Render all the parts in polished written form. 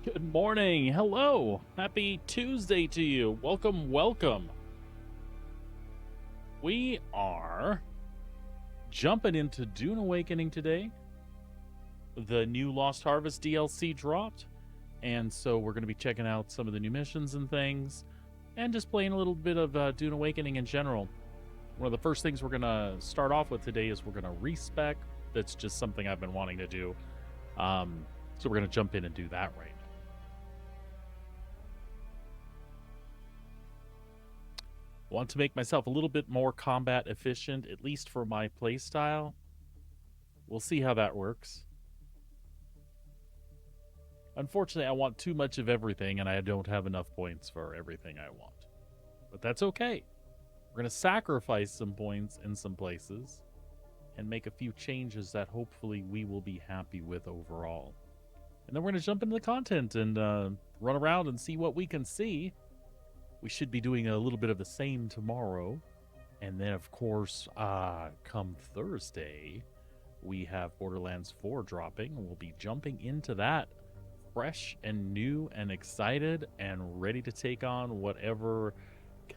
Good morning. Hello. Happy Tuesday to you. Welcome, welcome. We are jumping into Dune Awakening today. The new Lost Harvest DLC dropped, and so we're going to be checking out some of the new missions and things, and just playing a little bit of Dune Awakening in general. One of the first things we're going to start off with today is we're going to respec. That's just something I've been wanting to do. So we're going to jump in and do that right now. Want to make myself a little bit more combat efficient, at least for my playstyle. We'll see how that works. Unfortunately, I want too much of everything, and I don't have enough points for everything I want. But that's okay. We're going to sacrifice some points in some places and make a few changes that hopefully we will be happy with overall. And then we're going to jump into the content and run around and see what we can see. We should be doing a little bit of the same tomorrow. And then, of course, come Thursday, we have Borderlands 4 dropping. We'll be jumping into that fresh and new and excited and ready to take on whatever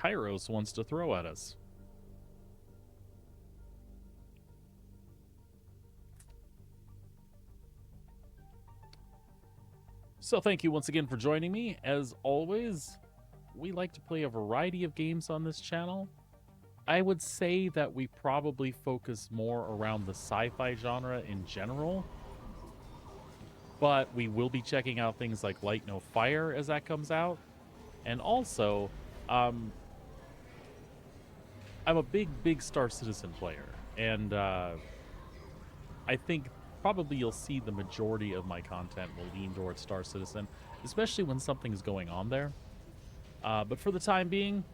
Kairos wants to throw at us. So thank you once again for joining me. As always, we like to play a variety of games on this channel. I would say that we probably focus more around the sci-fi genre in general, but we will be checking out things like Light No Fire as that comes out. And also, I'm a big Star Citizen player, and I think probably you'll see the majority of my content will lean towards Star Citizen, especially when something's going on there. But for the time being,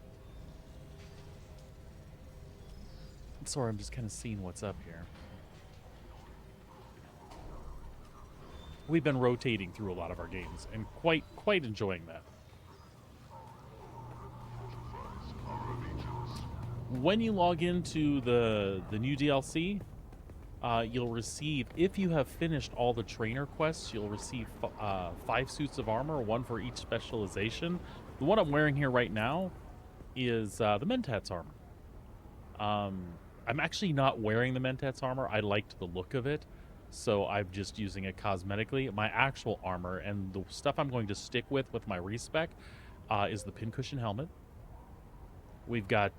sorry, I'm just kind of seeing what's up here. We've been rotating through a lot of our games and quite enjoying that. When you log into the new DLC, you'll receive, if you have finished all the trainer quests, you'll receive 5 suits of armor, 1 for each specialization. The one I'm wearing here right now is the Mentats armor. I'm actually not wearing the Mentats armor. I liked the look of it, so I'm just using it cosmetically. My actual armor and the stuff I'm going to stick with my respec is the pincushion helmet. We've got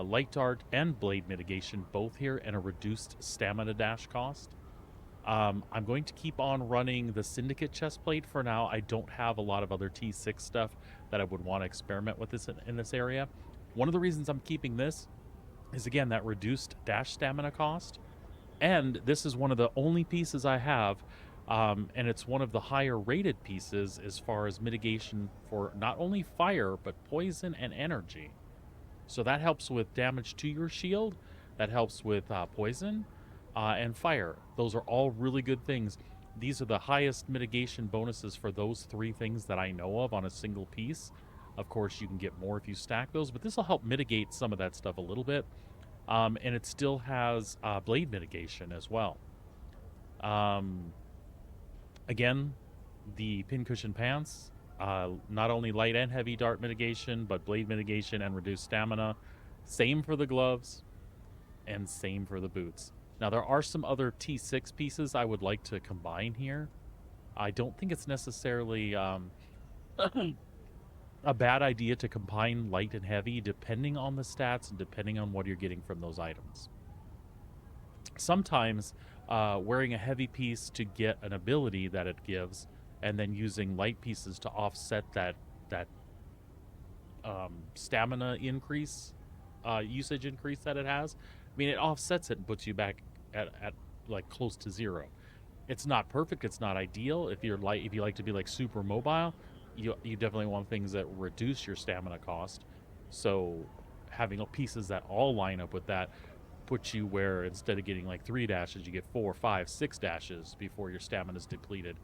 light dart and blade mitigation both here, and a reduced stamina dash cost. I'm going to keep on running the Syndicate chestplate for now. I don't have a lot of other T6 stuff that I would want to experiment with this in this area. One of the reasons I'm keeping this is, again, that reduced dash stamina cost. And this is one of the only pieces I have, and it's one of the higher rated pieces as far as mitigation for not only fire, but poison and energy. So that helps with damage to your shield, that helps with poison, and fire. Those are all really good things. These are the highest mitigation bonuses for those 3 things that I know of on a single piece. Of course, you can get more if you stack those, but this will help mitigate some of that stuff a little bit. And it still has blade mitigation as well. Again, the pincushion pants, not only light and heavy dart mitigation, but blade mitigation and reduced stamina. Same for the gloves, and same for the boots. Now, there are some other T6 pieces I would like to combine here. I don't think it's necessarily a bad idea to combine light and heavy depending on the stats and depending on what you're getting from those items. Sometimes wearing a heavy piece to get an ability that it gives, and then using light pieces to offset that stamina increase, usage increase that it has. I mean, it offsets it and puts you back at like close to 0. It's not perfect. It's not ideal. If you like to be like super mobile, you definitely want things that reduce your stamina cost. So having pieces that all line up with that puts you where instead of getting like 3 dashes, you get 4, 5, 6 dashes before your stamina is depleted.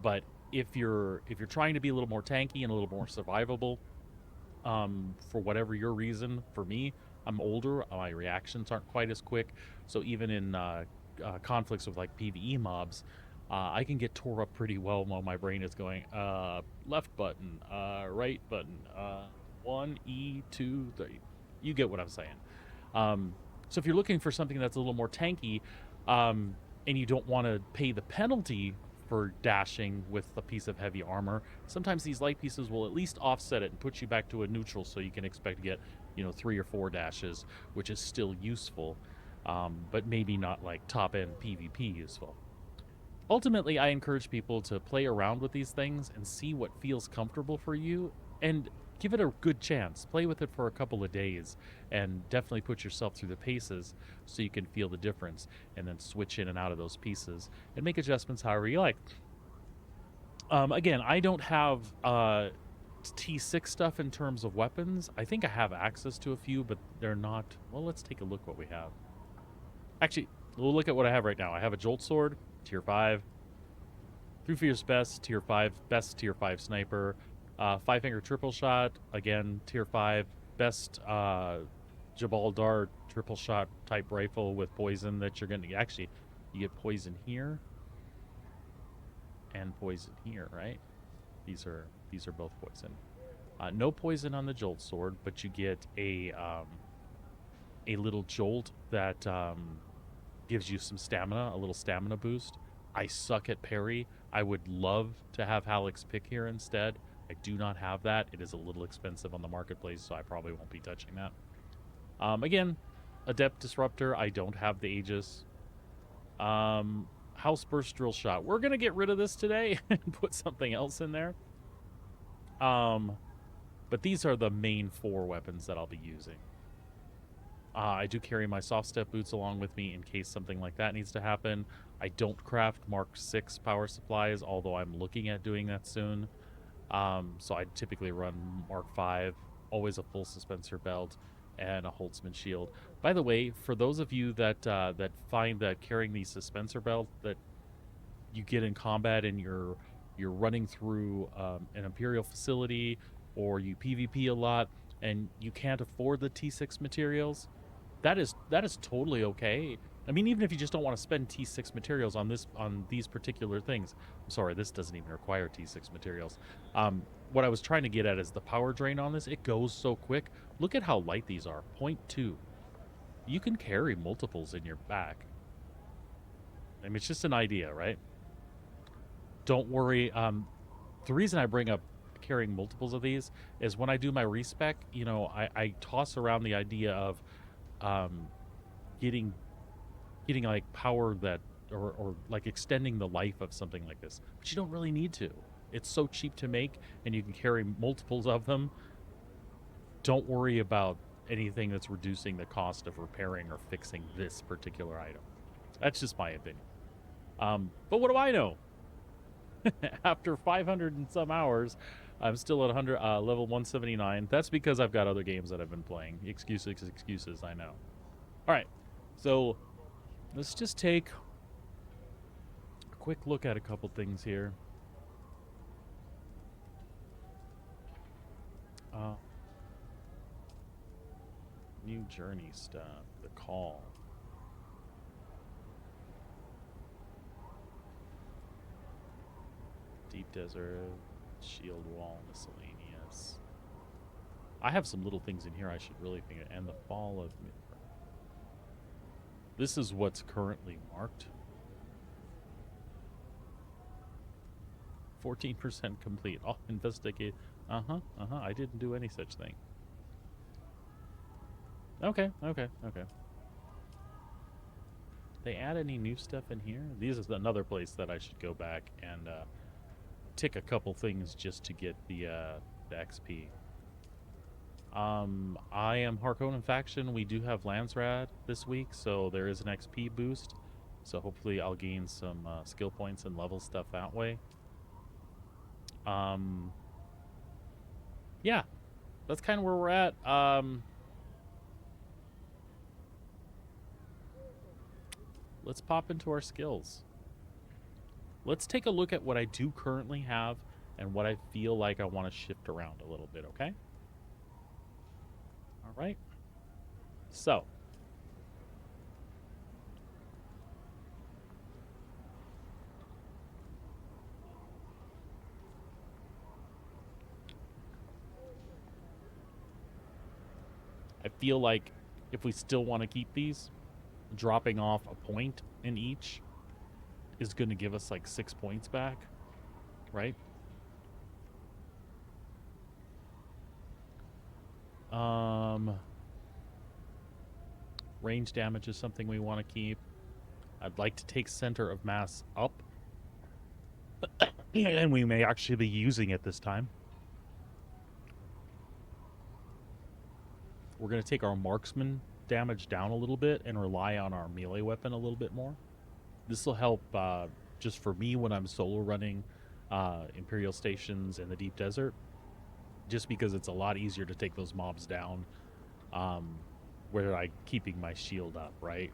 But if you're trying to be a little more tanky and a little more survivable, for whatever your reason, for me, I'm older, my reactions aren't quite as quick. So even in conflicts with like PvE mobs, I can get tore up pretty well while my brain is going, left button, right button, 1, E, 2, 3. You get what I'm saying. So if you're looking for something that's a little more tanky, and you don't want to pay the penalty for dashing with a piece of heavy armor, sometimes these light pieces will at least offset it and put you back to a neutral, so you can expect to get, 3 or 4 dashes, which is still useful, but maybe not like top end PvP useful. Ultimately, I encourage people to play around with these things and see what feels comfortable for you, and give it a good chance. Play with it for a couple of days and definitely put yourself through the paces so you can feel the difference, and then switch in and out of those pieces and make adjustments however you like. Again, I don't have T6 stuff in terms of weapons. I think I have access to a few, but they're not. Well, let's take a look what we have. Actually, we'll look at what I have right now. I have a Jolt Sword, tier 5. Three Fierce Best, tier 5. Best tier 5 sniper. 5-finger triple shot, again, tier 5. Best Jabal Dart triple shot type rifle with poison that you're going to... Actually, you get poison here and poison here, right? These are both poison. No poison on the Jolt Sword, but you get a little jolt that gives you some stamina, a little stamina boost. I suck at parry. I would love to have Halleck's Pick here instead. I do not have that. It is a little expensive on the marketplace, so I probably won't be touching that. Again, Adept Disruptor. I don't have the Aegis. House Burst Drill Shot. We're going to get rid of this today and put something else in there. But these are the main 4 weapons that I'll be using. I do carry my soft step boots along with me in case something like that needs to happen. I don't craft Mark 6 power supplies, although I'm looking at doing that soon. So I typically run Mark 5, always a full suspensor belt, and a Holtzman shield. By the way, for those of you that find that carrying the suspensor belt that you get in combat and you're running through an Imperial facility, or you PvP a lot and you can't afford the T6 materials, that is totally okay. I mean, even if you just don't want to spend T6 materials on these particular things. I'm sorry, this doesn't even require T6 materials. What I was trying to get at is the power drain on this. It goes so quick. Look at how light these are, 0.2. You can carry multiples in your back. I mean, it's just an idea, right? Don't worry. The reason I bring up carrying multiples of these is when I do my respec, I toss around the idea of getting like power that or like extending the life of something like this, but you don't really need to. It's so cheap to make, and you can carry multiples of them. Don't worry about anything that's reducing the cost of repairing or fixing this particular item. That's just my opinion. But what do I know? After 500 and some hours, I'm still at level 179. That's because I've got other games that I've been playing. Excuses, I know. All right, so let's just take a quick look at a couple things here. New journey stuff. The Call. Deep Desert, Shield Wall, Miscellaneous. I have some little things in here I should really think of. And the Fall of Midgar. This is what's currently marked. 14% complete. I'll investigate. I didn't do any such thing. Okay. They add any new stuff in here? This is another place that I should go back and tick a couple things just to get the XP. I am Harkonnen faction. We do have Landsrad this week, so there is an XP boost. So hopefully I'll gain some skill points and level stuff that way. Yeah, that's kind of where we're at. Let's pop into our skills. Let's take a look at what I do currently have and what I feel like I want to shift around a little bit, okay? All right. So, feel like if we still want to keep these, dropping off a point in each is going to give us like 6 points back, right? Range damage is something we want to keep. I'd like to take center of mass up. And we may actually be using it this time. We're going to take our marksman damage down a little bit and rely on our melee weapon a little bit more. This will help just for me when I'm solo running Imperial stations in the deep desert, just because it's a lot easier to take those mobs down where I'm keeping my shield up, right?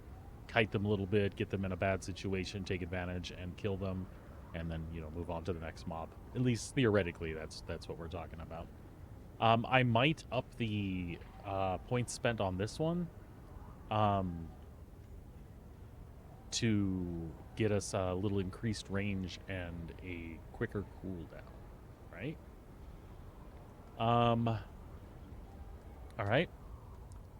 Kite them a little bit, get them in a bad situation, take advantage, and kill them, and then, you know, move on to the next mob. At least theoretically, that's what we're talking about. I might up the points spent on this one to get us a little increased range and a quicker cooldown, right? All right.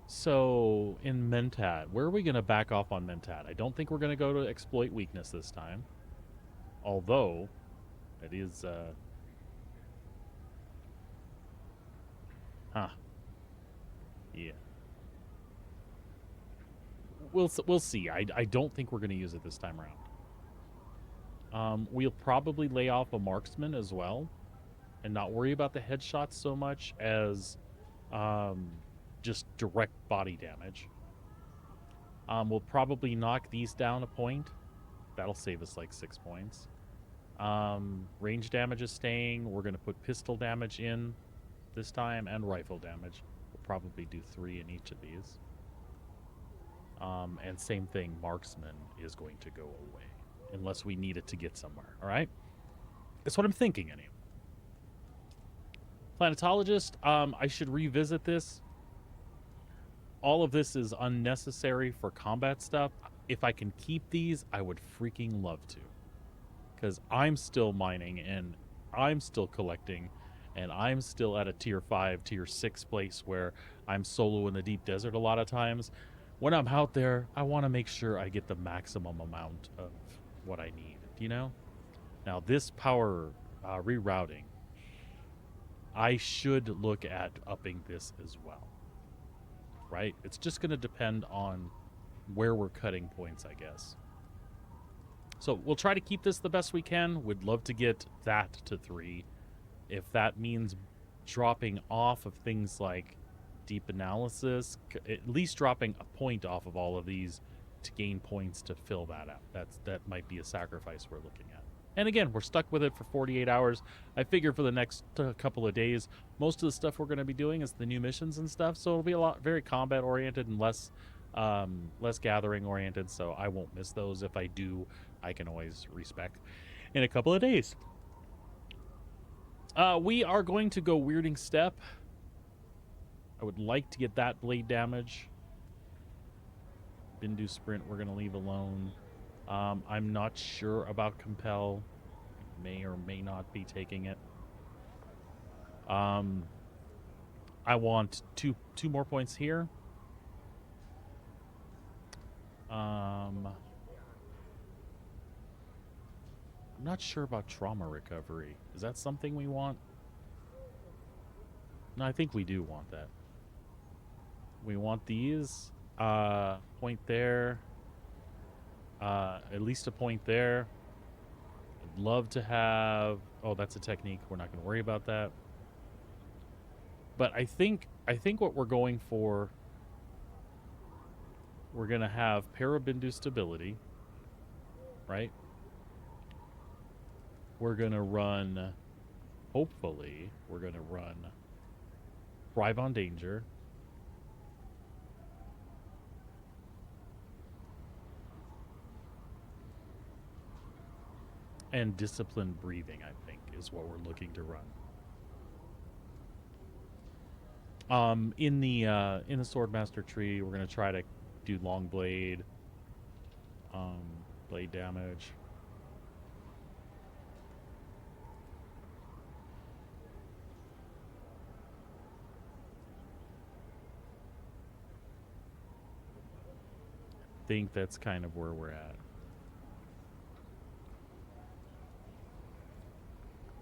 So in Mentat, where are we going to back off on Mentat? I don't think we're going to go to exploit weakness this time. Although, it is, yeah. We'll see. I don't think we're going to use it this time around. We'll probably lay off a marksman as well, and not worry about the headshots so much as just direct body damage. We'll probably knock these down a point. That'll save us like 6 points. Range damage is staying. We're going to put pistol damage in this time and rifle damage. We'll probably do 3 in each of these. And same thing, marksman is going to go away unless we need it to get somewhere. All right? That's what I'm thinking anyway. Planetologist, I should revisit this. All of this is unnecessary for combat stuff. If I can keep these, I would freaking love to. Because I'm still mining, and I'm still collecting, and I'm still at a tier 5, tier 6 place where I'm solo in the deep desert a lot of times. When I'm out there, I want to make sure I get the maximum amount of what I need, you know? Now, this power rerouting, I should look at upping this as well. Right? It's just going to depend on where we're cutting points, I guess. So we'll try to keep this the best we can. We'd love to get that to 3. If that means dropping off of things like deep analysis, at least dropping a point off of all of these to gain points to fill that out. That might be a sacrifice we're looking at. And again, we're stuck with it for 48 hours. I figure for the next couple of days, most of the stuff we're going to be doing is the new missions and stuff. So it'll be a lot very combat oriented and less gathering oriented. So I won't miss those. If I do, I can always respec in a couple of days. We are going to go Weirding Step. I would like to get that blade damage. Bindu Sprint we're going to leave alone. I'm not sure about Compel. May or may not be taking it. I want two more points here. I'm not sure about trauma recovery. Is that something we want? No, I think we do want that. We want these. Point there. At least a point there. I'd love to have... Oh, that's a technique. We're not going to worry about that. But I think what we're going for... We're going to have Parabindu stability. Right? We're going to run... Hopefully, we're going to run... Thrive on Danger. And disciplined breathing, I think, is what we're looking to run. In the Swordmaster tree, we're gonna try to do long blade, blade damage. think that's kind of where we're at.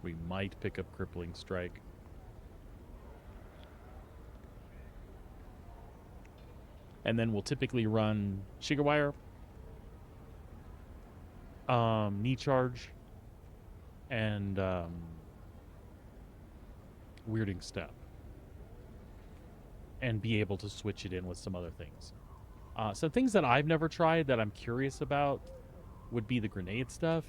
We might pick up Crippling Strike. And then we'll typically run Shiga Wire, Knee Charge, and Weirding Step. And be able to switch it in with some other things. Some things that I've never tried that I'm curious about would be the grenade stuff.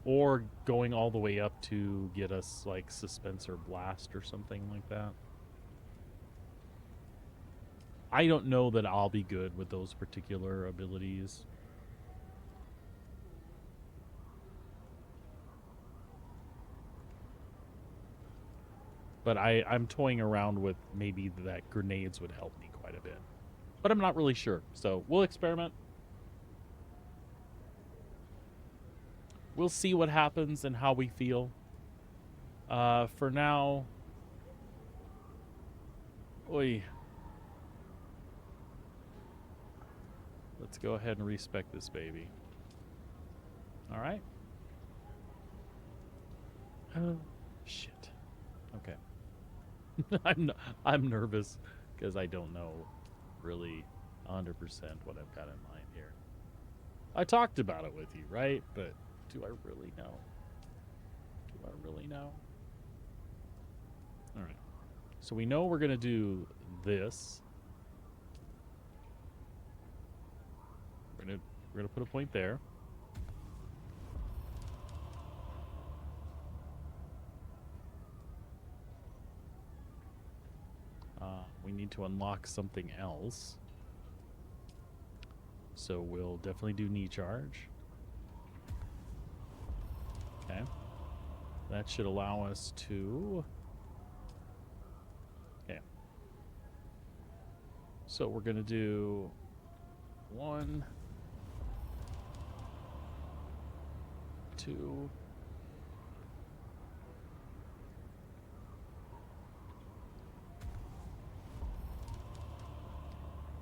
Or going all the way up to get us like Suspense or Blast or something like that. I don't know that I'll be good with those particular abilities. But I'm toying around with maybe that grenades would help me quite a bit. But I'm not really sure. So we'll experiment. We'll see what happens and how we feel. For now... Oi. Let's go ahead and respec this baby. Alright. Oh, shit. Okay. I'm nervous because I don't know really 100% what I've got in mind here. I talked about it with you, right? But do I really know? Do I really know? All right. So we know we're going to do this. We're going to put a point there. We need to unlock something else. So we'll definitely do Knee Charge. Okay. That should allow us to... Okay. So we're going to do 1, 2...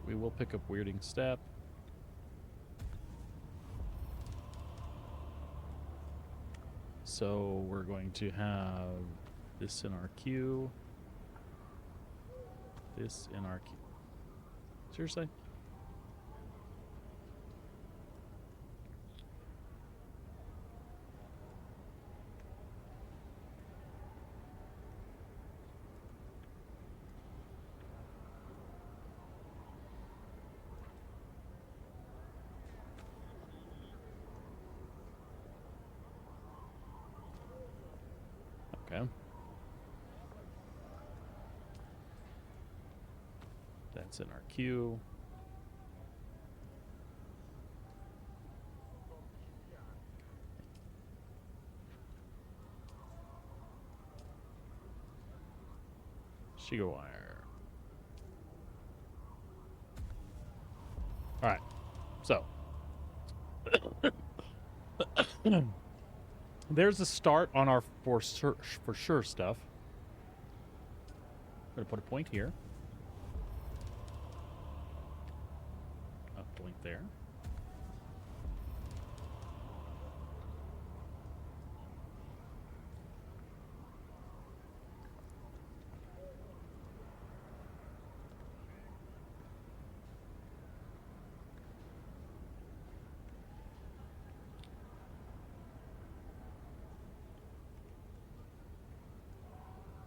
We will pick up Weirding Step. So we're going to have this in our queue. This in our queue. Seriously? Okay. That's in our queue. Shiga Wire. All right. So. There's a start on our for sure stuff. I'm going to put a point here. A point there.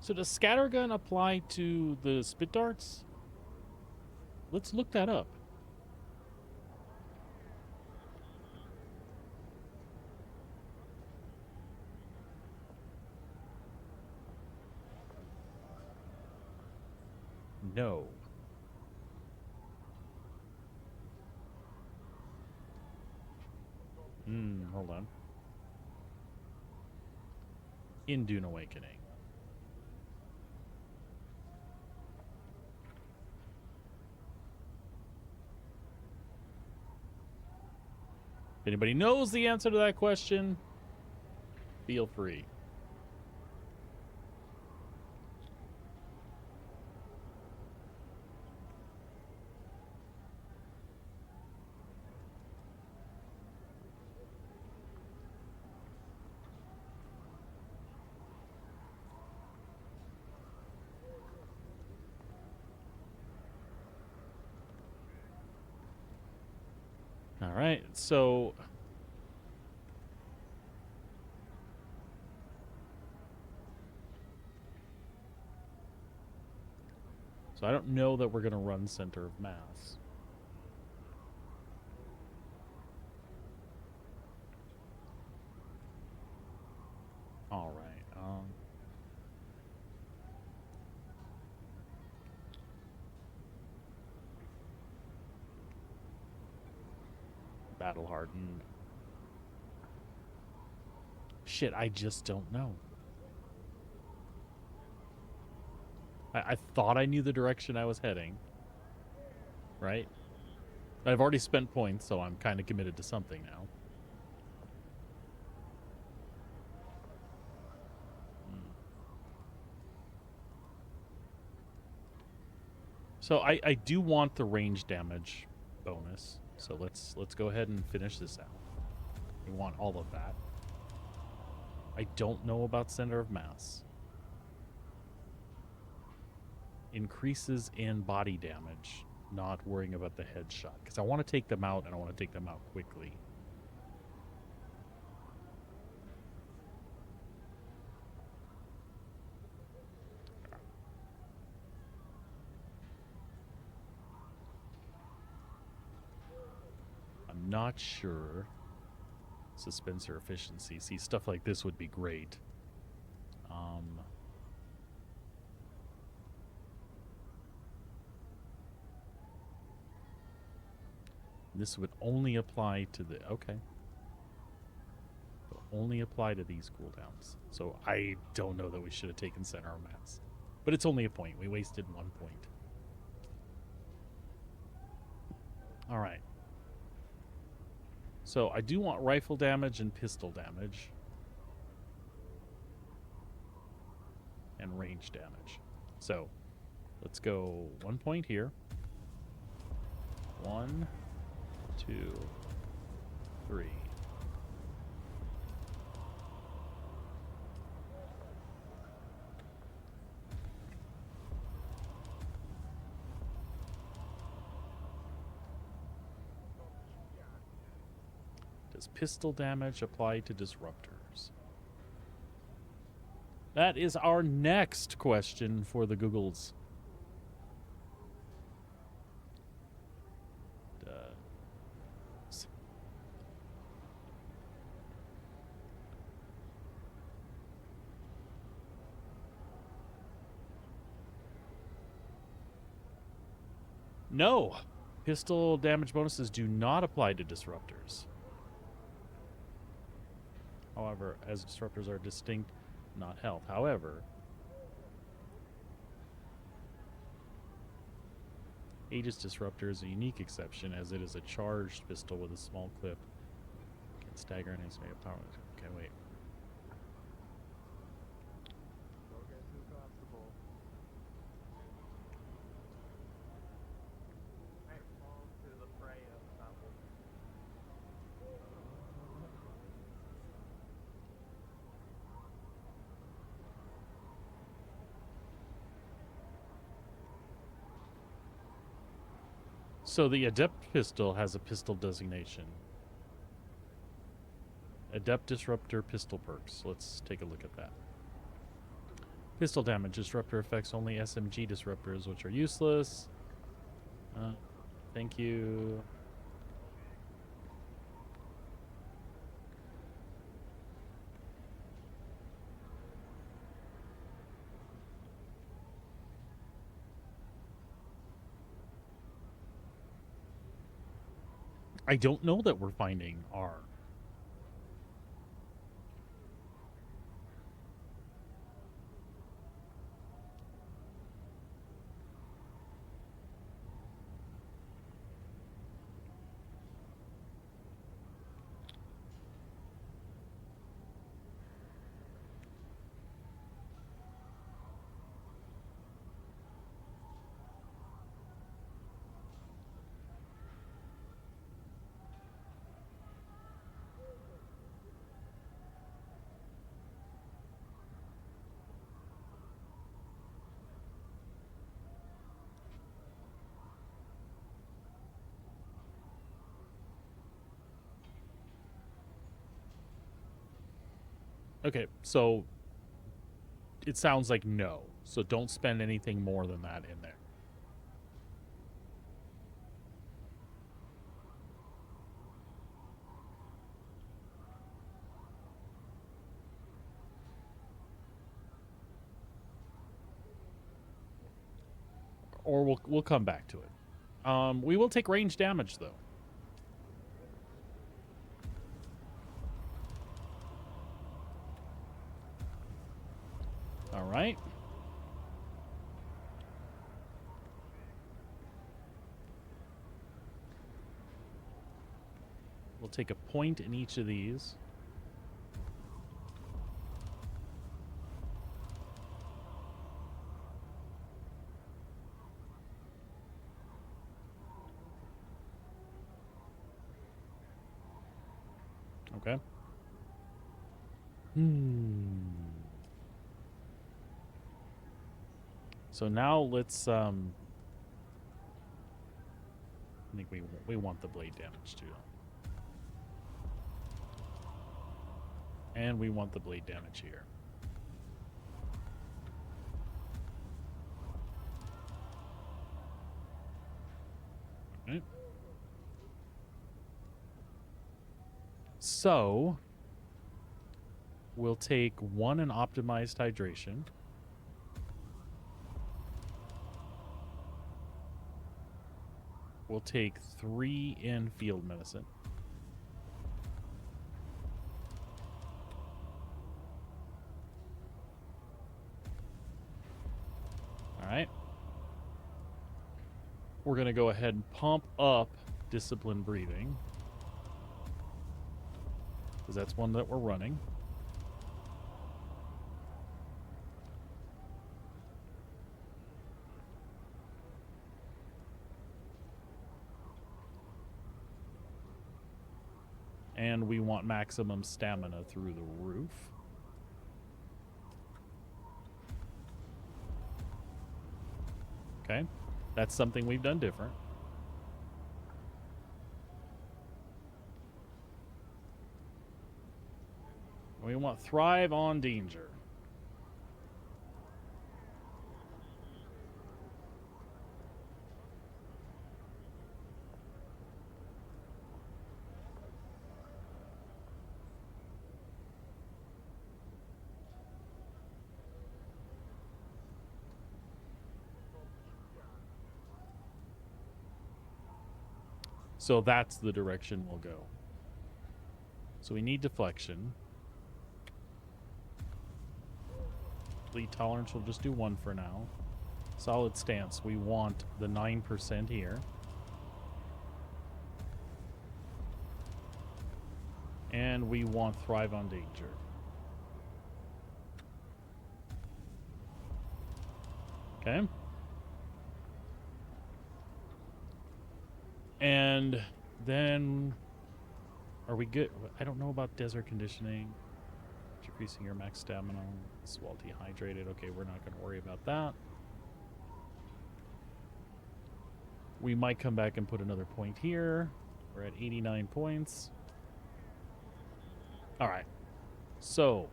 So does Scattergun apply to the Spit Darts? Let's look that up. No. Hold on. In Dune Awakening. If anybody knows the answer to that question, feel free. right, so I don't know that we're going to run center of mass. All right. Battle hardened. Shit, I just don't know. I thought I knew the direction I was heading. Right? I've already spent points, so I'm kind of committed to something now. So I do want the range damage bonus. So let's go ahead and finish this out. We want all of that. I don't know about center of mass. Increases in body damage. Not worrying about the headshot. Because I want to take them out, and I want to take them out quickly. I'm not sure. Suspensor efficiency. See, stuff like this would be great. This would only apply to the... Okay. Only apply to these cooldowns. So I don't know that we should have taken center of mass. But it's only a point. We wasted 1 point. All right. So I do want rifle damage and pistol damage. And range damage. So let's go 1 point here. 1, 2, 3. Does pistol damage apply to disruptors? That is our next question for the Googles. No, pistol damage bonuses do not apply to disruptors. However, as disruptors are distinct, not health. However, Aegis Disruptor is a unique exception as it is a charged pistol with a small clip. Can stagger and make a power. Okay, wait. So the Adept pistol has a pistol designation. Adept Disruptor pistol perks. Let's take a look at that. Pistol damage. Disruptor affects only SMG disruptors, which are useless. Thank you. I don't know that we're finding R. Okay, so it sounds like no. So don't spend anything more than that in there. Or we'll come back to it. We will take range damage though. All right. We'll take a point in each of these. Okay. So now let's I think we want the blade damage too. And we want the blade damage here. Okay. So we'll take 1 in optimized hydration. We'll take 3 in field medicine. All right. We're going to go ahead and pump up disciplined breathing, because that's one that we're running. And we want maximum stamina through the roof. Okay. That's something we've done different. We want thrive on danger. So that's the direction we'll go. So we need deflection. Bleed tolerance, we'll just do 1 for now. Solid stance, we want the 9% here. And we want thrive on danger. Okay. And then, are we good? I don't know about desert conditioning. Decreasing your max stamina. It's while dehydrated. Okay, we're not going to worry about that. We might come back and put another point here. We're at 89 points. All right. So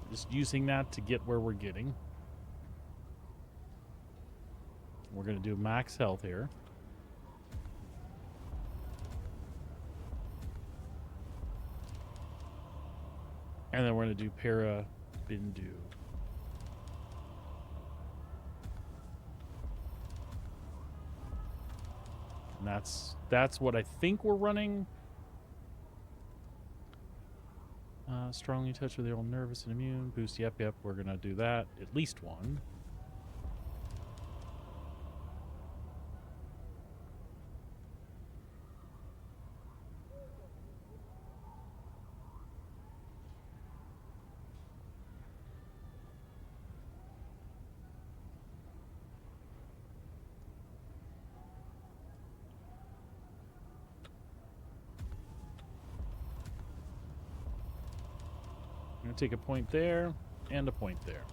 just using that to get where we're getting. We're going to do max health here. And then we're going to do para bindu. And that's what I think we're running. Strongly touch with the old nervous and immune. Boost, yep. We're going to do that. At least 1. I'm going to take a point there and a point there.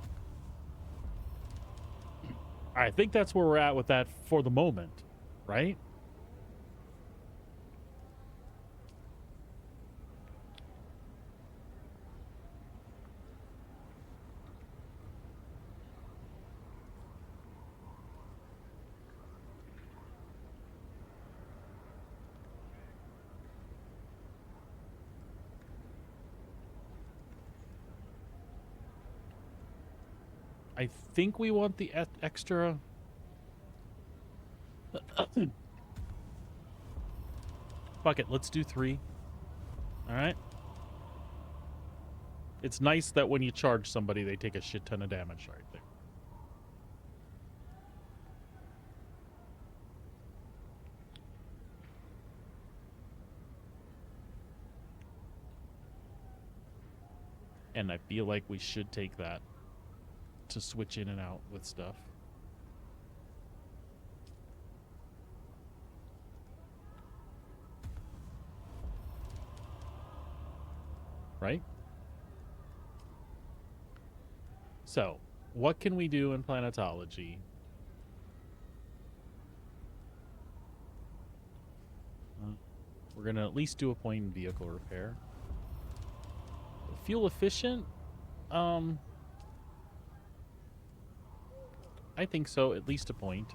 I think that's where we're at with that for the moment, right? I think we want the extra. Fuck it, let's do 3. All right. It's nice that when you charge somebody, they take a shit ton of damage right there. And I feel like we should take that to switch in and out with stuff. Right? So, what can we do in planetology? We're going to at least do a point in vehicle repair. Fuel efficient? I think so, at least a point.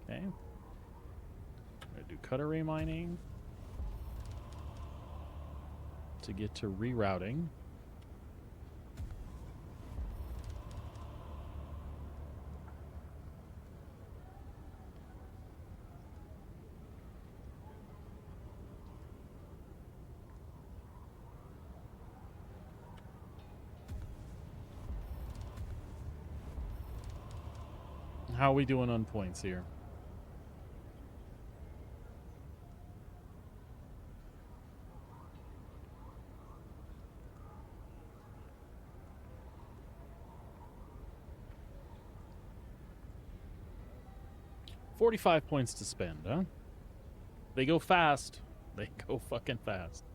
Okay. I'm going to do cut-array mining to get to rerouting. How are we doing on points here? $45 points to spend, huh? They go fast. They go fucking fast.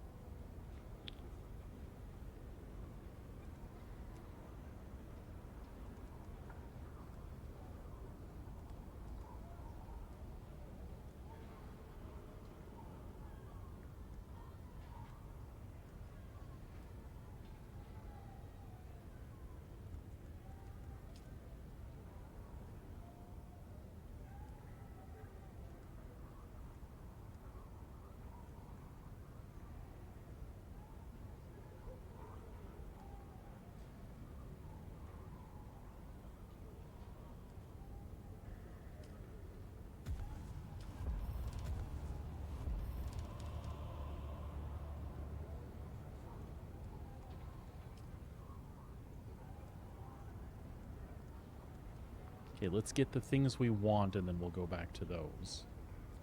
Okay, let's get the things we want, and then we'll go back to those.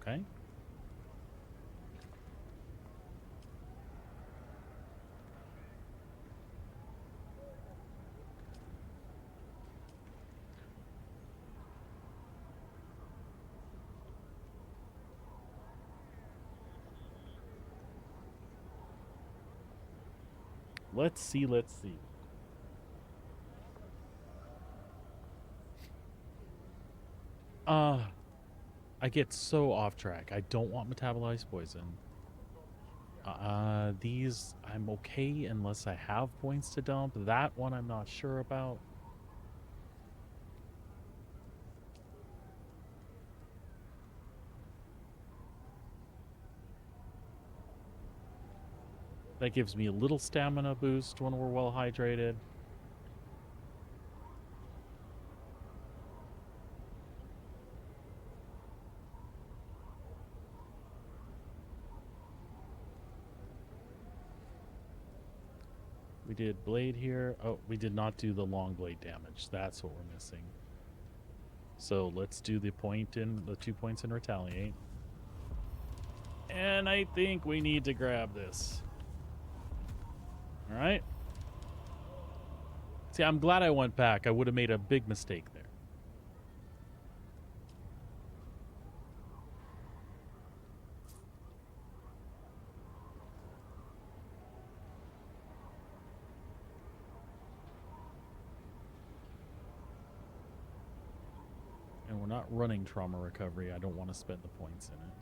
Okay? Let's see, let's see. I get so off track. I don't want metabolized poison. These I'm okay unless I have points to dump. That one I'm not sure about. That gives me a little stamina boost when we're well hydrated. We did blade here. Oh, we did not do the long blade damage. That's what we're missing. So let's do the 2 points in retaliate. And I think we need to grab this. All right. See, I'm glad I went back. I would have made a big mistake there. And we're not running trauma recovery. I don't want to spend the points in it.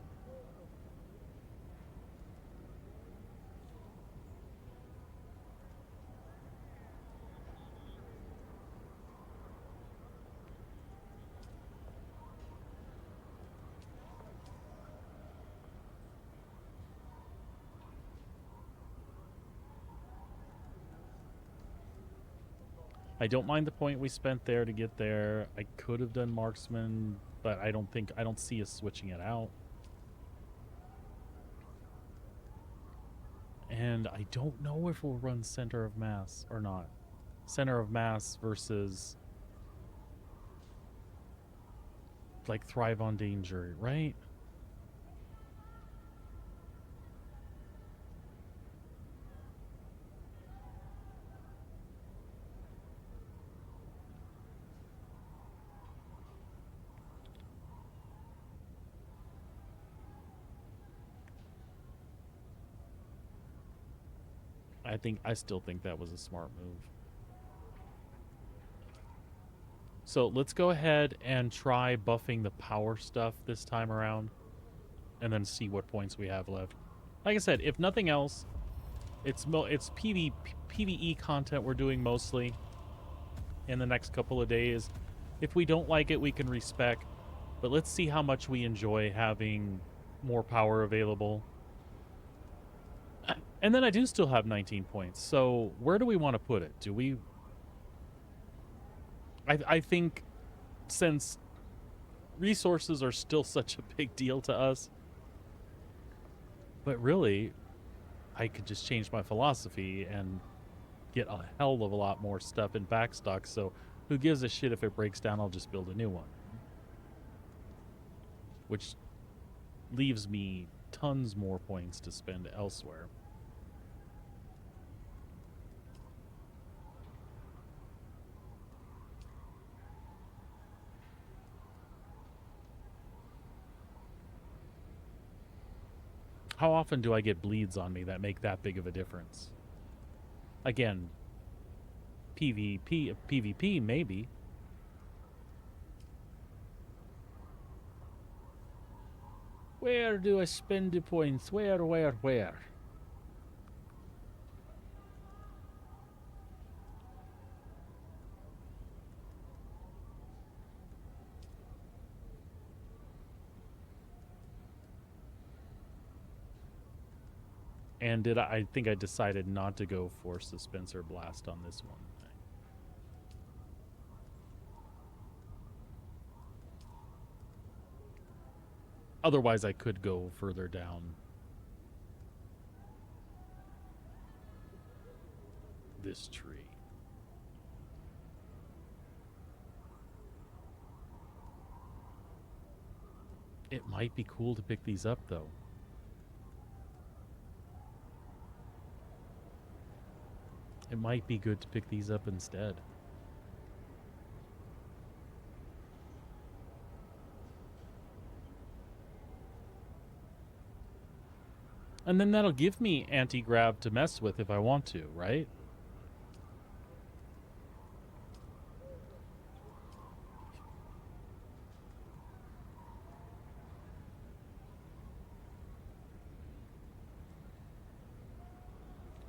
I don't mind the point we spent there to get there. I could have done marksman, but I don't see us switching it out. And I don't know if we'll run center of mass or not. Center of mass versus like thrive on danger, right? I still think that was a smart move. So let's go ahead and try buffing the power stuff this time around and then see what points we have left. Like I said, if nothing else, it's PvE content we're doing mostly in the next couple of days. If we don't like it, we can respec, but let's see how much we enjoy having more power available. And then I do still have 19 points. So where do we want to put it? Do we... I think since resources are still such a big deal to us, but really, I could just change my philosophy and get a hell of a lot more stuff in backstock. So who gives a shit if it breaks down? I'll just build a new one. Which leaves me tons more points to spend elsewhere. How often do I get bleeds on me that make that big of a difference? Again, PvP, maybe. Where do I spend the points? Where? And I think I decided not to go for Suspenser Blast on this one. Otherwise, I could go further down this tree. It might be cool to pick these up, though. It might be good to pick these up instead. And then that'll give me anti-grav to mess with if I want to, right?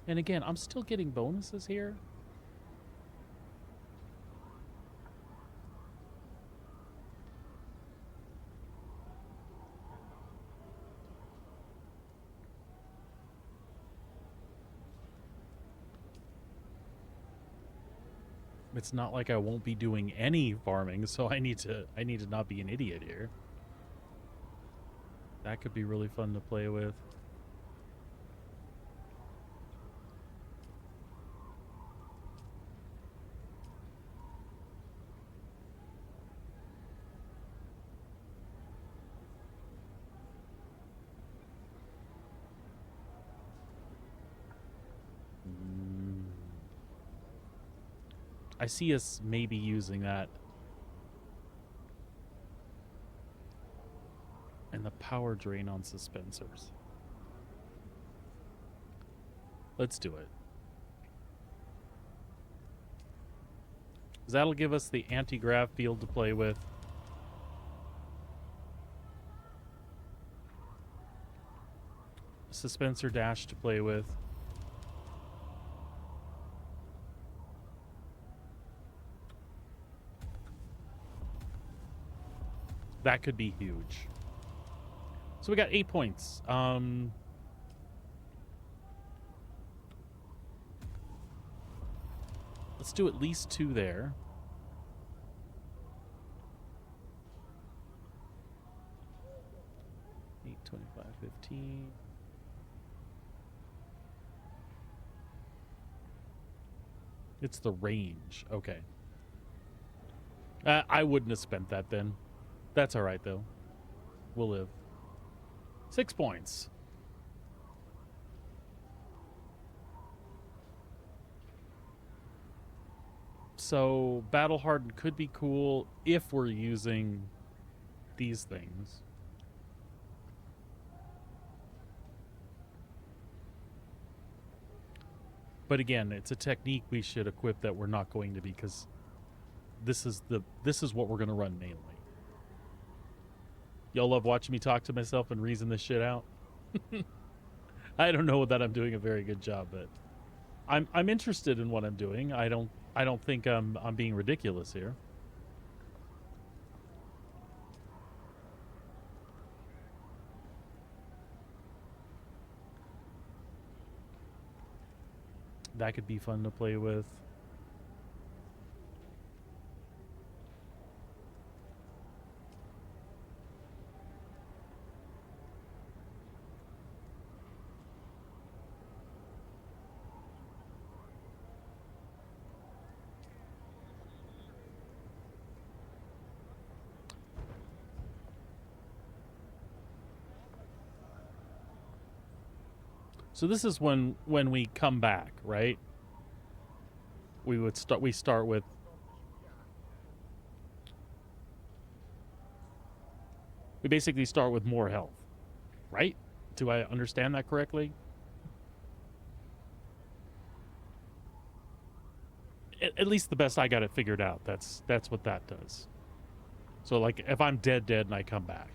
And again, I'm still getting bonuses here. It's not like I won't be doing any farming, so I need to not be an idiot here. That could be really fun to play with. I see us maybe using that. And the power drain on suspensors. Let's do it. 'Cause that'll give us the anti-grav field to play with. Suspensor dash to play with. That could be huge. So we got 8 points. Let's do at least 2 there. $8, $25, $15. It's the range. Okay. I wouldn't have spent that then. That's all right, though. We'll live. 6 points. So Battle Hardened could be cool if we're using these things. But again, it's a technique we should equip that we're not going to be, because this is what we're going to run mainly. Y'all love watching me talk to myself and reason this shit out. I don't know that I'm doing a very good job, but I'm interested in what I'm doing. I don't think I'm being ridiculous here. That could be fun to play with. So this is when we come back, right? We start with we basically start with more health, right? Do I understand that correctly? At least the best I got it figured out. That's what that does. So like if I'm dead and I come back.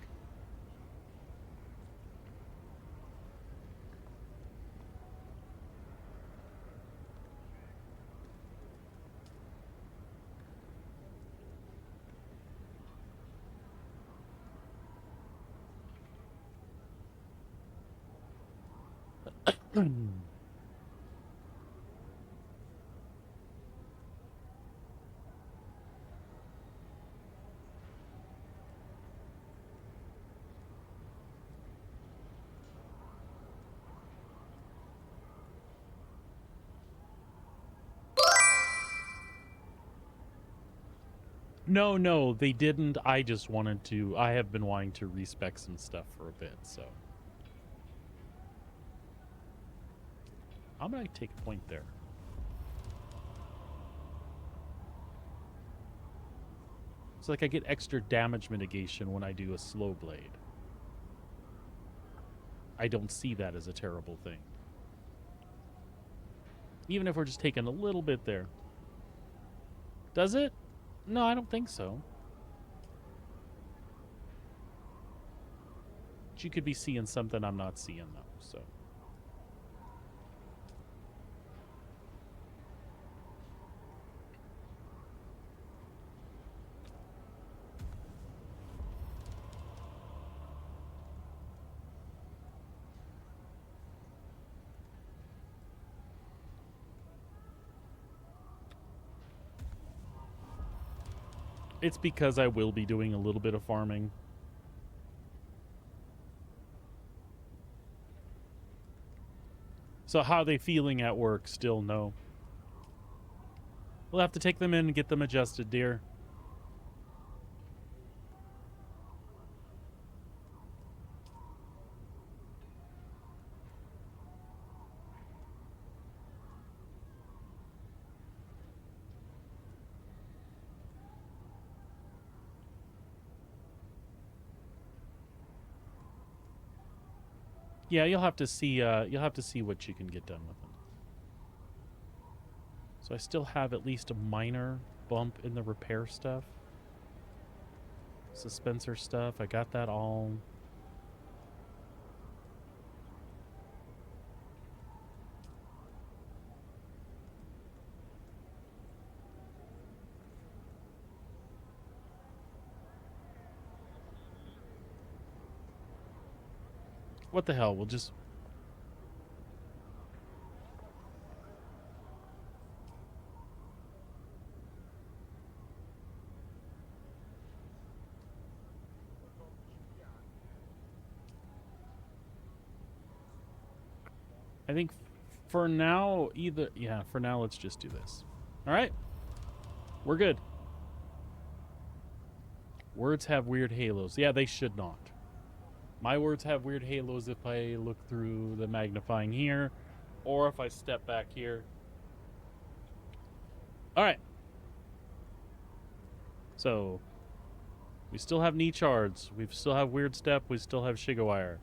No, they didn't. I just wanted to. I have been wanting to respec some stuff for a bit, so. I'm going to take a point there. It's like I get extra damage mitigation when I do a slow blade. I don't see that as a terrible thing. Even if we're just taking a little bit there. Does it? No, I don't think so. But you could be seeing something I'm not seeing, though, so. It's because I will be doing a little bit of farming. So how are they feeling at work? Still no. We'll have to take them in and get them adjusted, dear. Yeah, you'll have to see what you can get done with it. So I still have at least a minor bump in the repair stuff. Suspensor stuff, I got that all. What the hell, we'll just... I think for now, for now, let's just do this. All right. We're good. Words have weird halos. Yeah, they should not. My words have weird halos if I look through the magnifying here, or if I step back here. All right. So, we still have knee shards. We still have weird step. We still have Shigawire.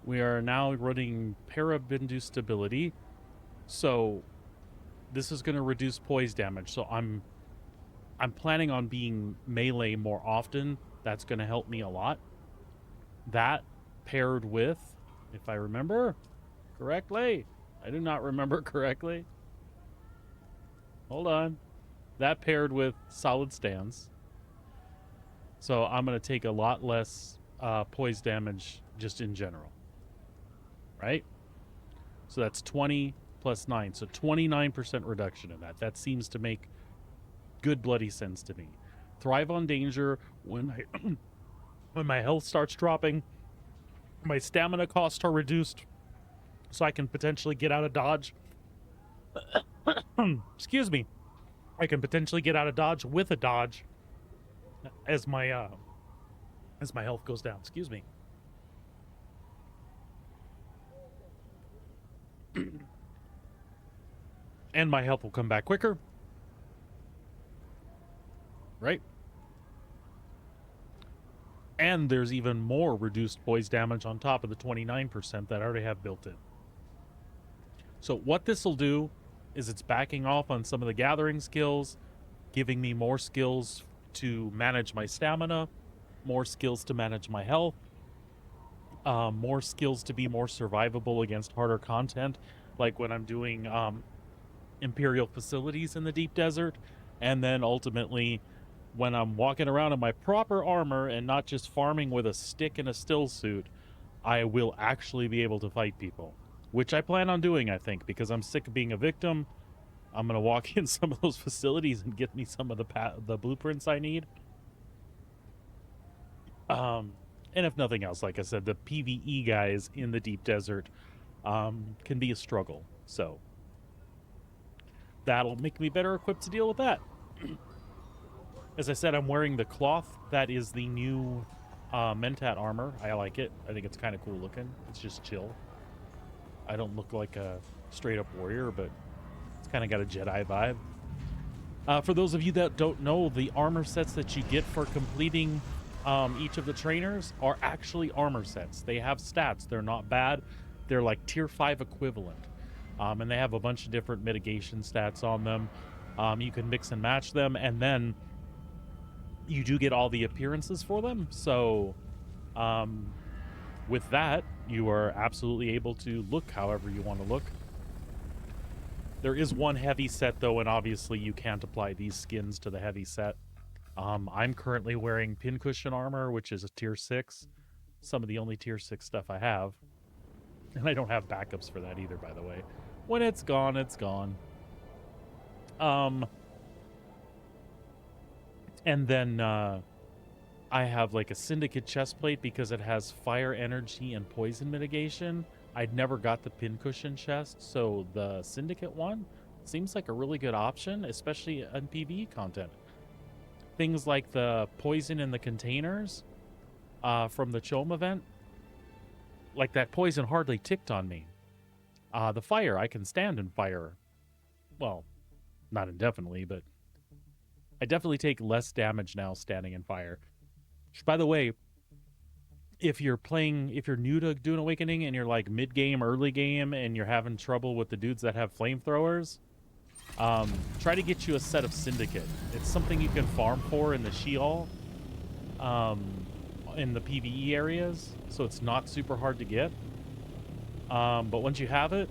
We are now running Parabindu stability. So, this is going to reduce poise damage. So, I'm planning on being melee more often. That's going to help me a lot. That paired with, if I remember correctly, I do not remember correctly. Hold on. That paired with solid stance. So I'm going to take a lot less poise damage just in general. Right? So that's 20 plus 9. So 29% reduction in that. That seems to make good bloody sense to me. Thrive on danger when when my health starts dropping, my stamina costs are reduced, so I can potentially get out of dodge. Excuse me. I can potentially get out of dodge with a dodge as my health goes down. Excuse me. And my health will come back quicker. Right? And there's even more reduced poise damage on top of the 29% that I already have built in. So what this will do is it's backing off on some of the gathering skills, giving me more skills to manage my stamina, more skills to manage my health, more skills to be more survivable against harder content, like when I'm doing Imperial facilities in the deep desert, and then ultimately when I'm walking around in my proper armor and not just farming with a stick and a still suit, I will actually be able to fight people, which I plan on doing, I think, because I'm sick of being a victim. I'm going to walk in some of those facilities and get me some of the blueprints I need. And if nothing else, like I said, the PvE guys in the deep desert can be a struggle. So that'll make me better equipped to deal with that. As I said, I'm wearing the cloth. That is the new Mentat armor. I like it. I think it's kind of cool looking. It's just chill. I don't look like a straight-up warrior, but it's kind of got a Jedi vibe. For those of you that don't know, the armor sets that you get for completing each of the trainers are actually armor sets. They have stats. They're not bad. They're like tier 5 equivalent. And they have a bunch of different mitigation stats on them. You can mix and match them, and then you do get all the appearances for them. So with that, you are absolutely able to look however you want to look. There is one heavy set, though, and obviously you can't apply these skins to the heavy set. I'm currently wearing pincushion armor, which is a tier 6. Some of the only tier 6 stuff I have. And I don't have backups for that either, by the way. When it's gone, it's gone. And then I have like a Syndicate chestplate because it has fire energy and poison mitigation. I'd never got the pincushion chest, so the Syndicate one seems like a really good option, especially in PvE content. Things like the poison in the containers from the Chom event, like that poison hardly ticked on me. The fire, I can stand in fire. Well, not indefinitely, but I definitely take less damage now standing in fire. Which, by the way, if you're new to Dune Awakening and you're like mid game, early game, and you're having trouble with the dudes that have flamethrowers, try to get you a set of Syndicate. It's something you can farm for in the Sheol, in the PvE areas, so it's not super hard to get. But once you have it,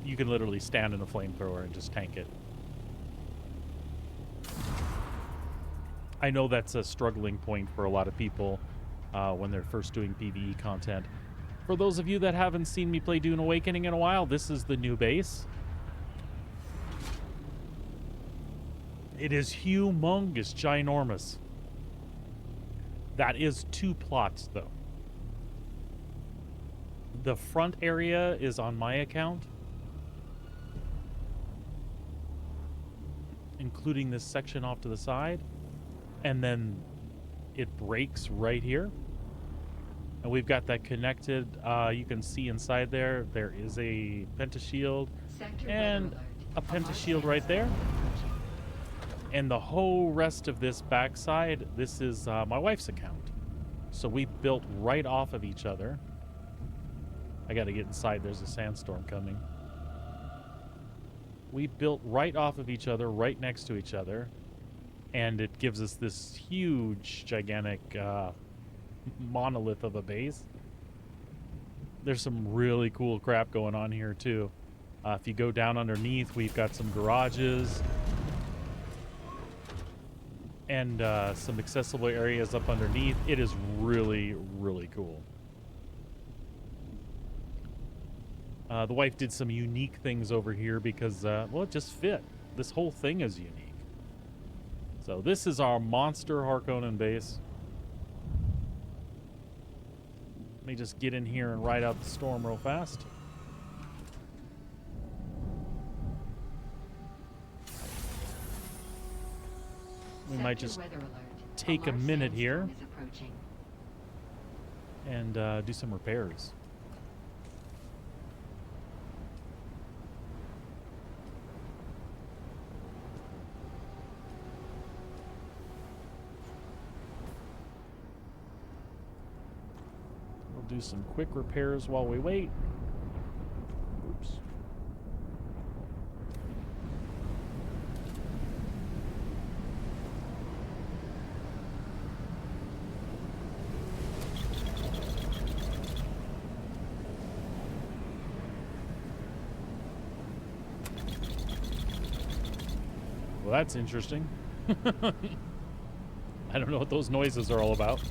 you can literally stand in a flamethrower and just tank it. I know that's a struggling point for a lot of people when they're first doing PvE content. For those of you that haven't seen me play Dune Awakening in a while, this is the new base. It is humongous, ginormous. That is 2 plots, though. The front area is on my account, including this section off to the side, and then it breaks right here. And we've got that connected. You can see inside there is a pentashield and a pentashield right there. And the whole rest of this backside, this is my wife's account. So we built right off of each other. I got to get inside. There's a sandstorm coming. We built right off of each other, right next to each other. And it gives us this huge, gigantic monolith of a base. There's some really cool crap going on here, too. If you go down underneath, we've got some garages. And some accessible areas up underneath. It is really, really cool. The wife did some unique things over here because, well, it just fit. This whole thing is unique. So this is our monster Harkonnen base. Let me just get in here and ride out the storm real fast. We might just take a minute here and do some repairs. We'll do some quick repairs while we wait. Oops. Well, that's interesting. I don't know what those noises are all about.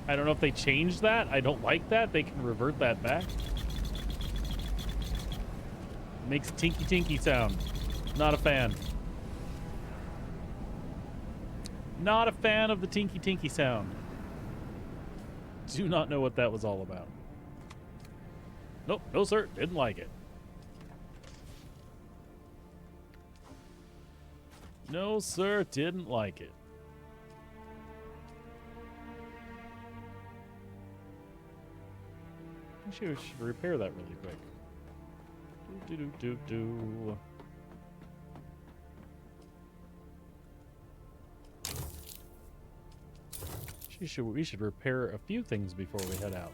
I don't know if they changed that. I don't like that. They can revert that back. Makes tinky tinky sound. Not a fan. Not a fan of the tinky tinky sound. Do not know what that was all about. Nope, no sir, didn't like it. No sir, didn't like it. Actually, we should repair that really quick. Do. We should repair a few things before we head out.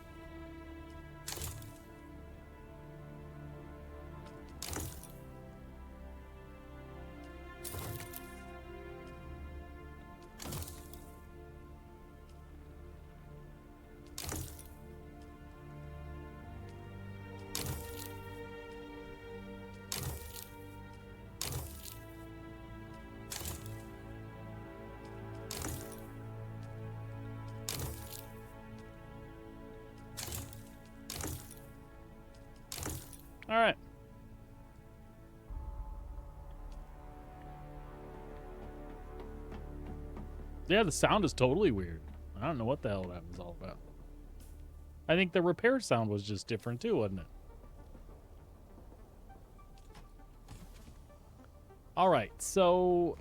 All right. Yeah, the sound is totally weird. I don't know what the hell that was all about. I think the repair sound was just different too, wasn't it? All right, so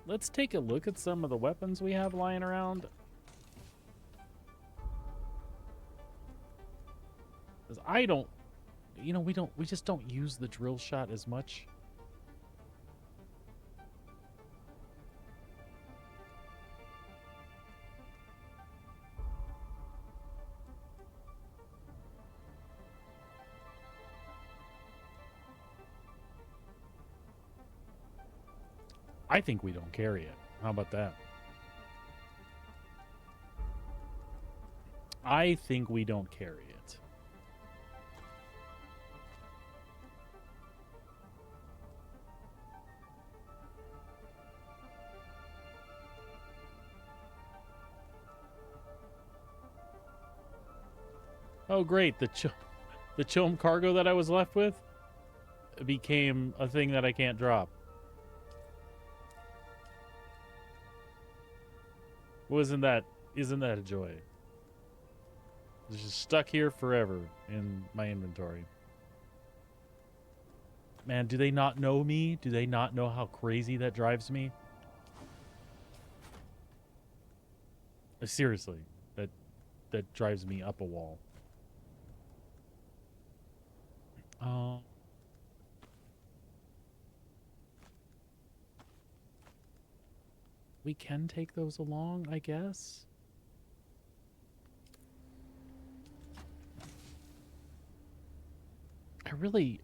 let's take a look at some of the weapons we have lying around. 'Cause I don't, you know, we just don't use the drill shot as much. I think we don't carry it. How about that? I think we don't carry it. Oh, great. The Chilm cargo that I was left with became a thing that I can't drop. Isn't that a joy? It's just stuck here forever in my inventory. Man, do they not know me? Do they not know how crazy that drives me? Seriously, that drives me up a wall. We can take those along, I guess. I really...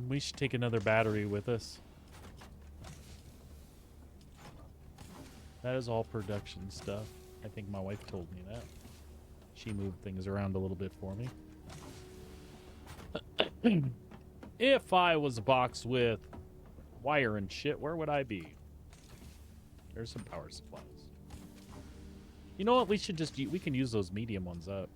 we should take another battery with us. That is all production stuff. I think my wife told me that. She moved things around a little bit for me. If I was a box with wire and shit, where would I be? There's some power supplies. You know what? We should just... we can use those medium ones up.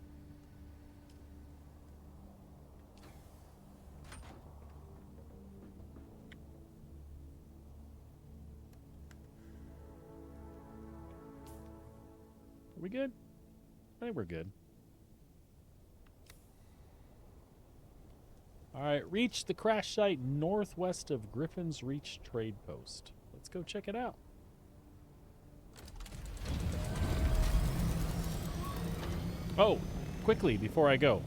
Are we good? I think we're good. Alright, reach the crash site northwest of Griffin's Reach Trade Post. Let's go check it out. Oh, quickly, before I go.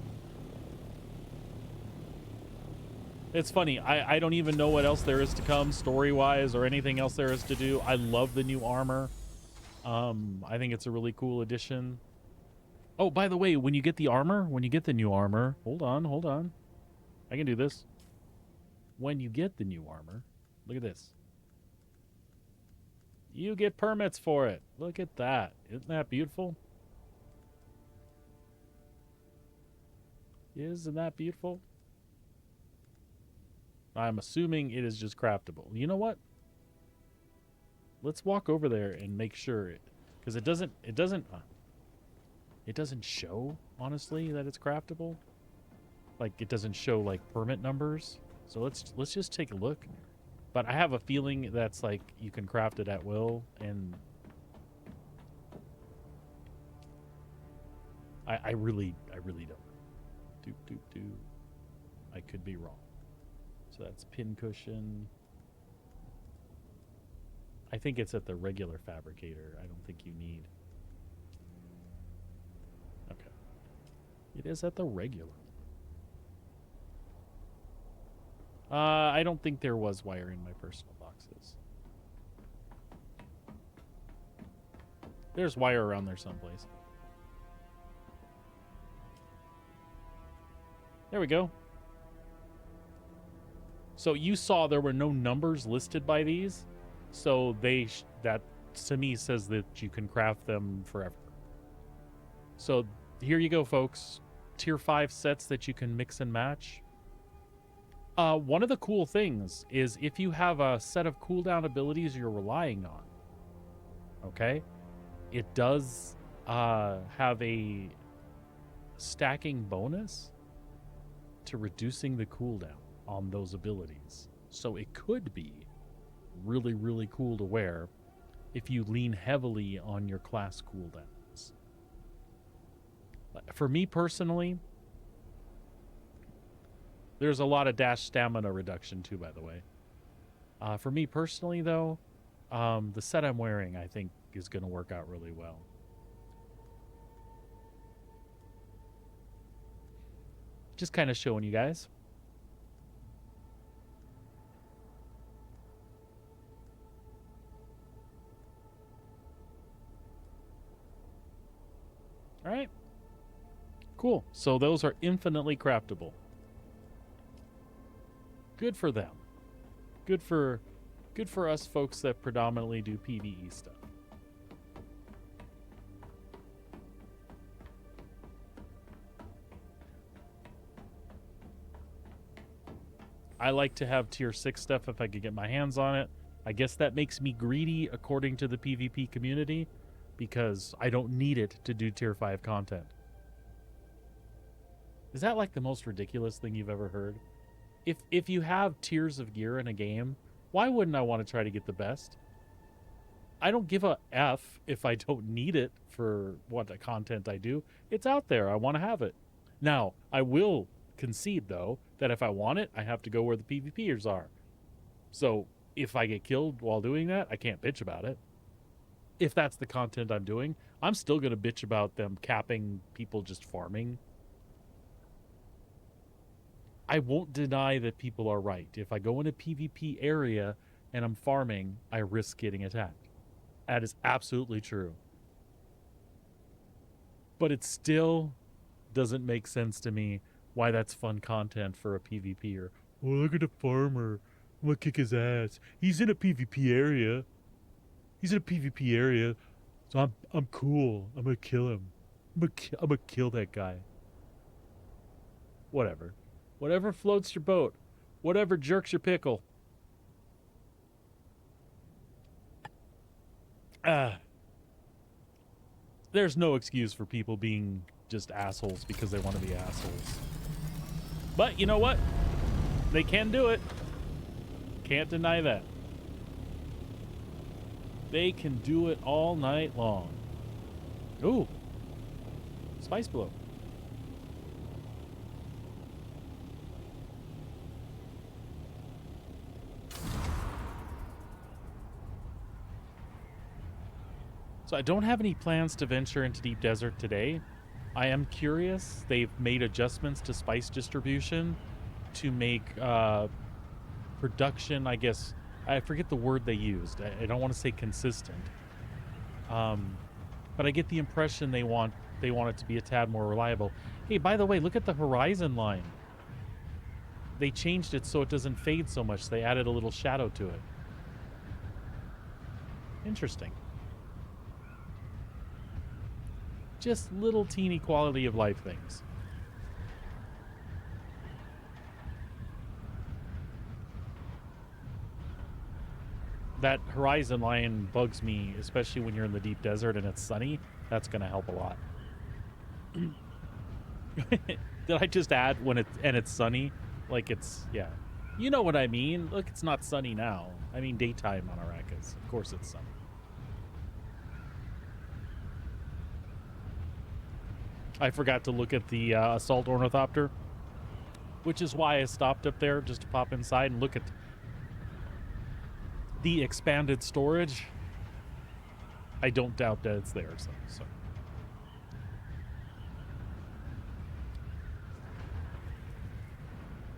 It's funny, I don't even know what else there is to come story-wise or anything else there is to do. I love the new armor. I think it's a really cool addition. Oh, by the way, when you get the armor, when you get the new armor, hold on. I can do this. When you get the new armor, look at this. You get permits for it. Look at that. Isn't that beautiful? Isn't that beautiful? I'm assuming it is just craftable. You know what? Let's walk over there and make sure, because it doesn't show, honestly, that it's craftable. Like, it doesn't show like permit numbers. So let's just take a look. But I have a feeling that's like you can craft it at will, and I really don't. Do. I could be wrong. So that's pin cushion. I think it's at the regular fabricator. I don't think you need. Okay. It is at the regular. I don't think there was wire in my personal boxes. There's wire around there someplace. There we go. So you saw there were no numbers listed by these. So that to me says that you can craft them forever. So here you go, folks. Tier 5 sets that you can mix and match. One of the cool things is if you have a set of cooldown abilities you're relying on, okay, it does have a stacking bonus to reducing the cooldown on those abilities. So it could be really, really cool to wear if you lean heavily on your class cooldowns. For me personally, there's a lot of dash stamina reduction too, by the way. For me personally, though, the set I'm wearing, I think, is going to work out really well. Just kind of showing you guys. All right. Cool. So those are infinitely craftable. Good for them. Good for us folks that predominantly do PvE stuff. I like to have tier 6 stuff if I could get my hands on it. I guess that makes me greedy according to the PvP community because I don't need it to do tier 5 content. Is that like the most ridiculous thing you've ever heard? If you have tiers of gear in a game, why wouldn't I want to try to get the best? I don't give a F if I don't need it for what the content I do. It's out there. I want to have it. Now, I will concede, though, that if I want it, I have to go where the PvPers are. So if I get killed while doing that, I can't bitch about it. If that's the content I'm doing, I'm still going to bitch about them capping people just farming. I won't deny that people are right. If I go in a PvP area and I'm farming, I risk getting attacked. That is absolutely true. But it still doesn't make sense to me why that's fun content for a PvPer. Oh, look at the farmer. I'm gonna kick his ass. He's in a PvP area. So I'm cool. I'm gonna kill him. I'm gonna kill that guy. Whatever. Whatever floats your boat. Whatever jerks your pickle. There's no excuse for people being just assholes because they want to be assholes. But you know what? They can do it. Can't deny that. They can do it all night long. Ooh. Spice blow. So I don't have any plans to venture into Deep Desert today. I am curious. They've made adjustments to spice distribution to make production, I guess, I forget the word they used. I don't want to say consistent. But I get the impression they want it to be a tad more reliable. Hey, by the way, look at the horizon line. They changed it so it doesn't fade so much. They added a little shadow to it. Interesting. Just little teeny quality of life things. That horizon line bugs me, especially when you're in the deep desert and it's sunny. That's going to help a lot. Did I just add when it's sunny? Like it's, yeah. You know what I mean. Look, it's not sunny now. I mean daytime on Arrakis. Of course it's sunny. I forgot to look at the assault ornithopter, which is why I stopped up there just to pop inside and look at the expanded storage. I don't doubt that it's there. So.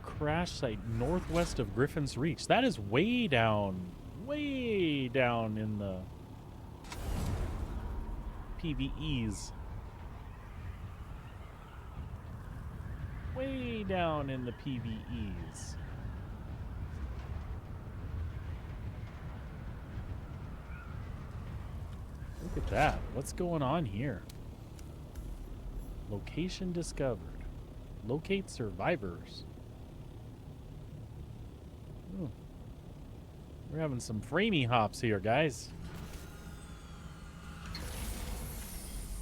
Crash site northwest of Griffin's Reach. That is way down in the PvEs. Way down in the PvEs. Look at that. What's going on here? Location discovered. Locate survivors. Ooh. We're having some framey hops here, guys.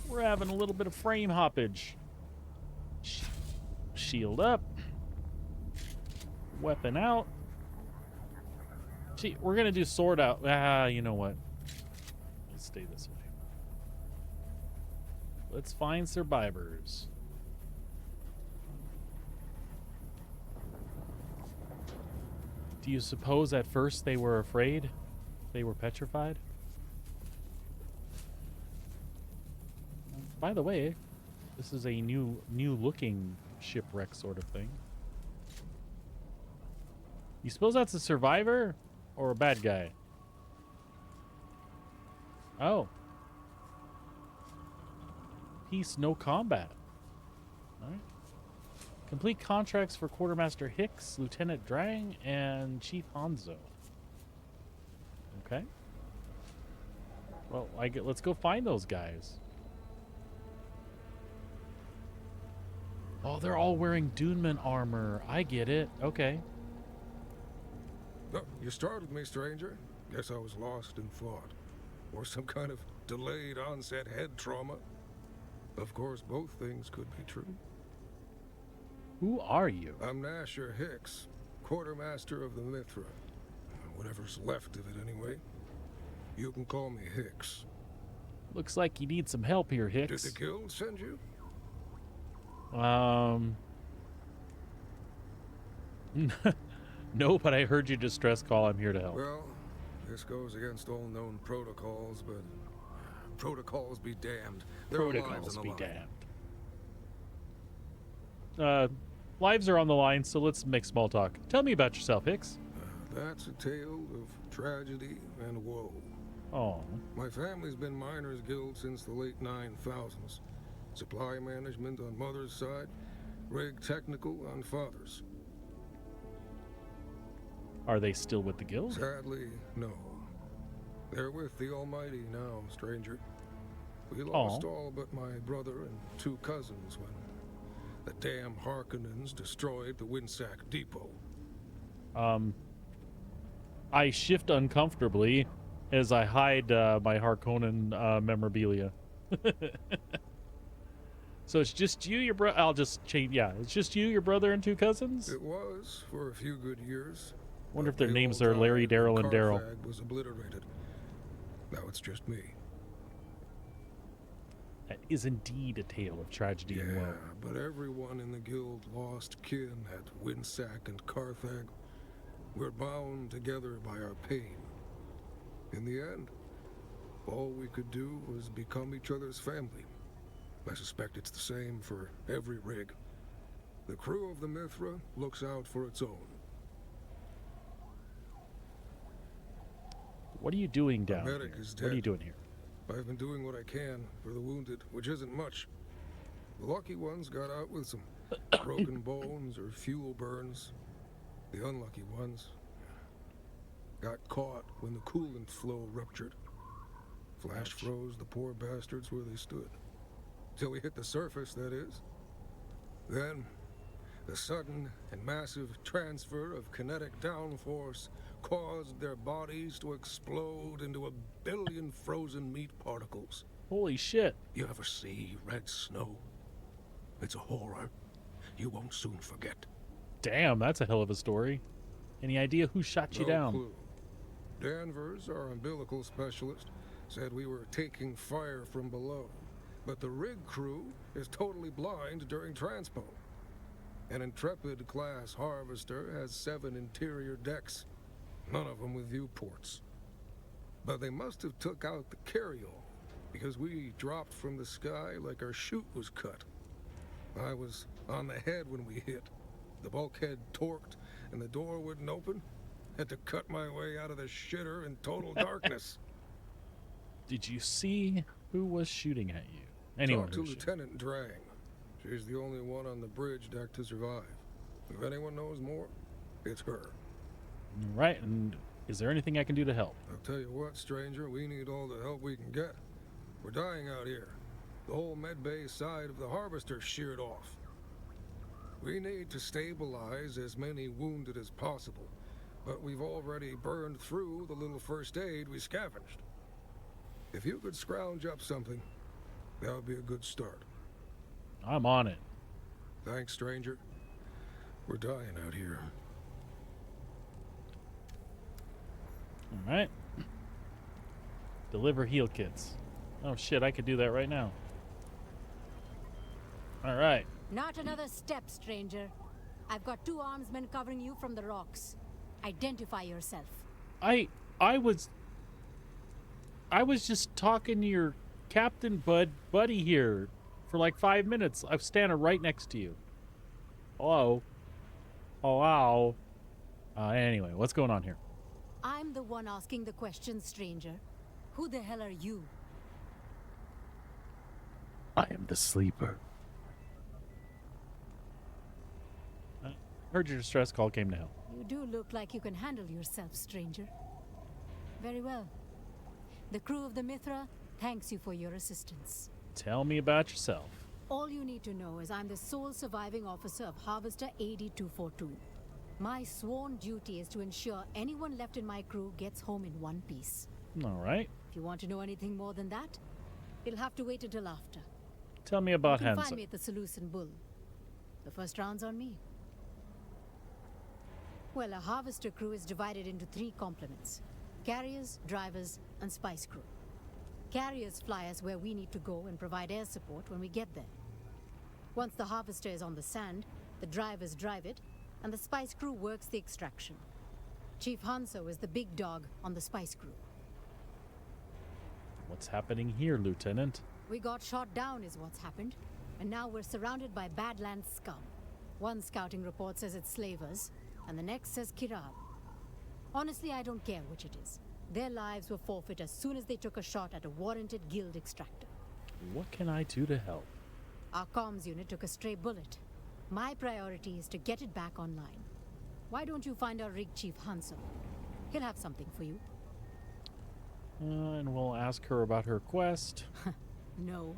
We're having a little bit of frame hoppage. Shield up. Weapon out. Gee, we're gonna do sword out. You know what? Let's stay this way. Let's find survivors. Do you suppose at first they were afraid? They were petrified? By the way, this is a new looking shipwreck sort of thing. You suppose that's a survivor or a bad guy? Oh. Peace, no combat. All right. Complete contracts for Quartermaster Hicks, Lieutenant Drang, and Chief Hanzo. Okay. Well, let's go find those guys. Oh, they're all wearing Duneman armor. I get it. Okay. Oh, you startled me, stranger. Guess I was lost in thought. Or some kind of delayed onset head trauma. Of course, both things could be true. Who are you? I'm Nasher Hicks, quartermaster of the Mithra. Whatever's left of it, anyway. You can call me Hicks. Looks like you need some help here, Hicks. Did the guild send you? No, but I heard you distress call. I'm here to help. Well, this goes against all known protocols, but protocols be damned. There are lives on the line. Lives are on the line, so let's make small talk. Tell me about yourself, Hicks. That's a tale of tragedy and woe. Oh. My family's been Miners Guild since the late 9000s. Supply management on mother's side, rig technical on father's. Are they still with the guild? Sadly, no. They're with the Almighty now, stranger. We lost all but my brother and 2 cousins when the damn Harkonnens destroyed the Windsack Depot. I shift uncomfortably as I hide my Harkonnen memorabilia. So it's just you, your brother. I'll just change. Yeah, it's just you, your brother, and 2 cousins. It was for a few good years. Wonder if their names are Larry, Daryl, and Daryl. Was obliterated. Now it's just me. That is indeed a tale of tragedy and woe. But everyone in the guild lost kin at Windsack and Carthag. We're bound together by our pain. In the end, all we could do was become each other's family. I suspect it's the same for every rig. The crew of the Mithra looks out for its own. What are you doing down here? What are you doing here? I've been doing what I can for the wounded, which isn't much. The lucky ones got out with some broken bones or fuel burns. The unlucky ones got caught when the coolant flow ruptured. Flash froze the poor bastards where they stood. Till we hit the surface, that is. Then, the sudden and massive transfer of kinetic downforce caused their bodies to explode into 1 billion frozen meat particles. Holy shit. You ever see red snow? It's a horror you won't soon forget. Damn, that's a hell of a story. Any idea who shot you down? Clue. Danvers, our umbilical specialist, said we were taking fire from below, but the rig crew is totally blind during transpo. An Intrepid-class harvester has 7 interior decks, none of them with viewports. But they must have took out the carryall, because we dropped from the sky like our chute was cut. I was on the head when we hit. The bulkhead torqued, and the door wouldn't open. Had to cut my way out of the shitter in total darkness. Did you see who was shooting at you? Anyone? Talk to Lieutenant Drang. She's the only one on the bridge deck to survive. If anyone knows more, it's her. Right, and is there anything I can do to help? I'll tell you what, stranger, we need all the help we can get. We're dying out here. The whole medbay side of the harvester sheared off. We need to stabilize as many wounded as possible, but we've already burned through the little first aid we scavenged. If you could scrounge up something, that would be a good start. I'm on it. Thanks, stranger. We're dying out here. All right. Deliver heal kits. Oh shit, I could do that right now. All right. Not another step, stranger. I've got 2 armsmen covering you from the rocks. Identify yourself. I was just talking to your Captain buddy here for like 5 minutes. I'm standing right next to you. Hello. Oh wow. Anyway, what's going on here? I'm the one asking the question, stranger. Who the hell are you? I am the sleeper. Heard your distress call came to help. You do look like you can handle yourself, stranger. Very well. The crew of the Mithra thanks you for your assistance. Tell me about yourself. All you need to know is I'm the sole surviving officer of Harvester AD-242. My sworn duty is to ensure anyone left in my crew gets home in one piece. All right. If you want to know anything more than that, it'll have to wait until after. Tell me about You can Hansa. find me at the Seleucid Bull. The first round's on me. Well, a harvester crew is divided into 3 complements: carriers, drivers, and spice crew. Carriers fly us where we need to go and provide air support when we get there. Once the harvester is on the sand, the drivers drive it, and the spice crew works the extraction. Chief Hanso is the big dog on the spice crew. What's happening here, Lieutenant? We got shot down is what's happened, and now we're surrounded by Badlands scum. One scouting report says it's slavers, and the next says Kirab. Honestly, I don't care which it is. Their lives were forfeit as soon as they took a shot at a warranted guild extractor. What can I do to help? Our comms unit took a stray bullet. My priority is to get it back online. Why don't you find our rig chief Hanso? He'll have something for you. And we'll ask her about her quest. No.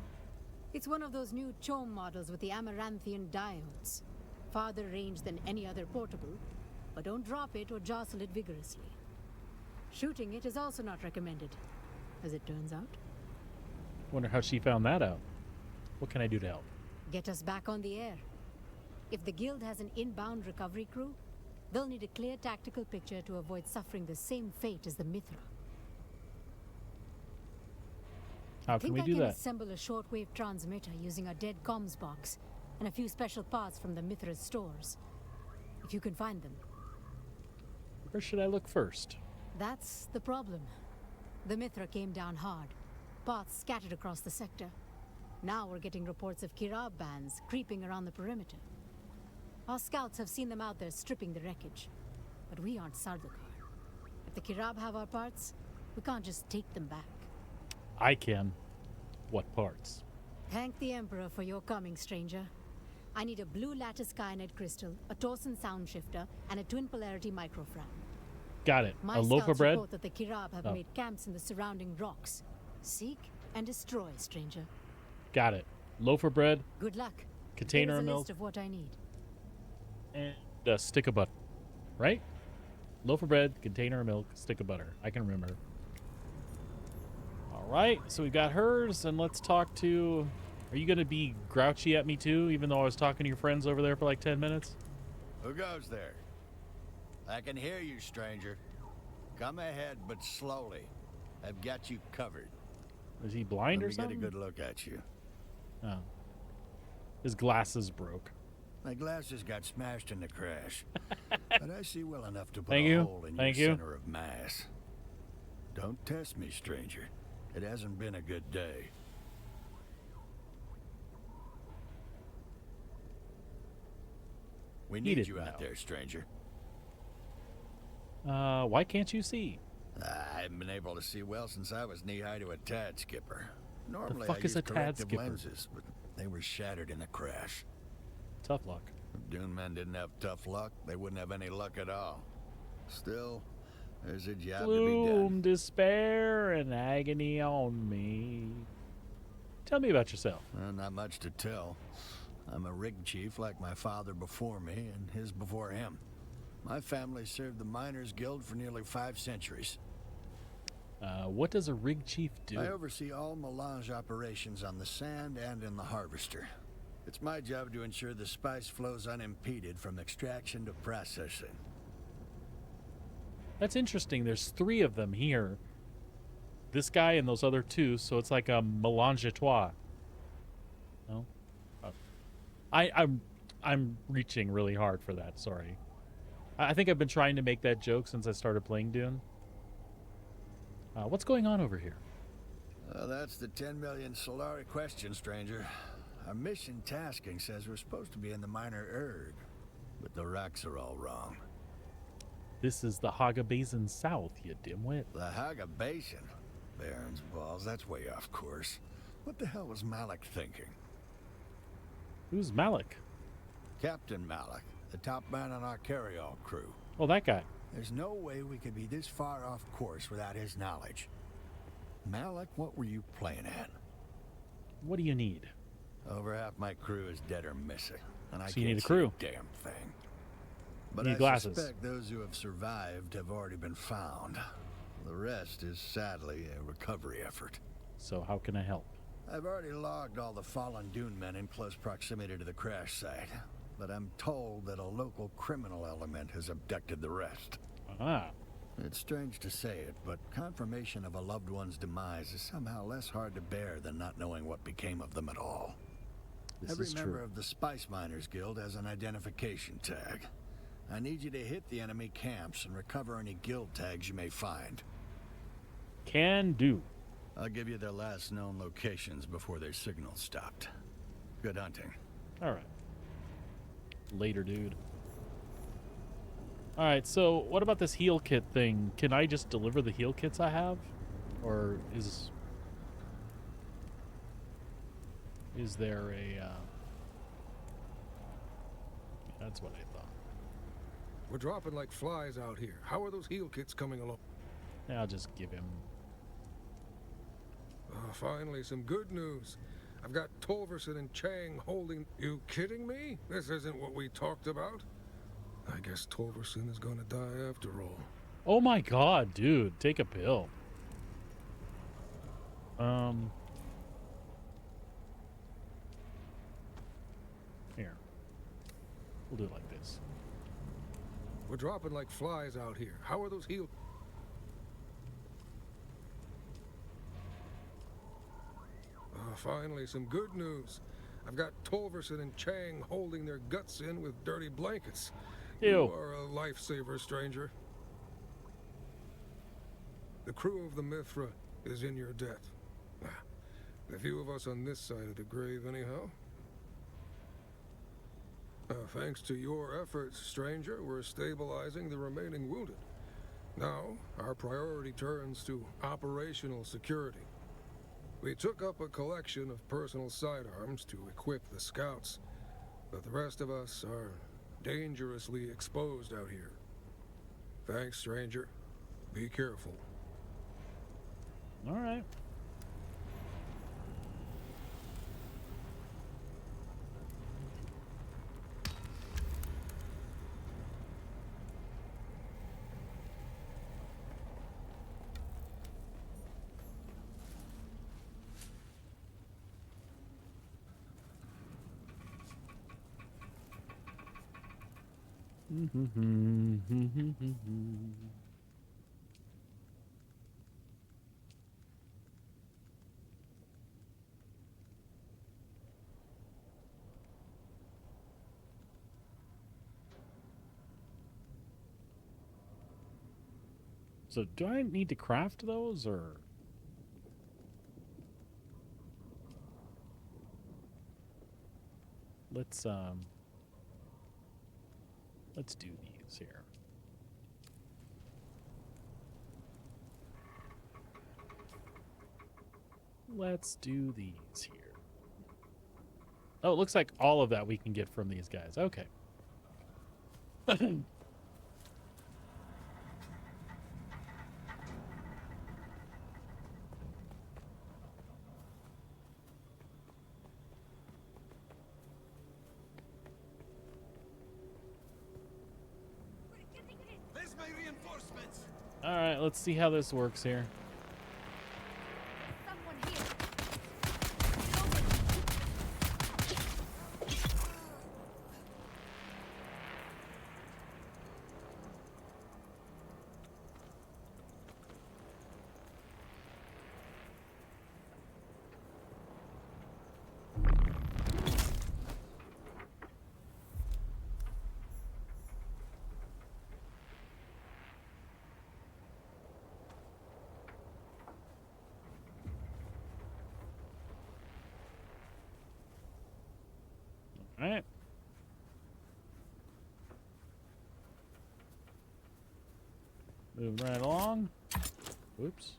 It's one of those new Chom models with the Amaranthian diodes. Farther range than any other portable, but don't drop it or jostle it vigorously. Shooting it is also not recommended, as it turns out. Wonder how she found that out. What can I do to help? Get us back on the air. If the guild has an inbound recovery crew, they'll need a clear tactical picture to avoid suffering the same fate as the Mithra. How can we do I can that? assemble a shortwave transmitter using a dead comms box and a few special parts from the Mithra's stores. If you can find them. Where should I look first? That's the problem. The Mithra came down hard. Parts scattered across the sector. Now we're getting reports of Kirab bands creeping around the perimeter. Our scouts have seen them out there stripping the wreckage. But we aren't Sardaukar. If the Kirab have our parts, we can't just take them back. I can. What parts? Thank the Emperor for your coming, stranger. I need a blue lattice kyanite crystal, a Torsen sound shifter, and a twin polarity microfram. Got it. My A loaf scouts of bread? report that the Kirab have Oh. made camps in the surrounding rocks. Seek and destroy, stranger. Got it. Loaf of bread, Good luck. container Here's of a milk, list of what I need. and a stick of butter. Right? Loaf of bread, container of milk, stick of butter. I can remember. All right, so we've got hers, and let's talk to... Are you going to be grouchy at me too, even though I was talking to your friends over there for like 10 minutes? Who goes there? I can hear you, stranger. Come ahead, but slowly. I've got you covered. Is he blind or Let me get something? a good look at you. Oh. His glasses broke. My glasses got smashed in the crash, but I see well enough to put Thank a you. hole in Thank your you. center of mass. Don't test me, stranger. It hasn't been a good day. We need didn't you out know. there, stranger. Why can't you see? I haven't been able to see well since I was knee-high to a tad skipper. Normally fuck I is a use tad corrective skipper? lenses, but they were shattered in the crash. Tough luck. If Dune men didn't have tough luck, they wouldn't have any luck at all. Still, there's a job to be Gloom, done. despair, and agony on me. Tell me about yourself. Well, not much to tell. I'm a rig chief like my father before me and his before him. My family served the Miners Guild for nearly 5 centuries. What does a rig chief do? I oversee all melange operations on the Sand and in the Harvester. It's my job to ensure the spice flows unimpeded from extraction to processing. That's interesting. There's 3 of them here. This guy and those other 2, so it's like a mélange à trois. No? I'm reaching really hard for that, sorry. I think I've been trying to make that joke since I started playing Dune. What's going on over here? That's the 10 million Solari question, stranger. Our mission tasking says we're supposed to be in the minor Erg. but the racks are all wrong. This is the Haga Basin South, you dimwit. The Haga Basin? Baron's balls, that's way off course. What the hell was Malik thinking? Who's Malik? Captain Malik, the top man on our carryall crew. Oh, that guy. There's no way we could be this far off course without his knowledge. Malik, what were you playing at? What do you need? Over half my crew is dead or missing, and I So you can't need a see crew. damn thing. But Need I glasses. suspect those who have survived have already been found. The rest is sadly a recovery effort. So how can I help? I've already logged all the fallen Dune men in close proximity to the crash site, but I'm told that a local criminal element has abducted the rest. Ah, It's strange to say it, but confirmation of a loved one's demise is somehow less hard to bear than not knowing what became of them at all. this Every is member true. of the Spice Miners Guild has an identification tag. I need you to hit the enemy camps and recover any guild tags you may find. Can do. I'll give you their last known locations before their signal stopped. Good hunting. All right. Later, dude. All right, so what about this heal kit thing? Can I just deliver the heal kits I have? Or is there a... That's what I thought. We're dropping like flies out here. How are those heal kits coming along? Yeah, I'll just give him... Oh, finally, some good news. I've got Tolverson and Chang holding... You kidding me? This isn't what we talked about. I guess Tolverson is gonna die after all. Oh my god, dude. Take a pill. Here. We'll do it like this. We're dropping like flies out here. How are those heal... Oh, finally, some good news. I've got Tolverson and Chang holding their guts in with dirty blankets. Ew. You are a lifesaver, stranger. The crew of the Mithra is in your debt. The few of us on this side of the grave, anyhow. Thanks to your efforts, stranger, we're stabilizing the remaining wounded. Now, our priority turns to operational security. We took up a collection of personal sidearms to equip the scouts, but the rest of us are dangerously exposed out here. Thanks, stranger. Be careful. All right. So do I need to craft those or? Let's do these here. Let's do these here. Oh, it looks like all of that we can get from these guys. Okay. Where's my reinforcements? All right, let's see how this works here. Someone here. Moving right along. Whoops.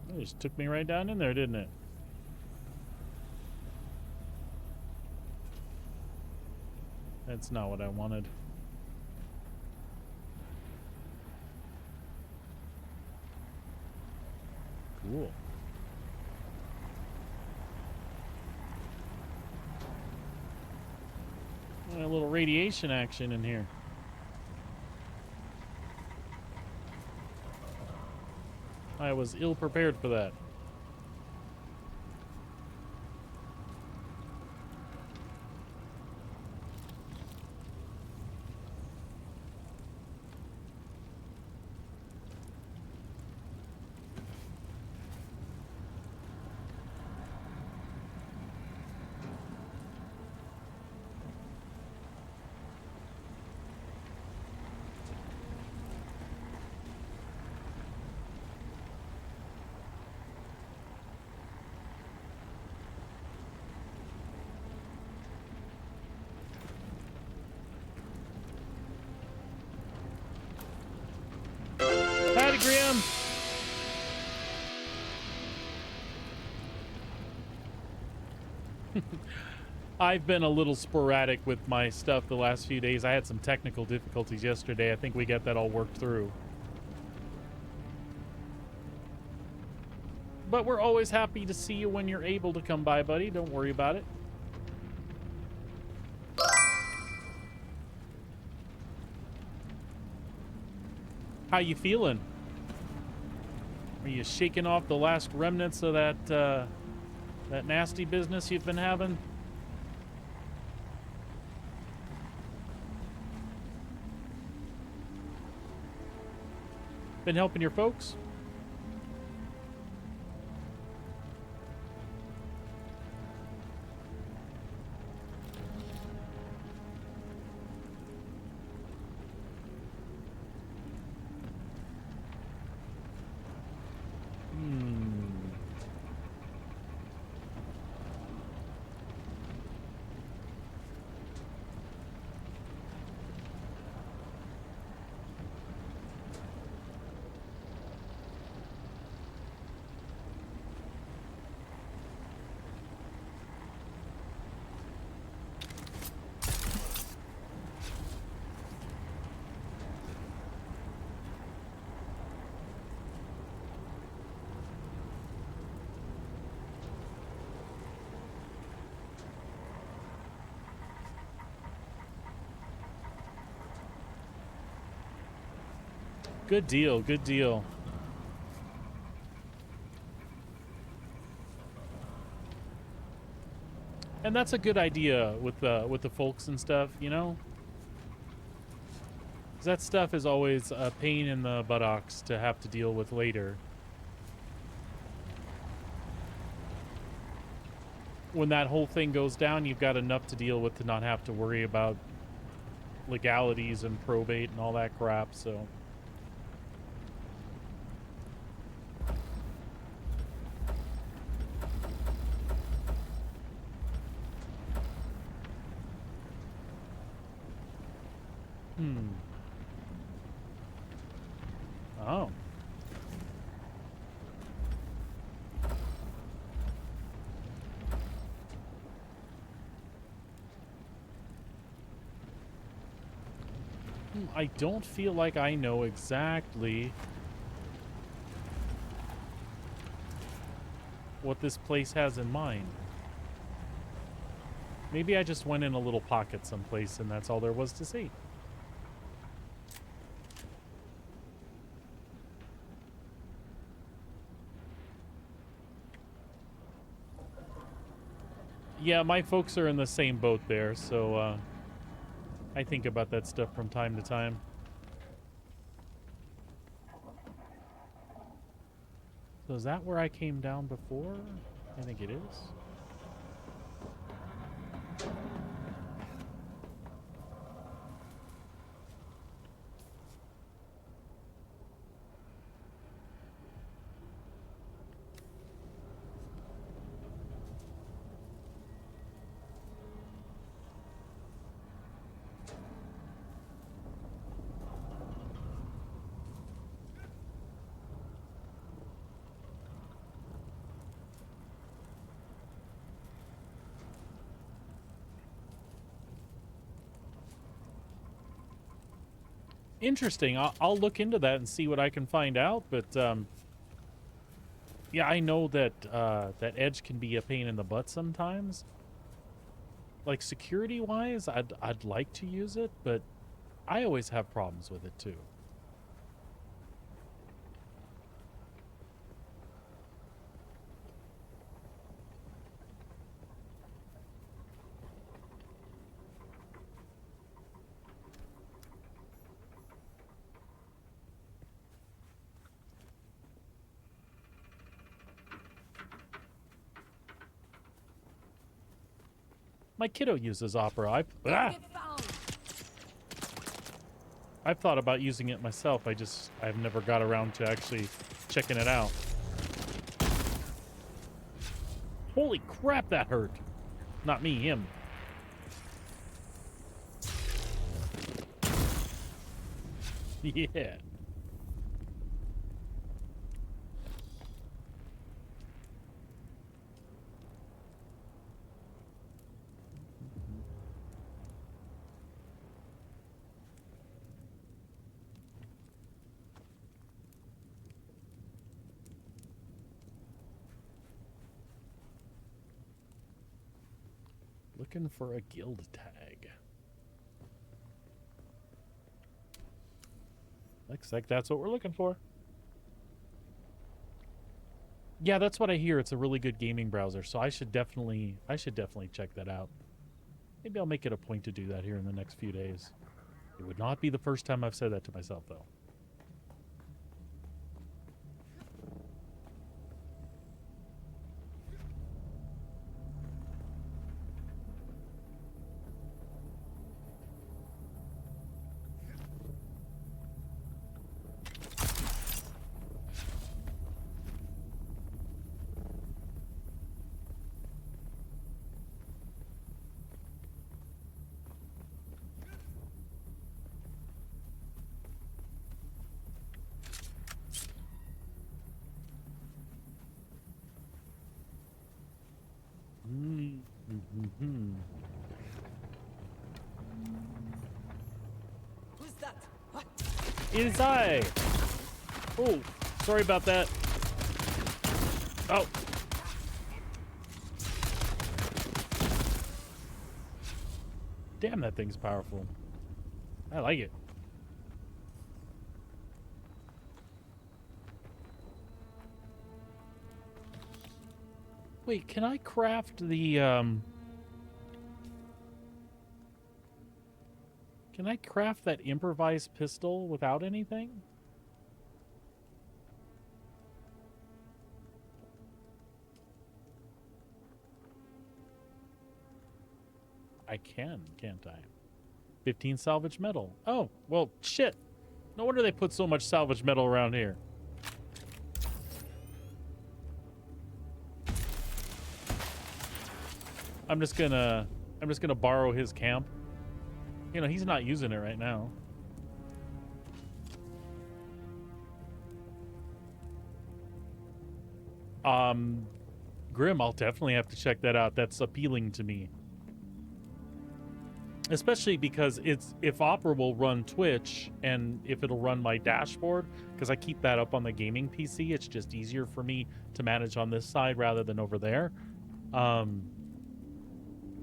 It just took me right down in there, didn't it? That's not what I wanted. Cool. A little radiation action in here. I was ill prepared for that. Patty Graham! I've been a little sporadic with my stuff the last few days. I had some technical difficulties yesterday. I think we got that all worked through. But we're always happy to see you when you're able to come by, buddy. Don't worry about it. How you feeling? Are you shaking off the last remnants of that that nasty business you've been having? Been helping your folks? Good deal, good deal. And that's a good idea with the folks and stuff, you know? 'Cause that stuff is always a pain in the buttocks to have to deal with later. When that whole thing goes down, you've got enough to deal with to not have to worry about legalities and probate and all that crap, so... Oh. I don't feel like I know exactly what this place has in mind. Maybe I just went in a little pocket someplace and that's all there was to see. Yeah, my folks are in the same boat there, so I think about that stuff from time to time. So is that where I came down before? I think it is. Interesting. I'll look into that and see what I can find out. But yeah, I know that that Edge can be a pain in the butt sometimes. Like security wise, I'd like to use it, but I always have problems with it too. My kiddo uses Opera. I've thought about using it myself. I've never got around to actually checking it out. Holy crap, that hurt. Not me, him. Yeah. Looking for a guild tag. Looks like that's what we're looking for. Yeah, that's what I hear. It's a really good gaming browser, so I should definitely check that out. Maybe I'll make it a point to do that here in the next few days. It would not be the first time I've said that to myself, though. Who's that? What? It is I. Oh, sorry about that. Oh. Damn, that thing's powerful. I like it. Wait, can I craft the, Can I craft that improvised pistol without anything? I can, can't I? 15 salvage metal. Oh, well, shit. No wonder they put so much salvage metal around here. I'm just gonna borrow his camp. You know, he's not using it right now. Grim, I'll definitely have to check that out. That's appealing to me. Especially because if Opera will run Twitch and if it'll run my dashboard, because I keep that up on the gaming PC, it's just easier for me to manage on this side rather than over there.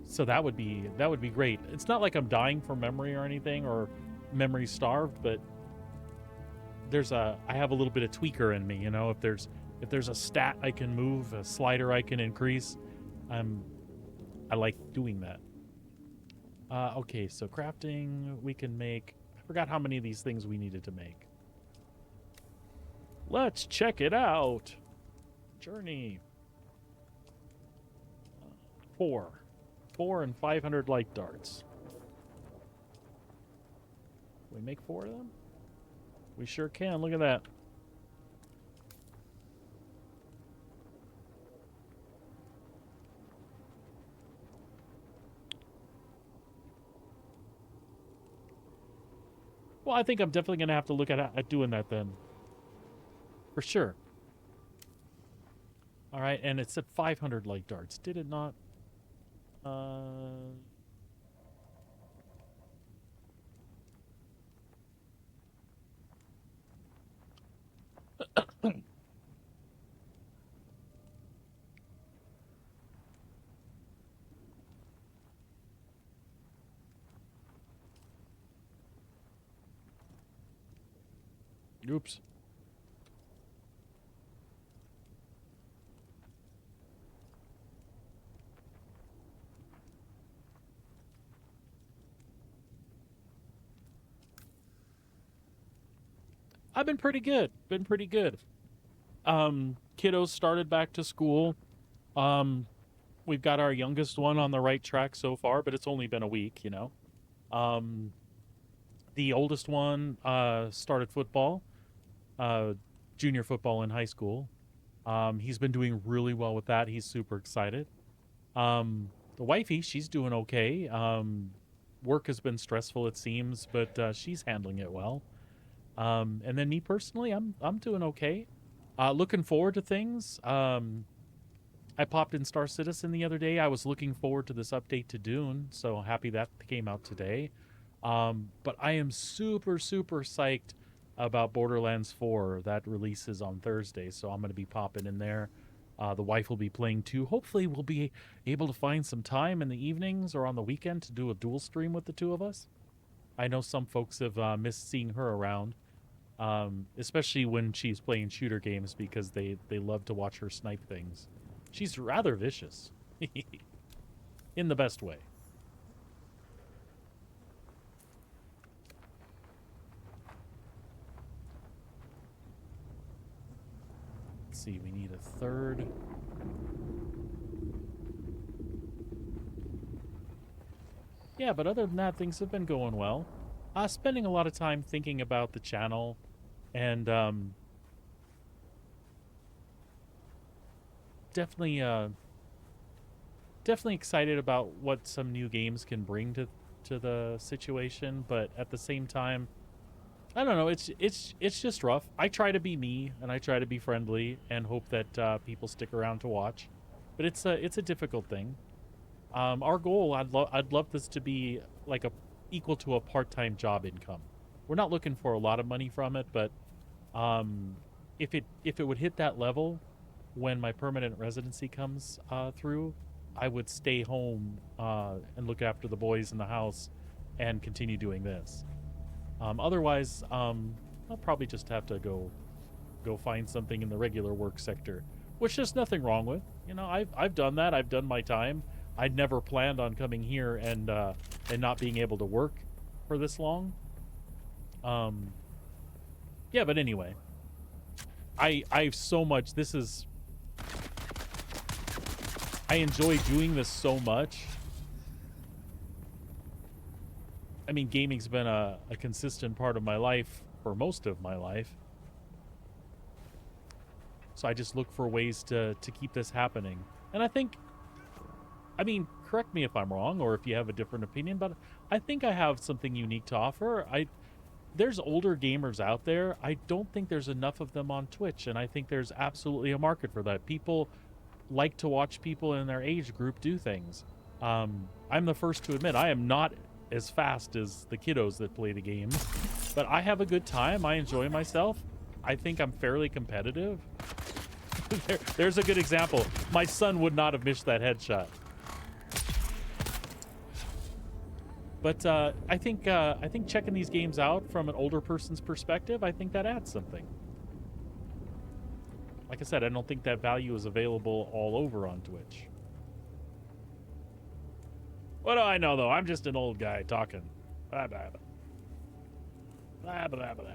So that would be great. It's not like I'm dying for memory or anything or memory starved, but I have a little bit of tweaker in me, you know. If there's a stat I can move, a slider I can increase, I like doing that. Okay, so crafting, we can make... I forgot how many of these things we needed to make. Let's check it out. Journey. 4. 4 and 500 light darts. Can we make 4 of them? We sure can. Look at that. Well, I think I'm definitely going to have to look at doing that then. For sure. All right, and it said 500 light darts. Did it not? Oops. I've been pretty good. Been pretty good. Kiddos started back to school. We've got our youngest one on the right track so far, but it's only been a week, you know. The oldest one started football, junior football in high school. He's been doing really well with that. He's super excited. The wifey, she's doing okay. Work has been stressful, it seems, but she's handling it well. And then me personally, I'm doing okay. Looking forward to things. I popped in Star Citizen the other day. I was looking forward to this update to Dune, so happy that came out today. But I am super, super psyched about Borderlands 4. That releases on Thursday, so I'm going to be popping in there. The wife will be playing too. Hopefully we'll be able to find some time in the evenings or on the weekend to do a dual stream with the two of us. I know some folks have missed seeing her around, especially when she's playing shooter games because they love to watch her snipe things. She's rather vicious, in the best way. Let's see, we need a third. Yeah, but other than that, things have been going well. Spending a lot of time thinking about the channel and definitely excited about what some new games can bring to the situation, but at the same time, I don't know, it's just rough. I try to be me and I try to be friendly and hope that people stick around to watch, but it's a difficult thing. Our goal, I'd love this to be like equal to a part-time job income. We're not looking for a lot of money from it, but if it would hit that level when my permanent residency comes through, I would stay home and look after the boys in the house and continue doing this. Otherwise, I'll probably just have to go find something in the regular work sector, which there's nothing wrong with. You know, I've done that. I've done my time. I'd never planned on coming here and not being able to work for this long. Yeah, but anyway, I've so much. I enjoy doing this so much. I mean, gaming's been a consistent part of my life for most of my life. So I just look for ways to keep this happening. And I mean, correct me if I'm wrong or if you have a different opinion, but I think I have something unique to offer. There's older gamers out there. I don't think there's enough of them on Twitch, and I think there's absolutely a market for that. People like to watch people in their age group do things. I'm the first to admit I am not as fast as the kiddos that play the games, but I have a good time. I enjoy myself. I think I'm fairly competitive. There's a good example. My son would not have missed that headshot. But I think checking these games out from an older person's perspective, I think that adds something. Like I said, I don't think that value is available all over on Twitch. What do I know, though? I'm just an old guy talking. Blah, blah, blah. Blah, blah, blah, blah.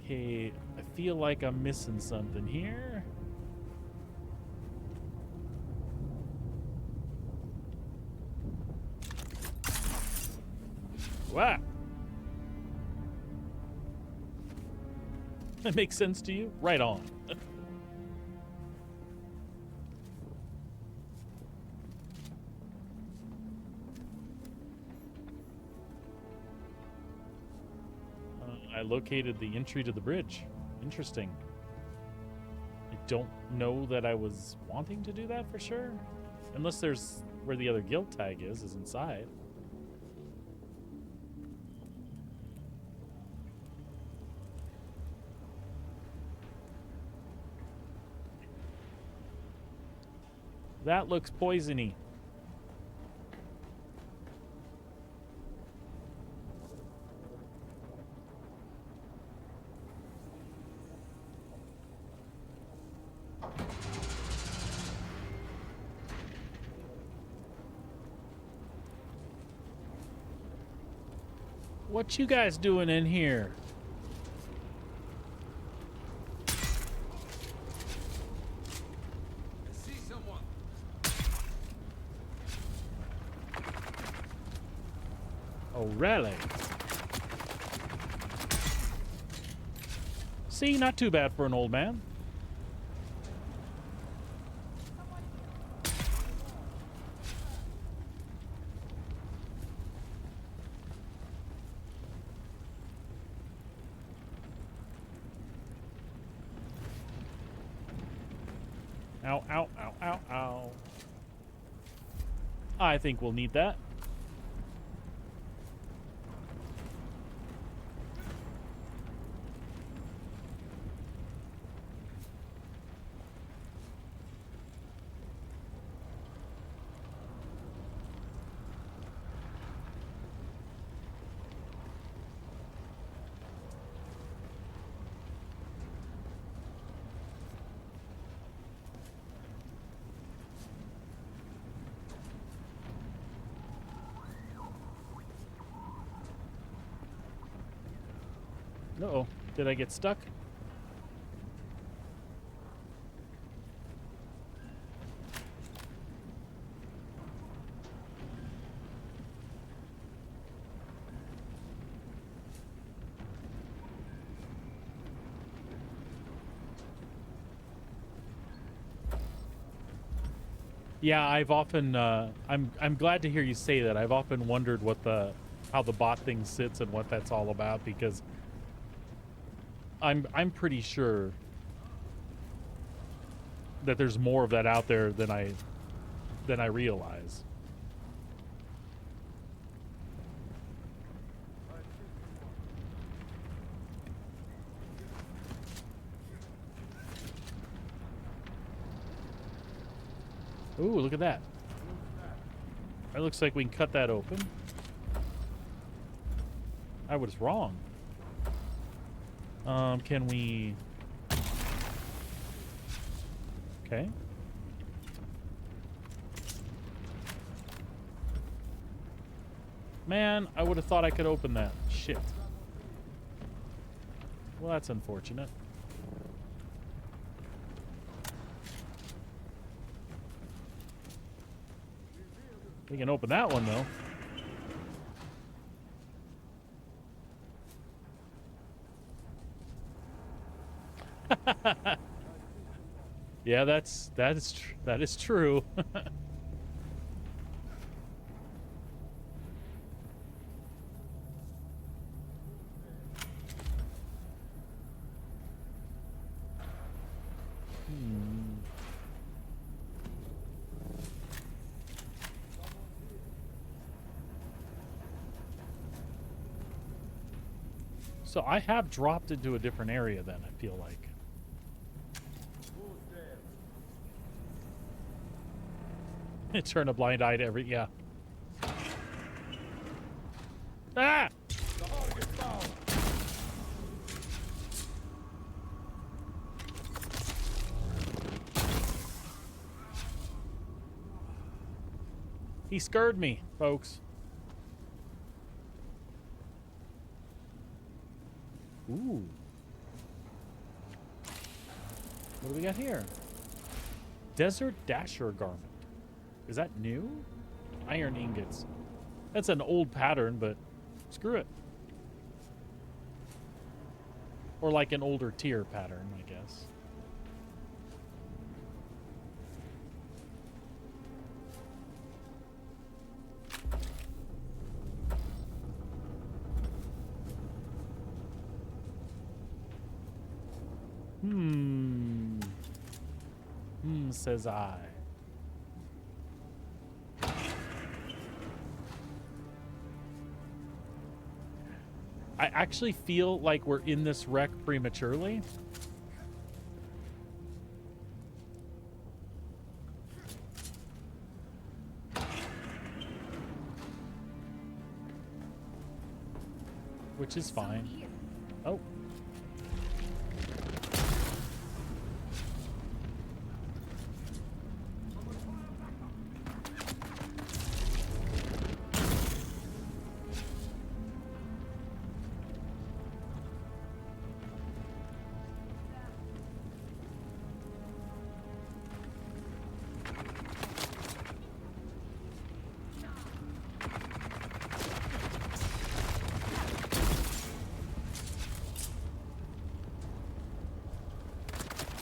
Okay, I feel like I'm missing something here. Wow. That makes sense to you? Right on. I located the entry to the bridge. Interesting. I don't know that I was wanting to do that for sure. Unless there's where the other guild tag is inside. That looks poisony. What you guys doing in here? I see someone. Oh, really? See, not too bad for an old man. Ow, ow, ow, ow, ow. I think we'll need that. Uh-oh. Did I get stuck? Yeah, I've often I'm glad to hear you say that. I've often wondered what how the bot thing sits and what that's all about, because I'm pretty sure that there's more of that out there than I realize. Ooh, look at that. It looks like we can cut that open. I was wrong. Can we... Okay. Man, I would have thought I could open that. Shit. Well, that's unfortunate. We can open that one, though. Yeah, that is true. So I have dropped into a different area then, I feel like. Turn a blind eye to every... Yeah. Ah! He scared me, folks. Ooh. What do we got here? Desert Dasher garment. Is that new? Iron ingots. That's an old pattern, but Screw it. Or like an older tier pattern, I guess. Says I. I actually feel like we're in this wreck prematurely. Which is fine. Oh.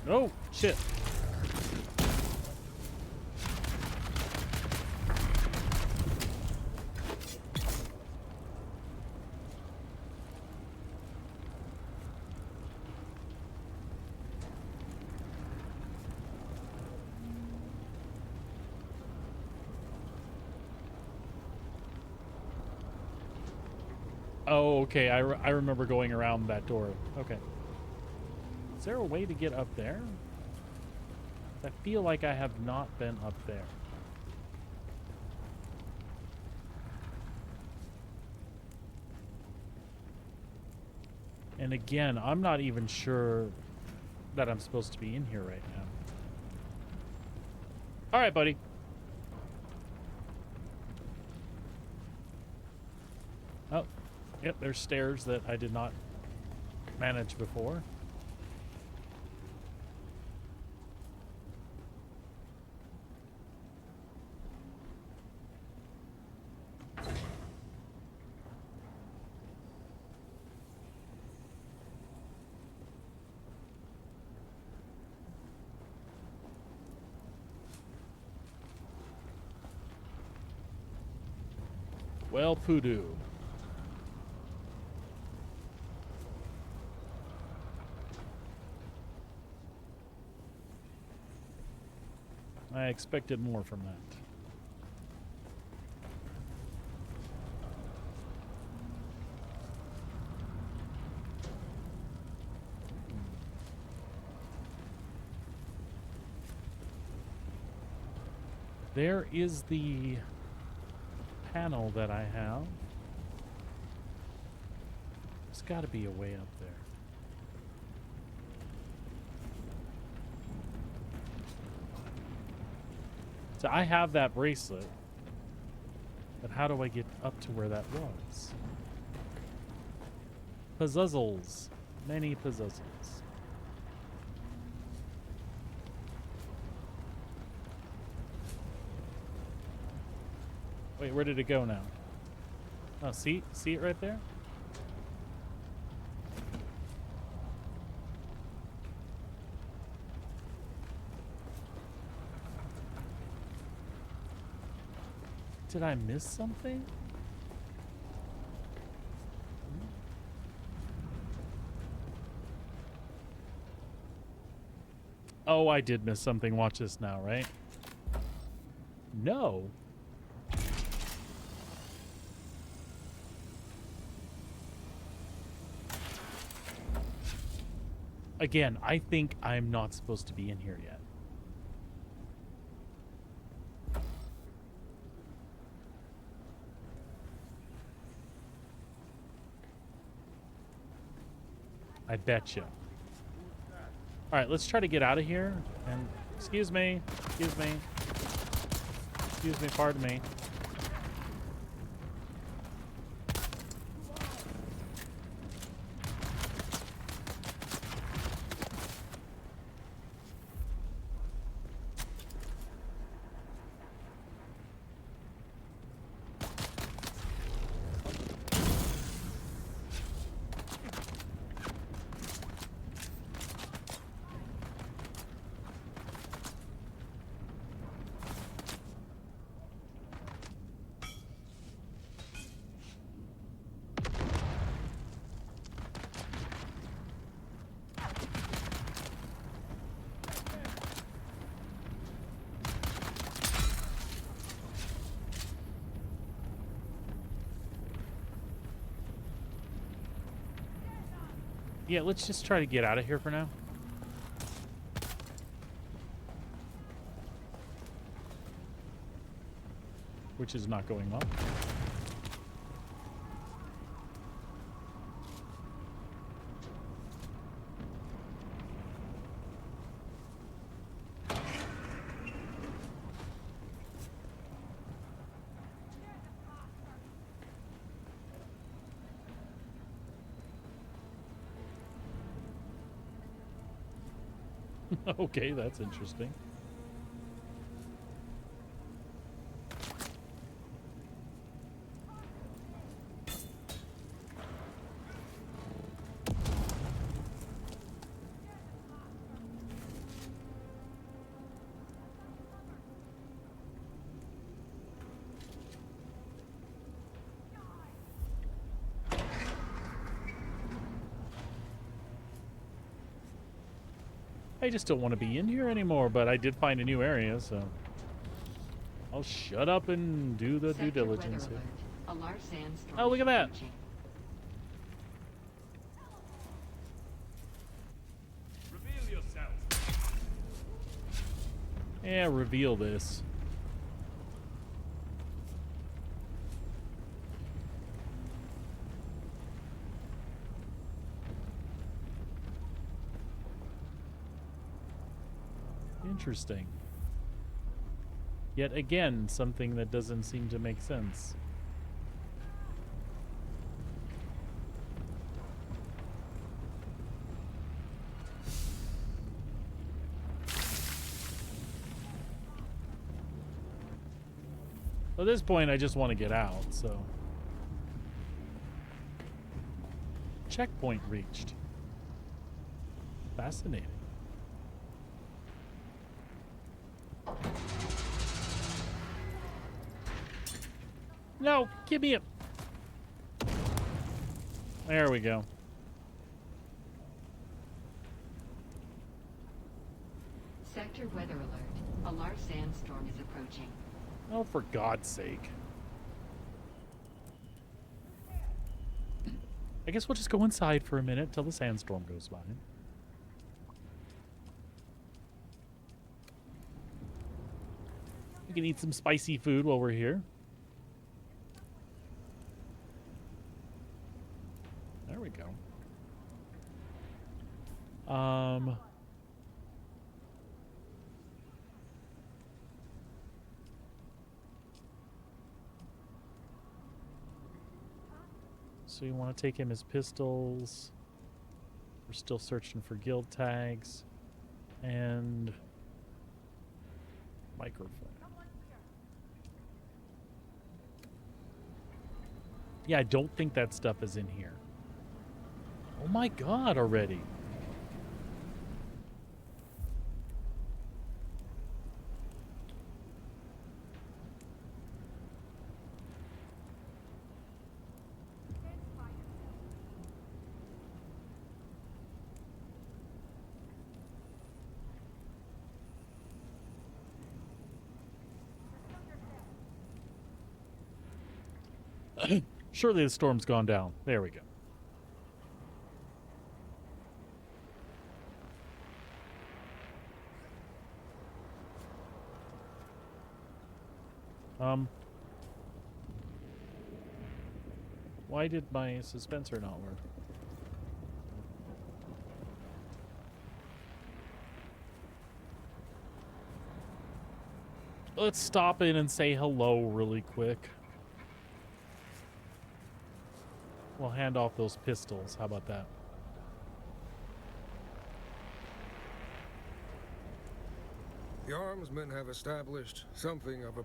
Oh, shit. Oh, okay. I remember going around that door. Okay. Is there a way to get up there? I feel like I have not been up there. And again, I'm not even sure that I'm supposed to be in here right now. All right, buddy. Oh, yep, there's stairs that I did not manage before. Well, Poodoo. I expected more from that. There is the panel that I have. There's got to be a way up there. So I have that bracelet, but how do I get up to where that was? Puzzles. Many puzzles. Wait, where did it go now? Oh, see it right there? Did I miss something? Oh, I did miss something. Watch this now, right? No. Again, I think I'm not supposed to be in here yet. I betcha. All right, let's try to get out of here. And excuse me, pardon me. Yeah, let's just try to get out of here for now. Which is not going well. Okay, that's interesting. I just don't want to be in here anymore, but I did find a new area, so I'll shut up and do the due diligence here. A large sandstorm Oh, look at that. approaching. Reveal yourself. Yeah, reveal this. Interesting. Yet again, something that doesn't seem to make sense. At this point, I just want to get out, so. Checkpoint reached. Fascinating. No, give me it. There we go. Sector weather alert. A large sandstorm is approaching. Oh, for God's sake. I guess we'll just go inside for a minute till the sandstorm goes by. We can eat some spicy food while we're here. There we go. So you want to take him his pistols. We're still searching for guild tags and microphone. Yeah, I don't think that stuff is in here. Oh my God, already. Surely the storm's gone down. There we go. Why did my suspensor not work? Let's stop in and say hello really quick. We'll hand off those pistols. How about that? The armsmen have established something of a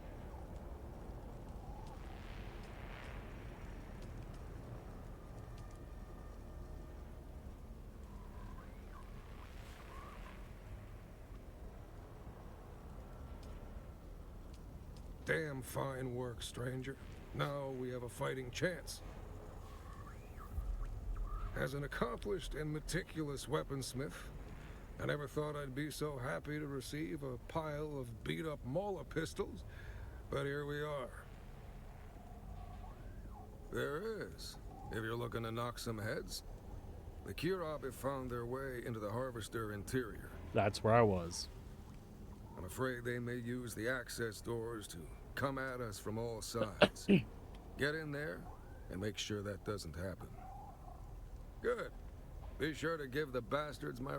damn fine work, stranger. Now we have a fighting chance. As an accomplished and meticulous weaponsmith, I never thought I'd be so happy to receive a pile of beat-up Mola pistols, but here we are. There is, if you're looking to knock some heads. The Kirab have found their way into the Harvester interior. That's where I was. I'm afraid they may use the access doors to come at us from all sides. Get in there and make sure that doesn't happen. Good. Be sure to give the bastards my...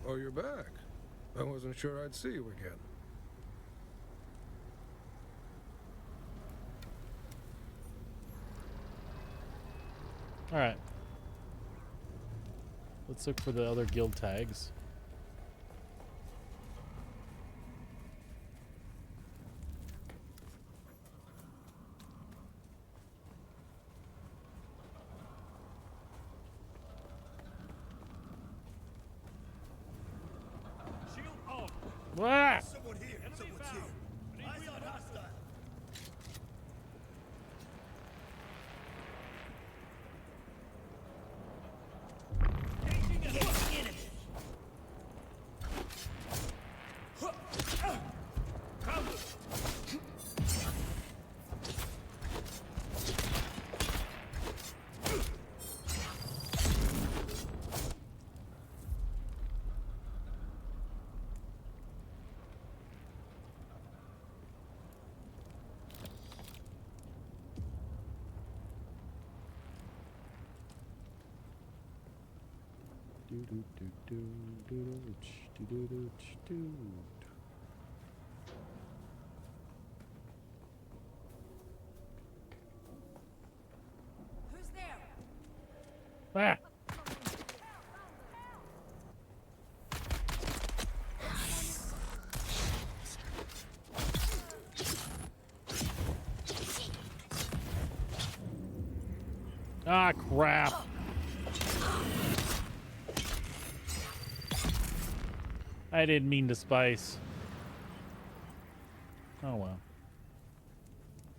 Oh, you're back. I wasn't sure I'd see you again. All right. Let's look for the other guild tags. Ah! Someone here. Someone's here. Eyes on hostile. Who's there? Ah! Ah, crap. I didn't mean to spice. Oh well.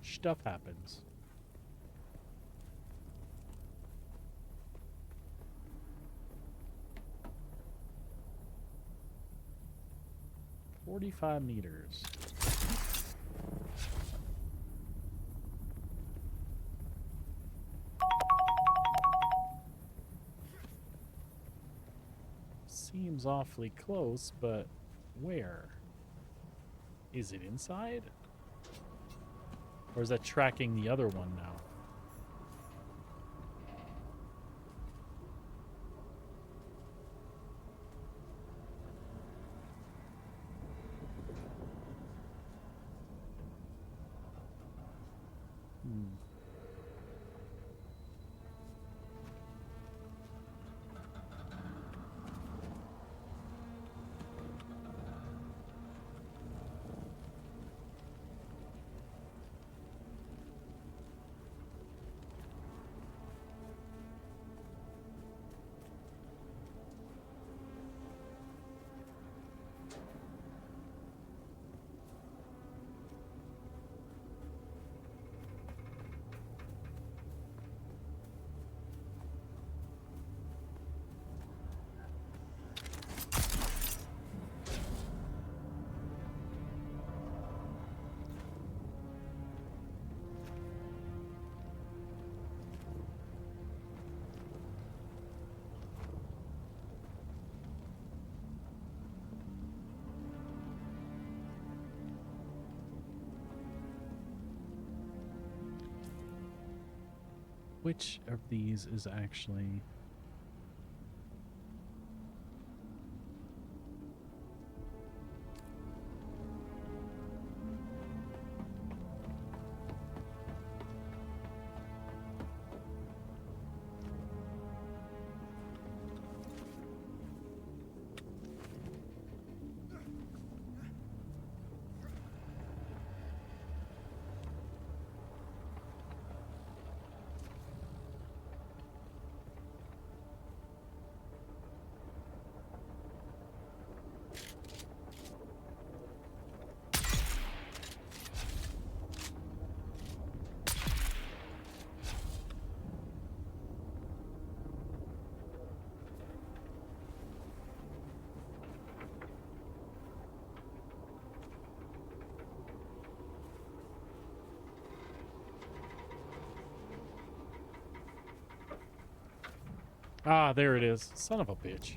Stuff happens. "45 meters. Seems awfully close, but where? Is it inside? Or is that tracking the other one now? Which of these is actually... Ah, there it is. Son of a bitch.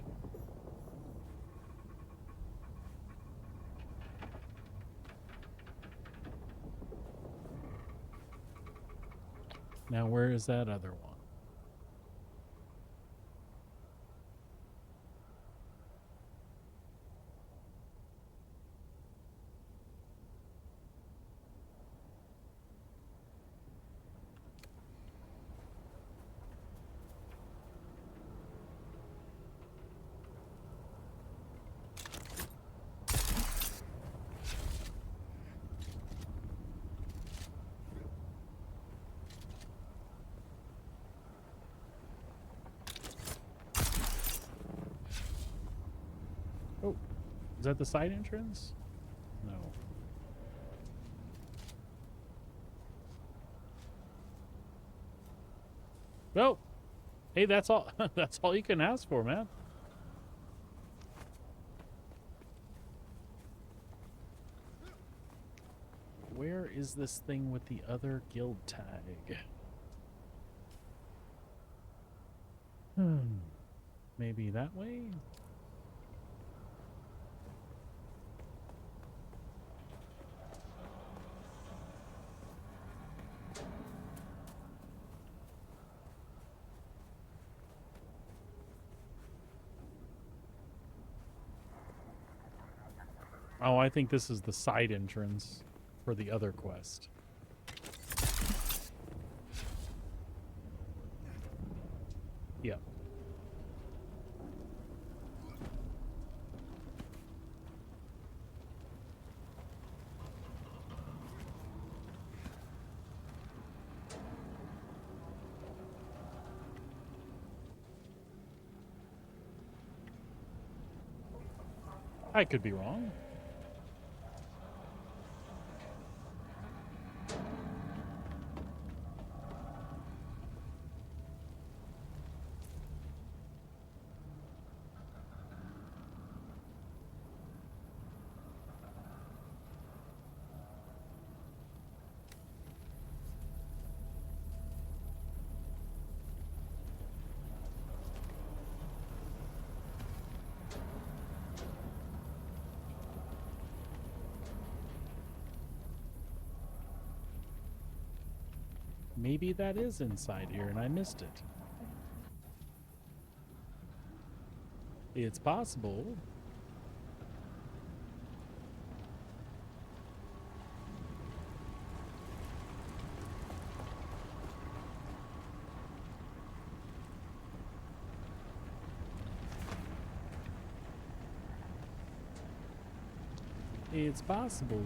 Now, where is that other one? Oh, is that the side entrance? No. Well, hey, that's all. That's all you can ask for, man. Where is this thing with the other guild tag? Maybe that way? Oh, I think this is the side entrance for the other quest. Yep. I could be wrong. Maybe that is inside here and I missed it. It's possible. It's possible.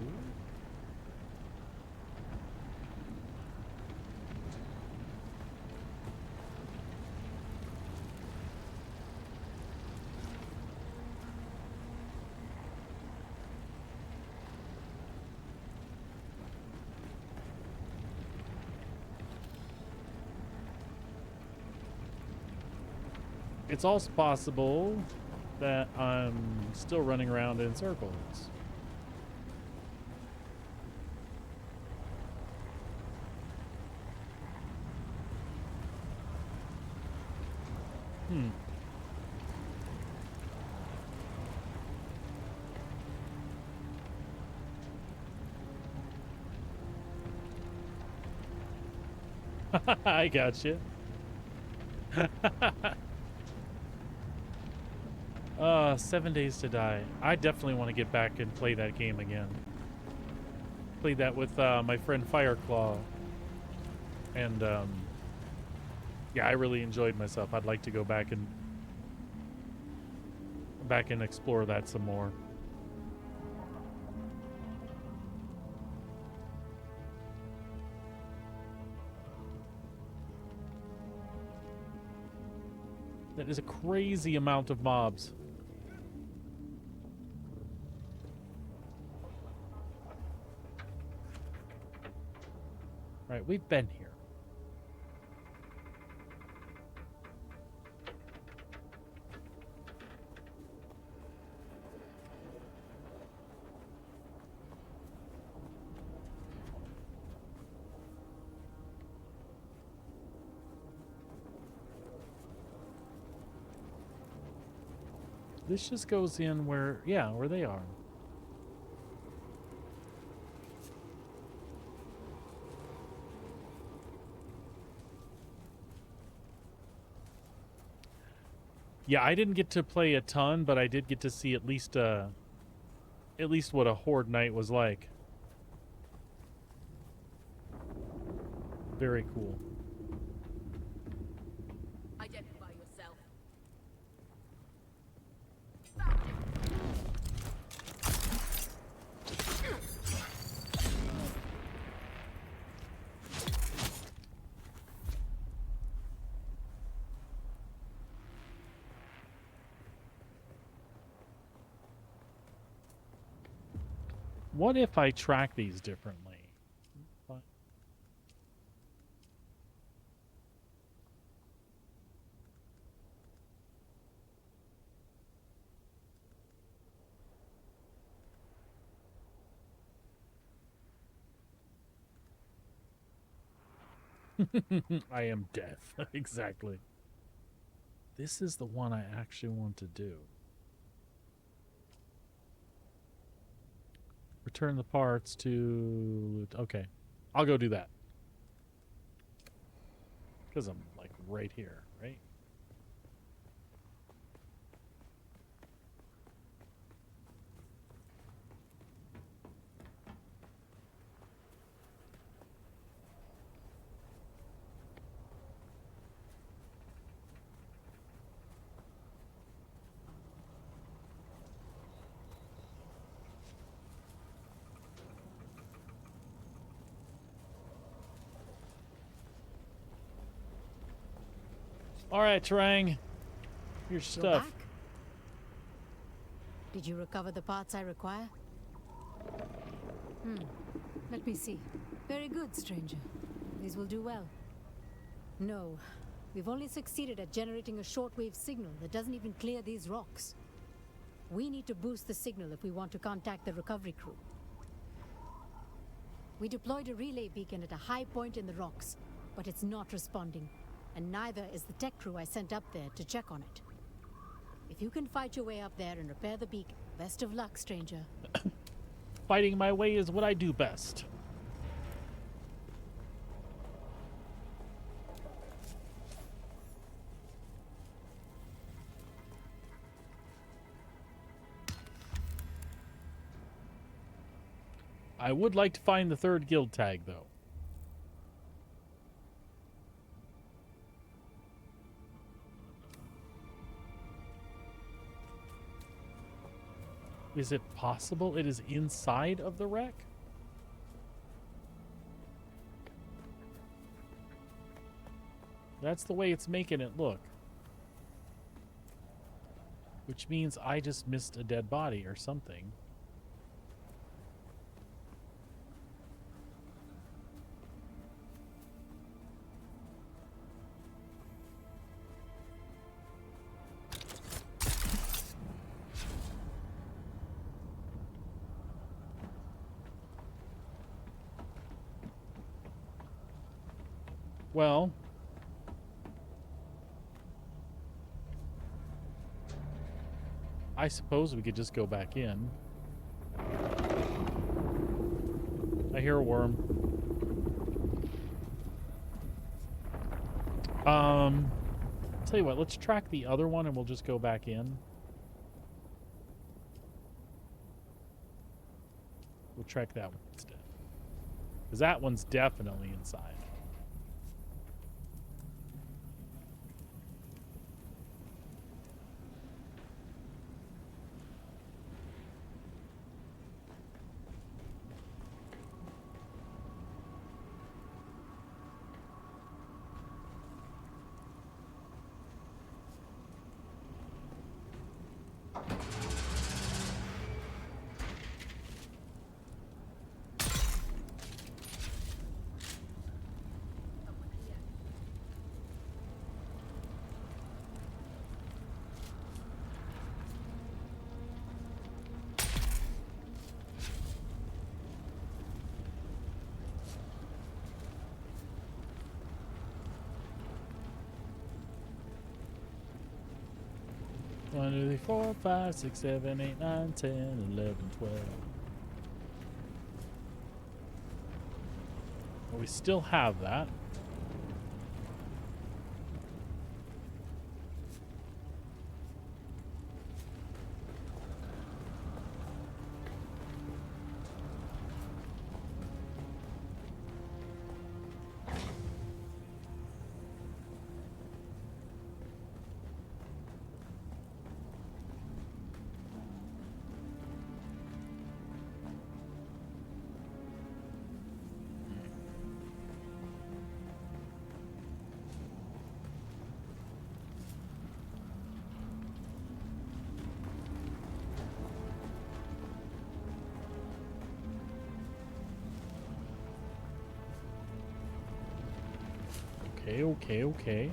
It's also possible that I'm still running around in circles. I gotcha. 7 Days to Die. I definitely want to get back and play that game again. Played that with my friend Fireclaw. And yeah, I really enjoyed myself. I'd like to go back and explore that some more. That is a crazy amount of mobs. Right, we've been here. This just goes in where, yeah, where they are. Yeah, I didn't get to play a ton, but I did get to see at least what a Horde night was like. Very cool. Identify yourself. What if I track these differently? What? I am death. Exactly. This is the one I actually want to do. Return the parts to... Okay. I'll go do that. Because I'm, like, right here, right? All right, Terang. Your You're stuff. back? Did you recover the parts I require? Let me see. Very good, stranger. These will do well. No, we've only succeeded at generating a shortwave signal that doesn't even clear these rocks. We need to boost the signal if we want to contact the recovery crew. We deployed a relay beacon at a high point in the rocks, but it's not responding. And neither is the tech crew I sent up there to check on it. If you can fight your way up there and repair the beacon, best of luck, stranger. Fighting my way is what I do best. I would like to find the third guild tag, though. Is it possible it is inside of the wreck? That's the way it's making it look. Which means I just missed a dead body or something. Well, I suppose we could just go back in. I hear a worm. Tell you what, let's track the other one and we'll just go back in. We'll track that one instead. Because that one's definitely inside. 1, 2, 3, 4, 5, 6, 7, 8, 9, 10, 11, 12. Well, we still have that. Okay.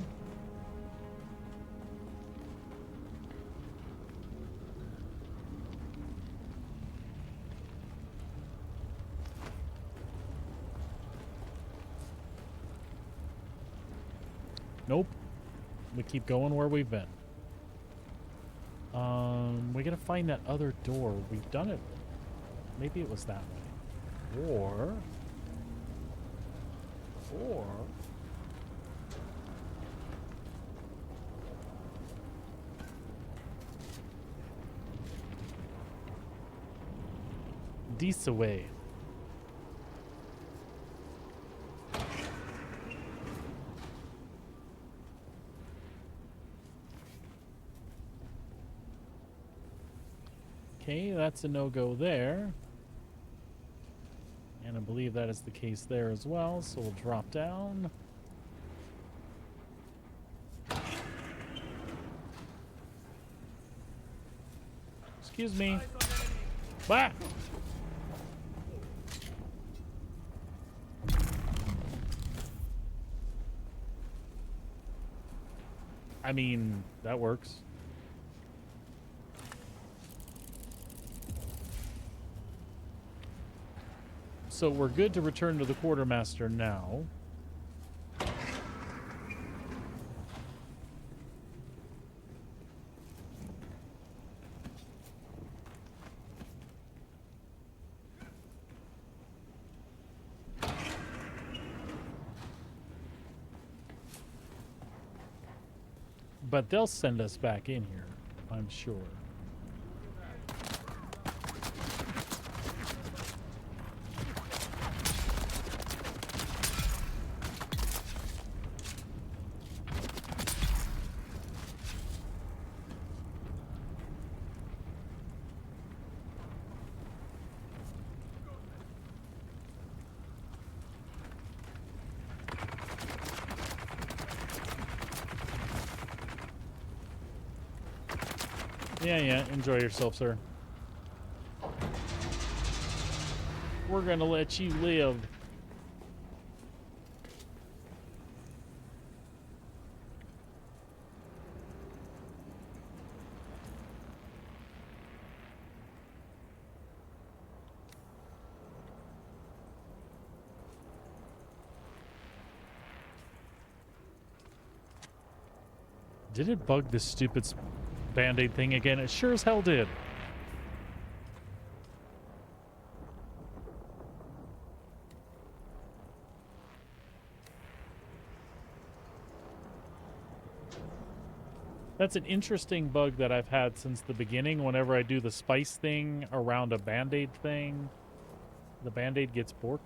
Nope. We keep going where we've been. We gotta find that other door. We've done it. Maybe it was that way. Or... this way. Okay, that's a no-go there. And I believe that is the case there as well, so we'll drop down. Excuse me. Bah! I mean, that works. So we're good to return to the quartermaster now. But they'll send us back in here, I'm sure. Yeah, enjoy yourself, sir. We're gonna let you live. Did it bug this stupid Band-Aid thing again? It sure as hell did. That's an interesting bug that I've had since the beginning. Whenever I do the spice thing around a Band-Aid thing, the Band-Aid gets borked.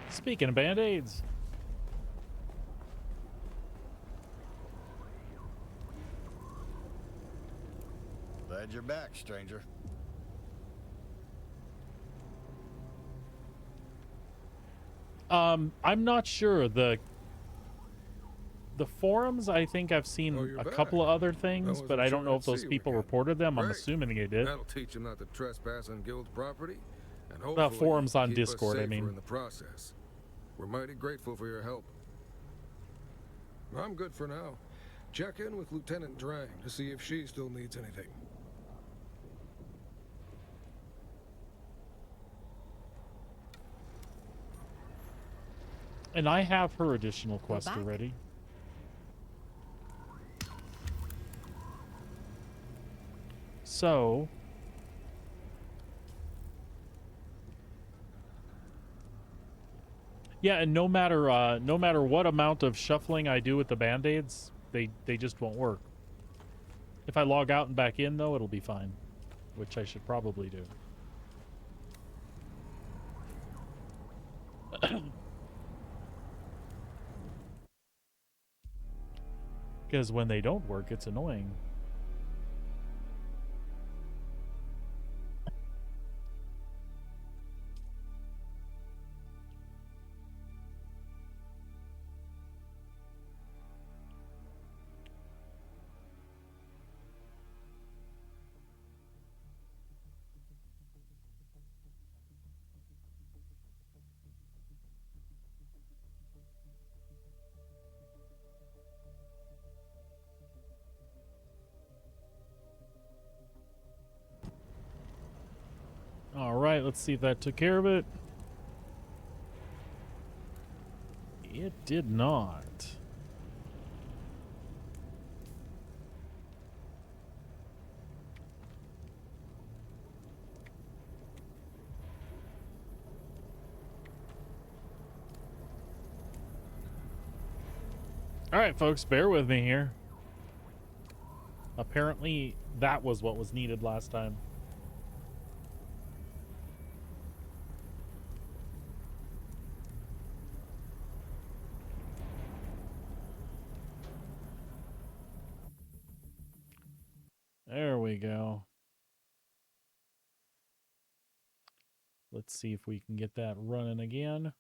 Speaking of Band-Aids. Glad you're back, stranger. I'm not sure. The forums, I think I've seen Oh, you're a back. couple of other I things, wasn't but I sure don't know I'd if those see you people again. reported them. I'm Great. assuming they did. That'll teach him not to trespass on guild property, and The hopefully forums on keep us Discord, I safer mean. in the process. We're mighty grateful for your help. I'm good for now. Check in with Lieutenant Drang to see if she still needs anything. And I have her additional quest back? already. So, yeah, and no matter what amount of shuffling I do with the band-aids, they just won't work. If I log out and back in though, it'll be fine, which I should probably do. Because when they don't work, it's annoying. All right, let's see if that took care of it. It did not. All right, folks, bear with me here. Apparently, that was what was needed last time. There we go. Let's see if we can get that running again.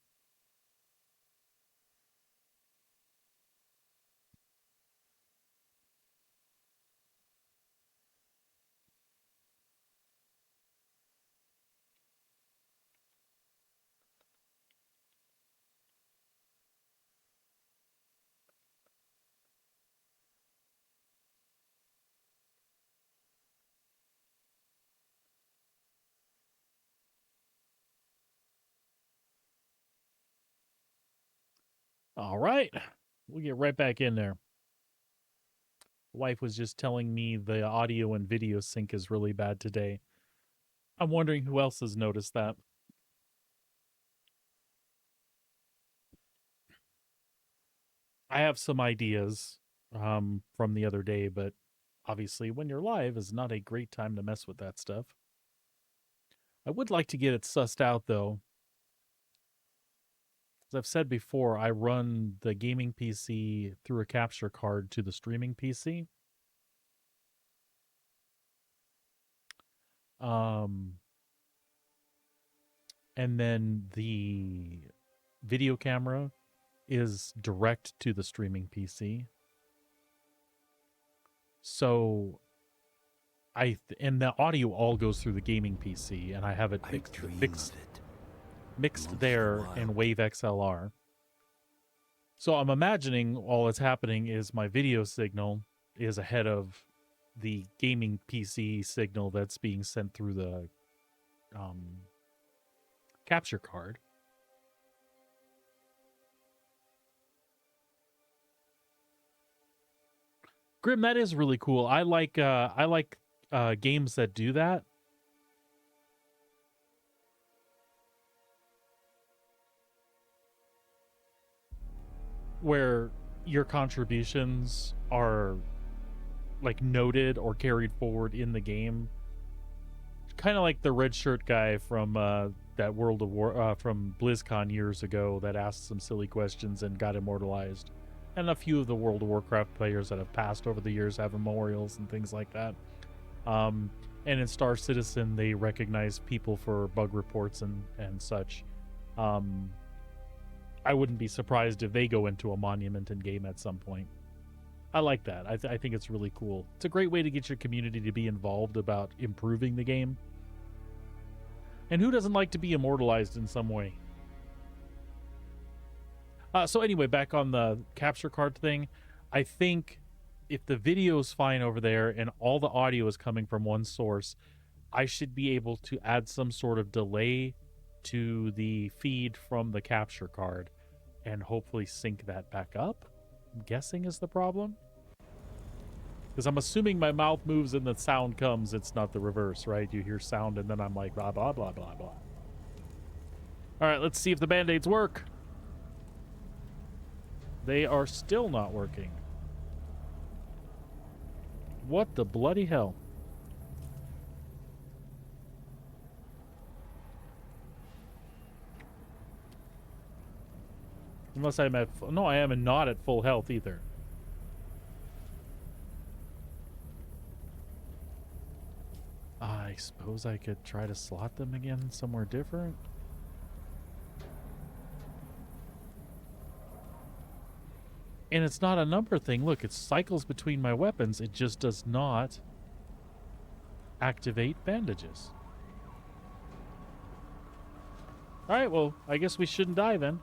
All right, we'll get right back in there. Wife was just telling me the audio and video sync is really bad today. I'm wondering who else has noticed that. I have some ideas from the other day, but obviously when you're live is not a great time to mess with that stuff. I would like to get it sussed out though. As I've said before, I run the gaming PC through a capture card to the streaming PC. And then the video camera is direct to the streaming PC. So and the audio all goes through the gaming PC, and I have it mixed there in Wave XLR. So I'm imagining all that's happening is my video signal is ahead of the gaming PC signal that's being sent through the capture card. Grim, that is really cool. I like games that do that. Where your contributions are like noted or carried forward in the game. Kind of like the red shirt guy from that World of War from BlizzCon years ago that asked some silly questions and got immortalized. And a few of the World of Warcraft players that have passed over the years have memorials and things like that. And in Star Citizen, they recognize people for bug reports and such. I wouldn't be surprised if they go into a monument in game at some point. I like that. I think it's really cool. It's a great way to get your community to be involved about improving the game. And who doesn't like to be immortalized in some way? So anyway, back on the capture card thing, I think if the video's fine over there and all the audio is coming from one source, I should be able to add some sort of delay to the feed from the capture card and hopefully sync that back up. I'm guessing is the problem. Because I'm assuming my mouth moves and the sound comes. It's not the reverse, right? You hear sound and then I'm like, blah, blah, blah, blah, blah. All right, let's see if the Band-Aids work. They are still not working. What the bloody hell? Unless I'm at... No, I am not at full health either. I suppose I could try to slot them again somewhere different. And it's not a number thing. Look, it cycles between my weapons. It just does not activate bandages. Alright, well, I guess we shouldn't die then.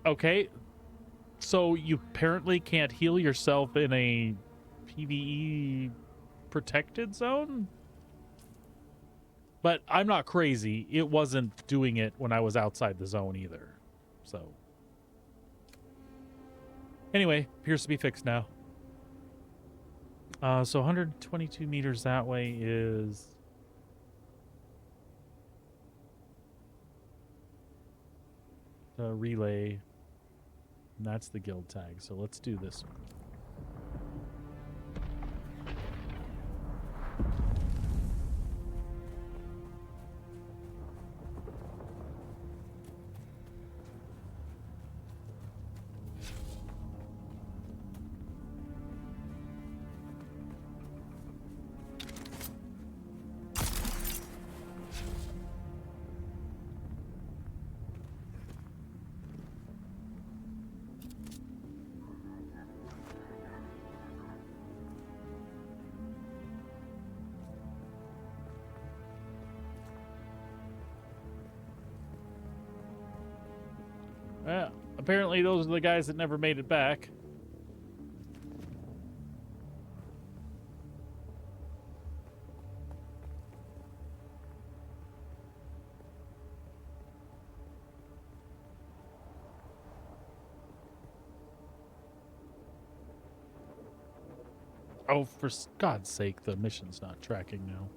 Okay, so you apparently can't heal yourself in a PvE protected zone? But I'm not crazy. It wasn't doing it when I was outside the zone either. So anyway, appears to be fixed now. So 122 meters that way is... the relay. And that's the guild tag. So let's do this one. Apparently those are the guys that never made it back. Oh, for God's sake, the mission's not tracking now.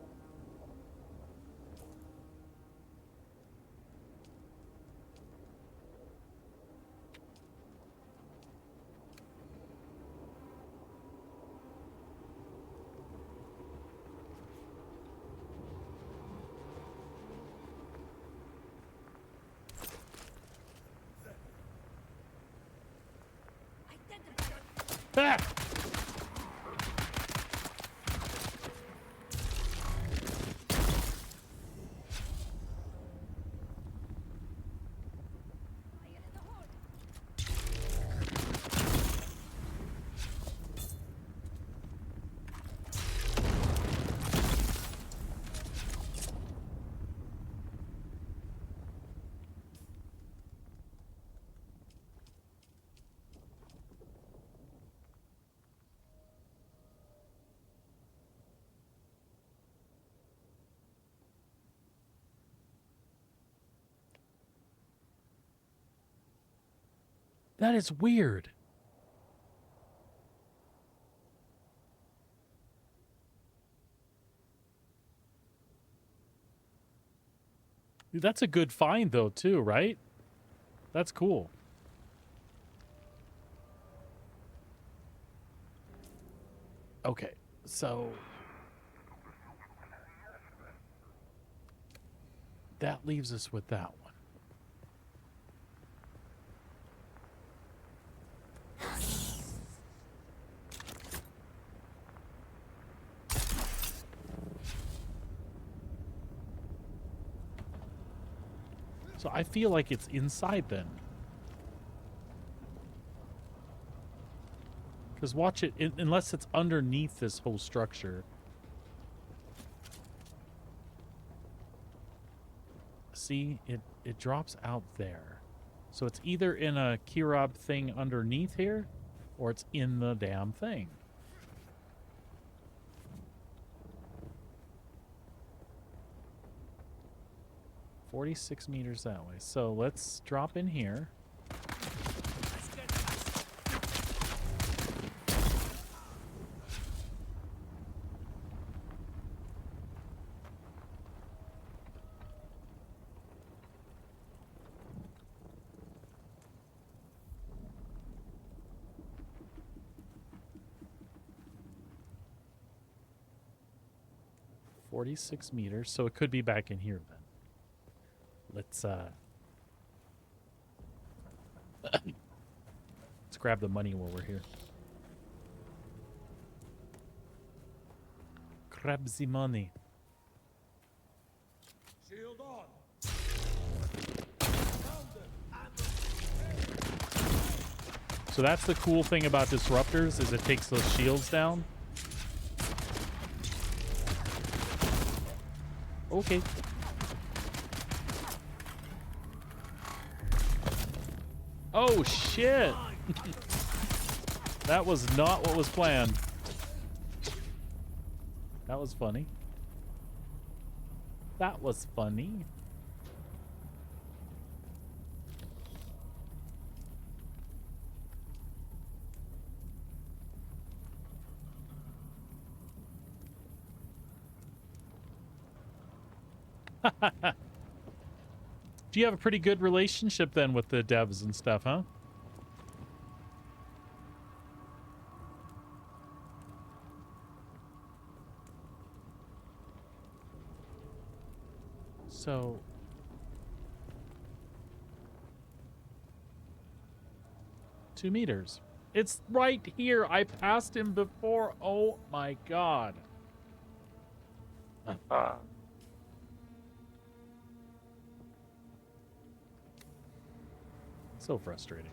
Ah! That is weird. Dude, that's a good find, though, too, right? That's cool. Okay, so... that leaves us with that one. So I feel like it's inside then. Because watch it, unless it's underneath this whole structure. See, it drops out there. So it's either in a Kirab thing underneath here, or it's in the damn thing. "46 meters that way." So let's drop in here. Let's get this. 46 meters, so it could be back in here then. Let's let's grab the money while we're here. Grab the money. Shield on. So that's the cool thing about disruptors, is it takes those shields down. Okay. Oh shit. That was not what was planned. That was funny. That was funny. Do you have a pretty good relationship then with the devs and stuff, huh? So 2 meters. It's right here. I passed him before. Oh my god. So frustrating.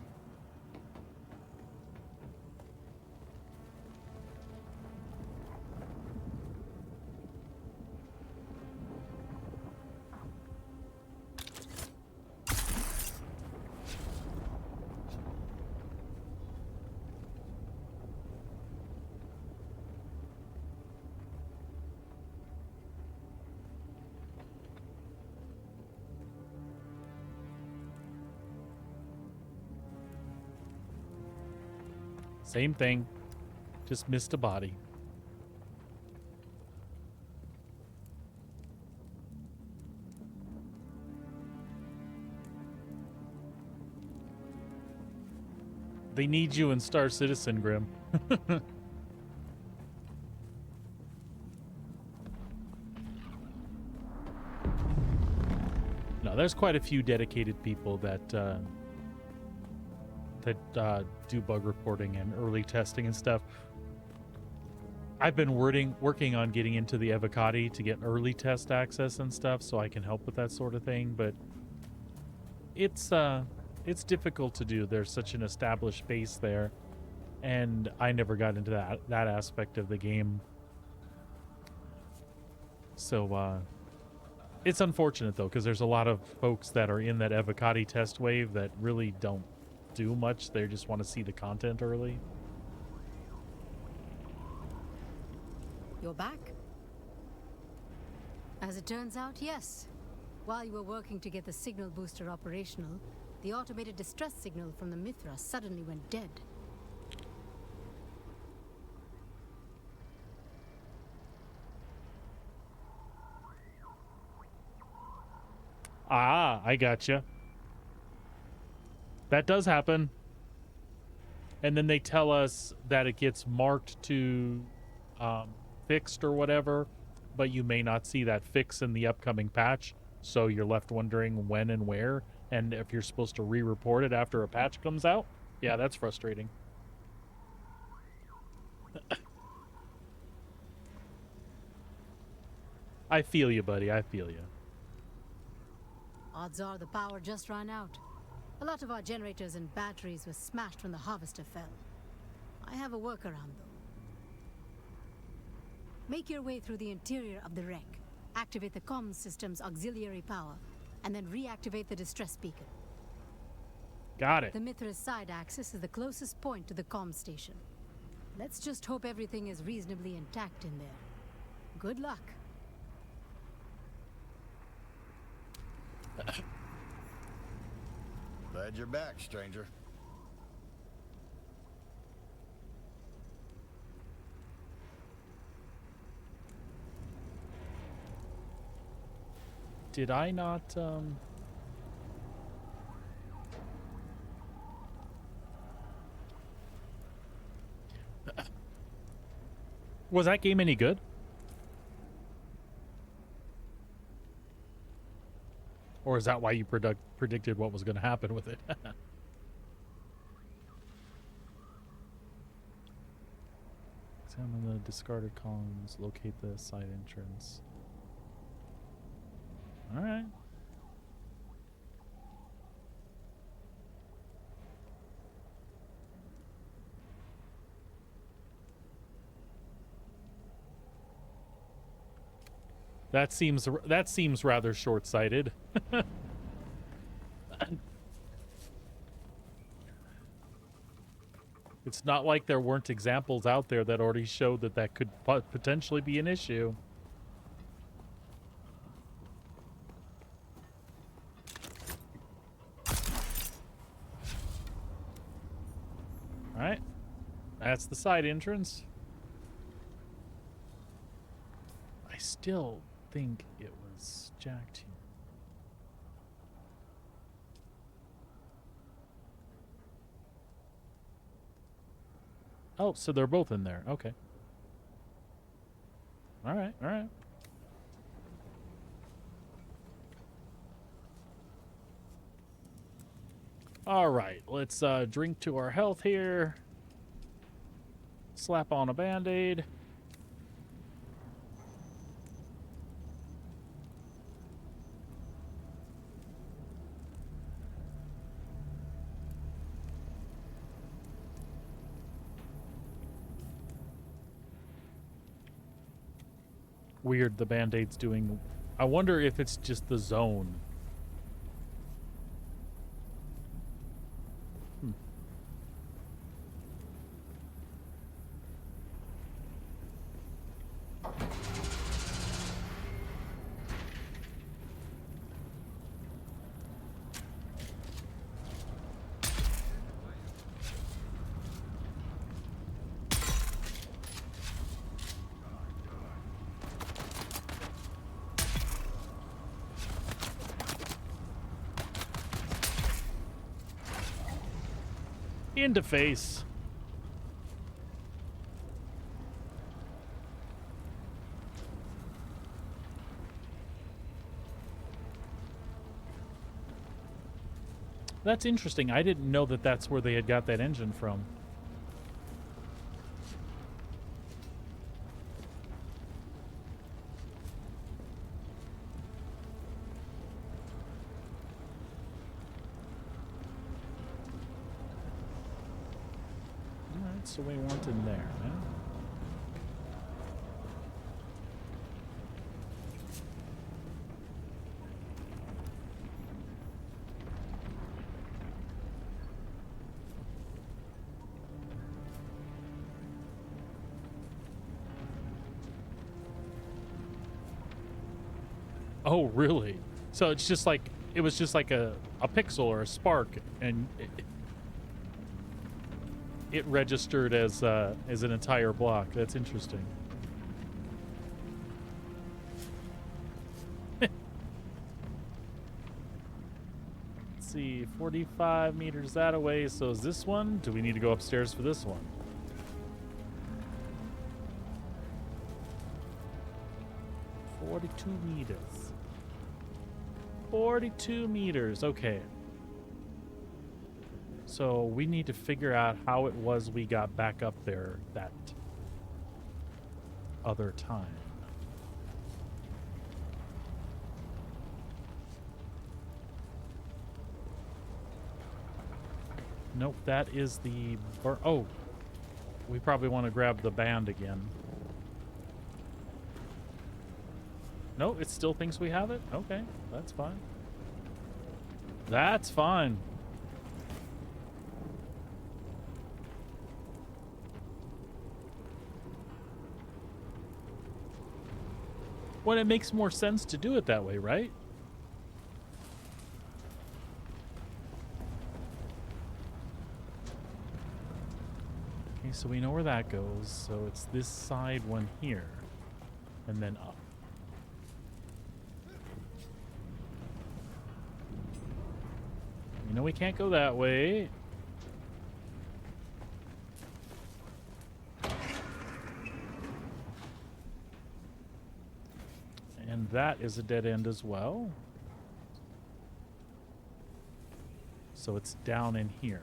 Same thing. Just missed a body. They need you in Star Citizen, Grim. No, there's quite a few dedicated people that do bug reporting and early testing and stuff. I've been working on getting into the Evocati to get early test access and stuff, so I can help with that sort of thing. But it's difficult to do. There's such an established base there, and I never got into that aspect of the game. So it's unfortunate though, because there's a lot of folks that are in that Evocati test wave that really don't do much. They just want to see the content early. You're back? As it turns out, yes. While you were working to get the signal booster operational, the automated distress signal from the Mithra suddenly went dead. Ah, I gotcha. That does happen. And then they tell us that it gets marked to fixed or whatever, but you may not see that fix in the upcoming patch, so you're left wondering when and where, and if you're supposed to re-report it after a patch comes out. Yeah, that's frustrating. I feel you, buddy. I feel you. Odds are the power just ran out. A lot of our generators and batteries were smashed when the harvester fell. I have a workaround, though. Make your way through the interior of the wreck. Activate the comms system's auxiliary power, and then reactivate the distress beacon. Got it. The Mithras side axis is the closest point to the comms station. Let's just hope everything is reasonably intact in there. Good luck. Glad you're back, stranger. Did I not, Was that game any good? Or is that why you predicted what was going to happen with it? Examine the discarded columns, locate the side entrance. All right. That seems rather short-sighted. It's not like there weren't examples out there that already showed that that could potentially be an issue. All right. That's the side entrance. I still think it was jacked here. Oh, so they're both in there. Okay. All right, all right. All right, let's drink to our health here. Slap on a Band-Aid. Weird, the Band-Aid's doing... I wonder if it's just the zone. Into face. That's interesting. I didn't know that that's where they had got that engine from. So we weren't in there, man. Oh, really? So it's just like, it was just like a pixel or a spark, and it registered as an entire block. That's interesting. Let's see, 45 meters that away. So is this one? Do we need to go upstairs for this one? $42 meters. 42 meters. Okay. So we need to figure out how it was we got back up there that other time. Nope, that is the... Oh, we probably want to grab the band again. No, it still thinks we have it? Okay, that's fine. That's fine. Well, it makes more sense to do it that way, right? Okay, so we know where that goes. So it's this side one here, and then up. You know we can't go that way. And that is a dead end as well. So it's down in here.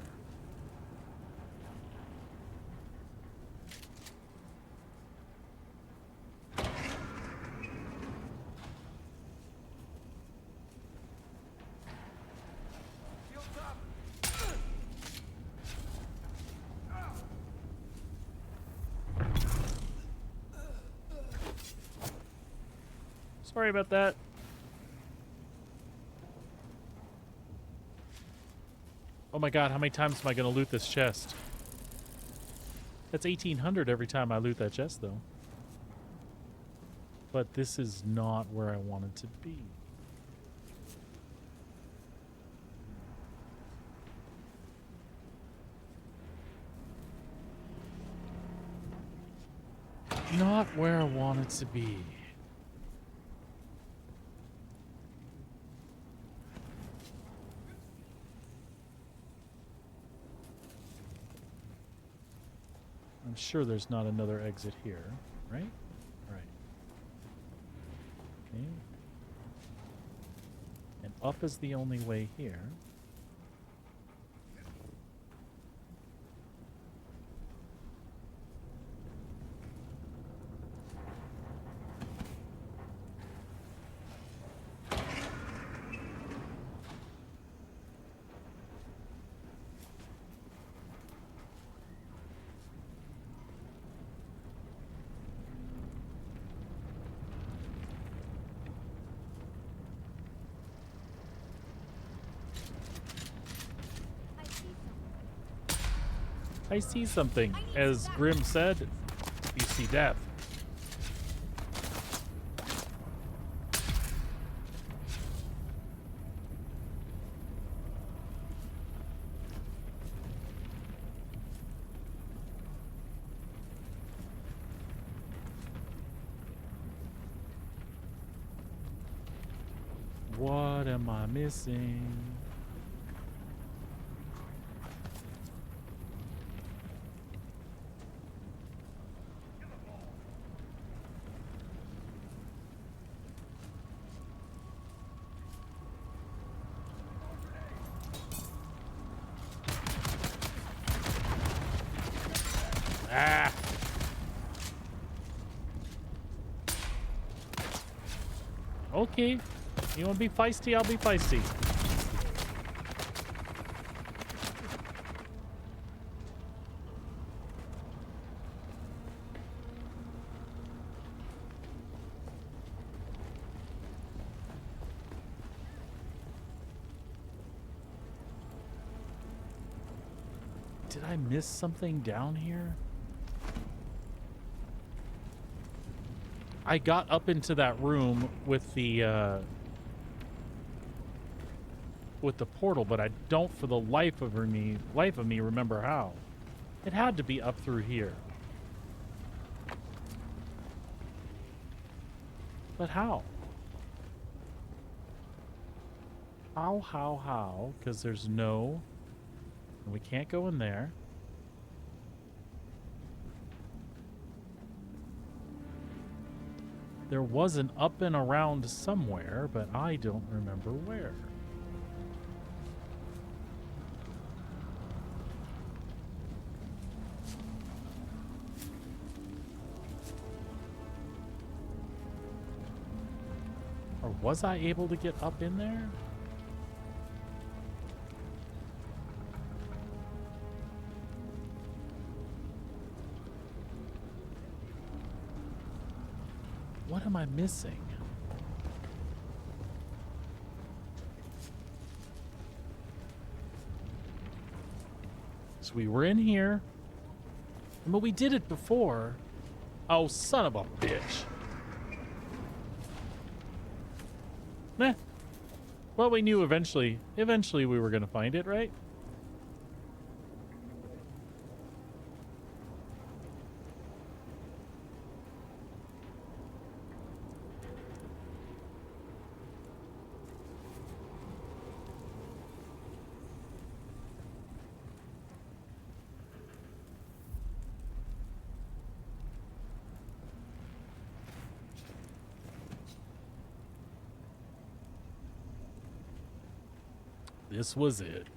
Sorry about that. Oh my god, how many times am I going to loot this chest? That's 1,800 every time I loot that chest, though. But this is not where I wanted to be. Not where I wanted to be. I'm sure there's not another exit here, right? Right. Okay. And up is the only way here. I see something. As Grim said, you see death. What am I missing? Ah! Okay. You want to be feisty? I'll be feisty. Did I miss something down here? I got up into that room with the portal, but I don't for the life of me remember how. It had to be up through here. But how? How? Because there's no... We can't go in there. There was an up and around somewhere, but I don't remember where. Or was I able to get up in there? What am I missing? So we were in here. But we did it before. Oh, son of a bitch. Meh. Well, we knew eventually we were going to find it, right? This was it.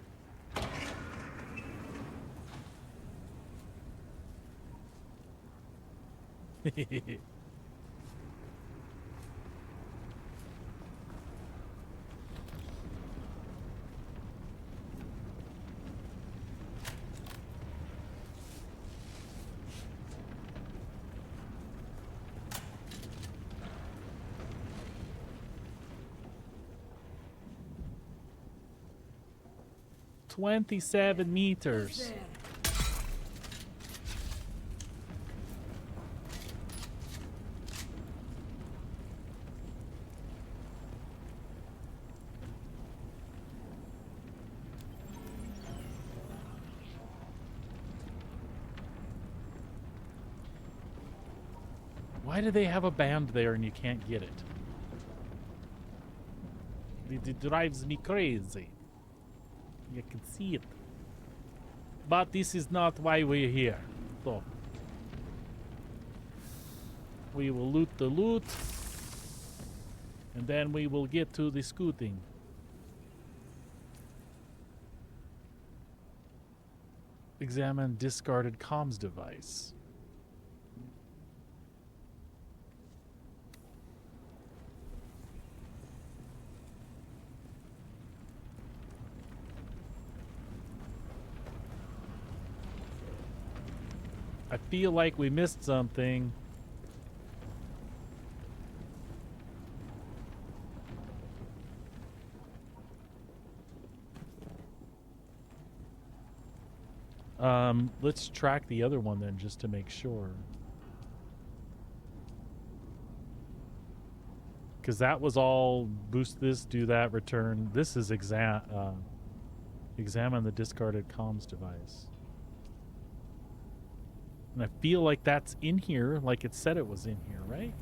$27 meters. Why do they have a band there and you can't get it? It drives me crazy. You can see it. But this is not why we're here. So we will loot the loot. And then we will get to the scooting. Examine discarded comms device. I feel like we missed something. Let's track the other one then, just to make sure. Because that was all boost this, do that, return. This is examine the discarded comms device. And I feel like that's in here, like it said it was in here, right?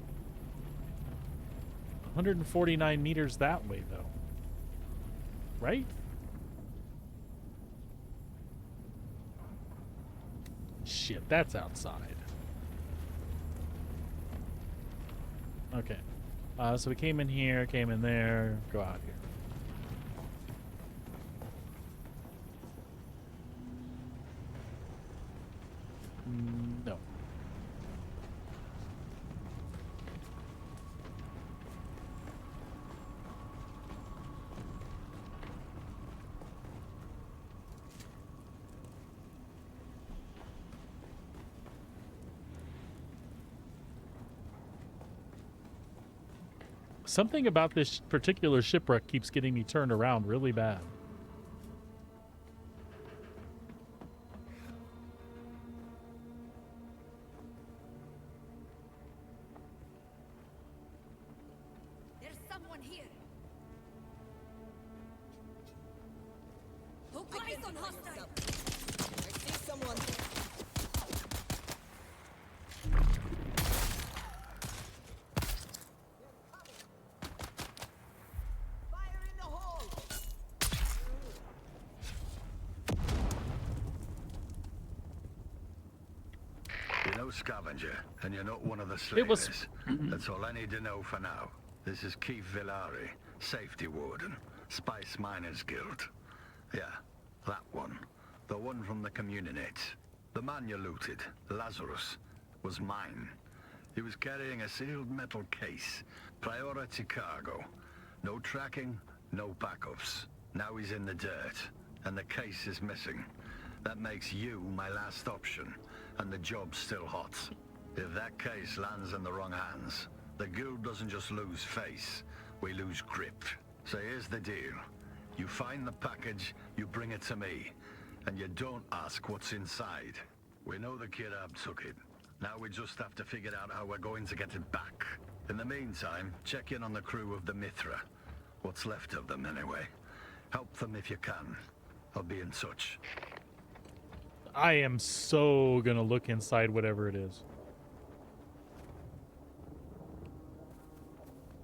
149 meters that way, though. Right? Shit, that's outside. Okay. So we came in here, came in there, go out here. No. Something about this particular shipwreck keeps getting me turned around really bad. There's someone here. Hook eyes on hostile. I see someone. Fire in the hole. You're no scavenger, and you're not one of the It was- slavers. That's all I need to know for now. This is Keith Villari, Safety Warden, Spice Miners Guild. Yeah, that one. The one from the Communities. The man you looted, Lazarus, was mine. He was carrying a sealed metal case. Priority cargo. No tracking, no backups. Now he's in the dirt, and the case is missing. That makes you my last option, and the job's still hot. If that case lands in the wrong hands, The guild doesn't just lose face, we lose grip. So here's the deal. You find the package, you bring it to me, and you don't ask what's inside. We know the Kirab took it. Now we just have to figure out how we're going to get it back. In the meantime, check in on the crew of the Mithra. What's left of them, anyway. Help them if you can. I'll be in touch. I am so gonna look inside whatever it is.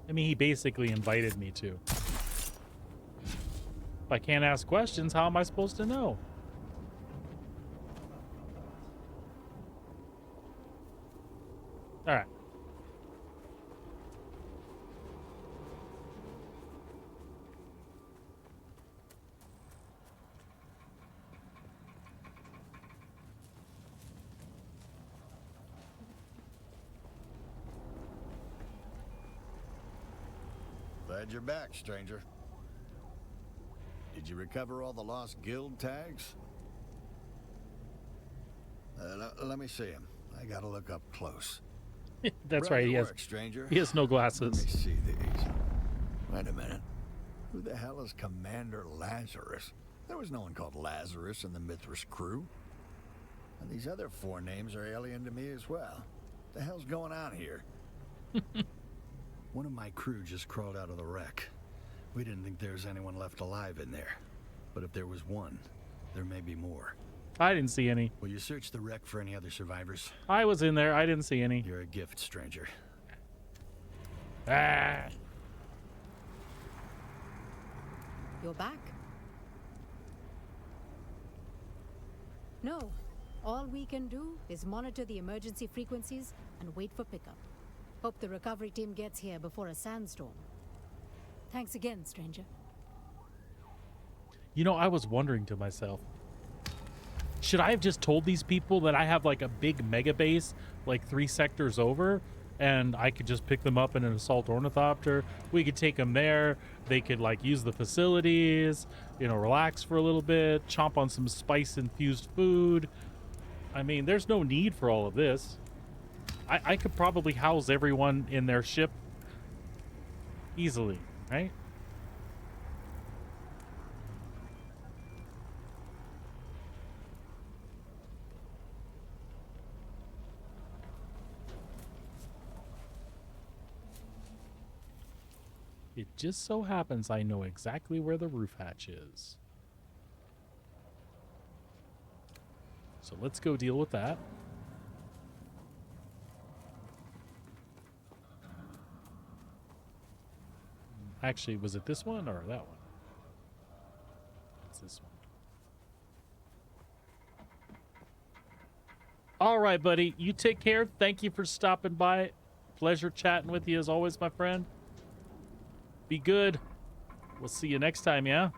I mean, he basically invited me to. If I can't ask questions, how am I supposed to know? All right. Glad you're back, stranger. Did you recover all the lost guild tags? Let me see him. I gotta look up close. That's Ready right. to work, stranger. He has no Let me glasses. see these. Wait a minute. Who the hell is Commander Lazarus? There was no one called Lazarus in the Mithras crew. And these other 4 names are alien to me as well. What the hell's going on here? One of my crew just crawled out of the wreck. We didn't think there was anyone left alive in there. But if there was one, there may be more. I didn't see any. Will you search the wreck for any other survivors? I was in there. I didn't see any. You're a gift, stranger. Ah. You're back? No. All we can do is monitor the emergency frequencies and wait for pickup. Hope the recovery team gets here before a sandstorm. Thanks again, stranger. You know, I was wondering to myself, should I have just told these people that I have like a big mega base, like 3 sectors over, and I could just pick them up in an assault ornithopter? We could take them there. They could like use the facilities, you know, relax for a little bit, chomp on some spice-infused food. I mean, there's no need for all of this. I could probably house everyone in their ship easily, right? It just so happens I know exactly where the roof hatch is. So let's go deal with that. Actually, was it this one or that one? It's this one. All right, buddy. You take care. Thank you for stopping by. Pleasure chatting with you as always, my friend. Be good. We'll see you next time, yeah?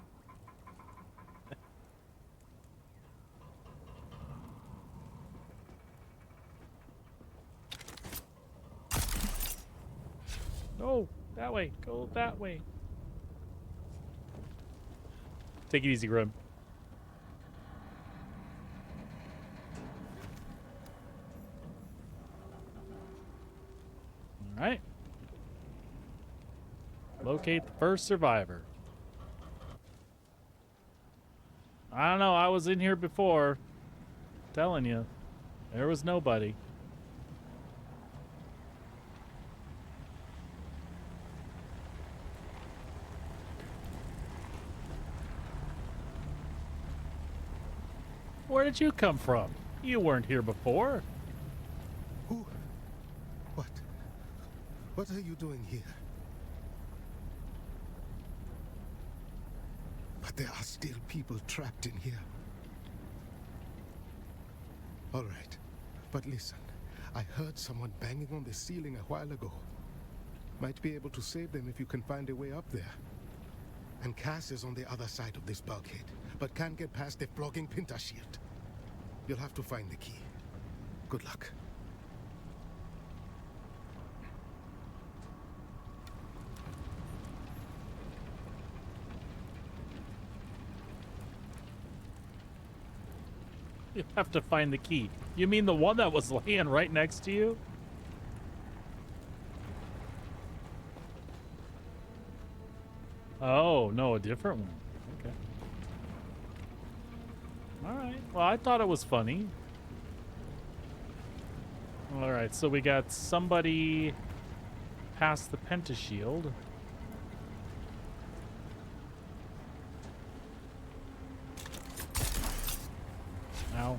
No, that way. Go that way. Take it easy, Grim. All right. Locate the first survivor. I don't know. I was in here before. Telling you. There was nobody. Where did you come from? You weren't here before. Who? What? What are you doing here? But there are still people trapped in here. All right. But listen, I heard someone banging on the ceiling a while ago. Might be able to save them if you can find a way up there. And Cass is on the other side of this bulkhead, but can't get past the flogging Pinta shield. You'll have to find the key. Good luck. You have to find the key. You mean the one that was laying right next to you? Oh, no, a different one. Okay. All right. Well, I thought it was funny. All right, so we got somebody past the pentashield. Ow.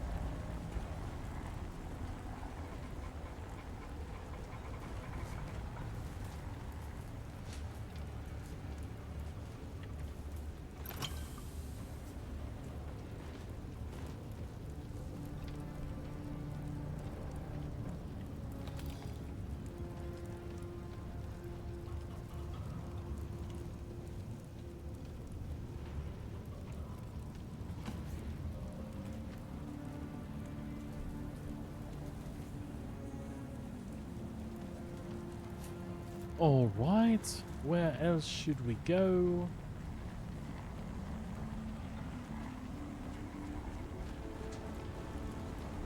All right, where else should we go?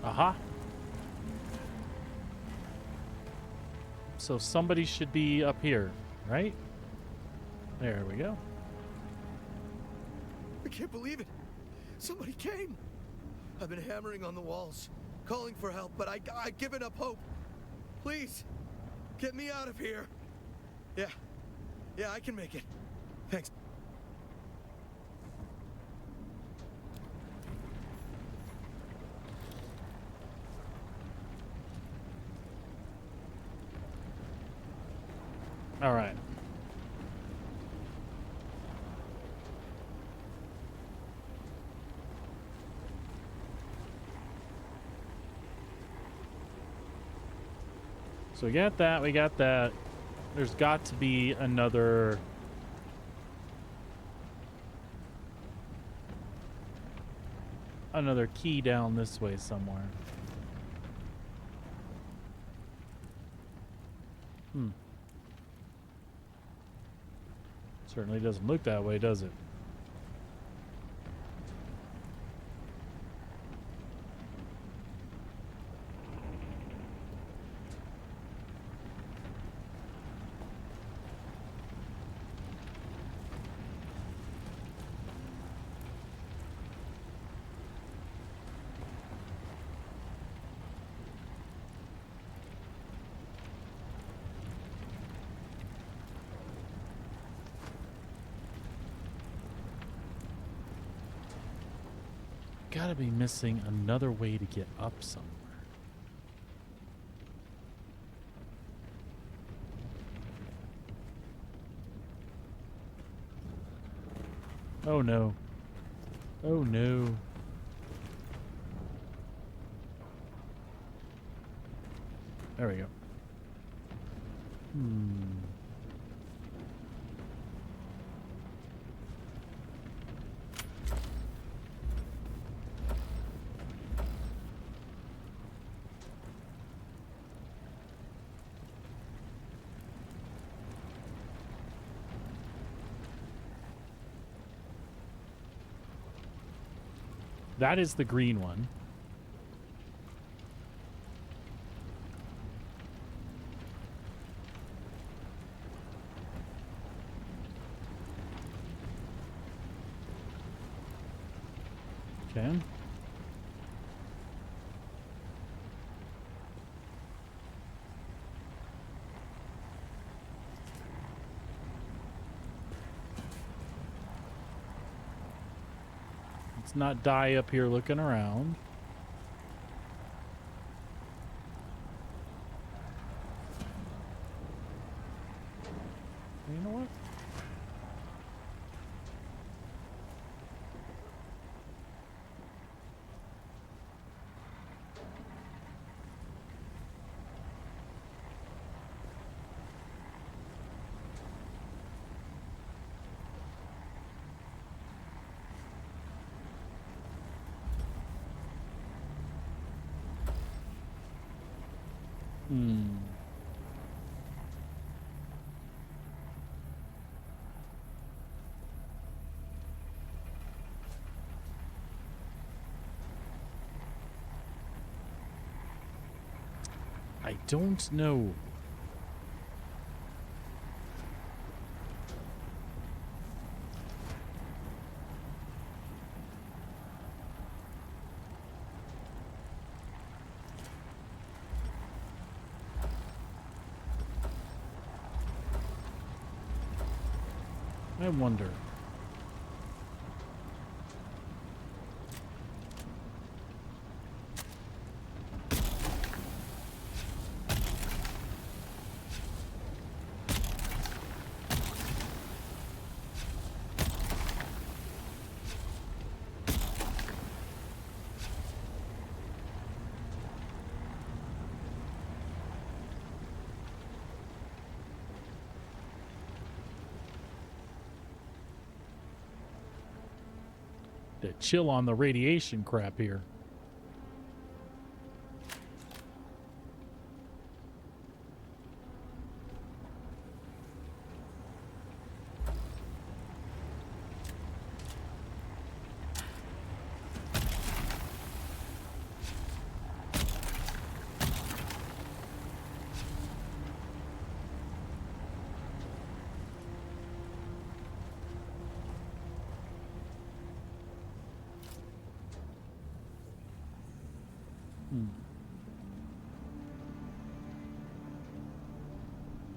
Aha. So somebody should be up here, right? There we go. I can't believe it. Somebody came. I've been hammering on the walls, calling for help, but I've given up hope. Please, get me out of here. Yeah, I can make it. Thanks. All right. So we got that, we got that. There's got to be another key down this way somewhere. Certainly doesn't look that way, does it? Gotta be missing another way to get up somewhere. Oh no. Oh no. There we go. That is the green one. Okay. Let's not die up here looking around. You know what? I don't know. I wonder. To chill on the radiation crap here.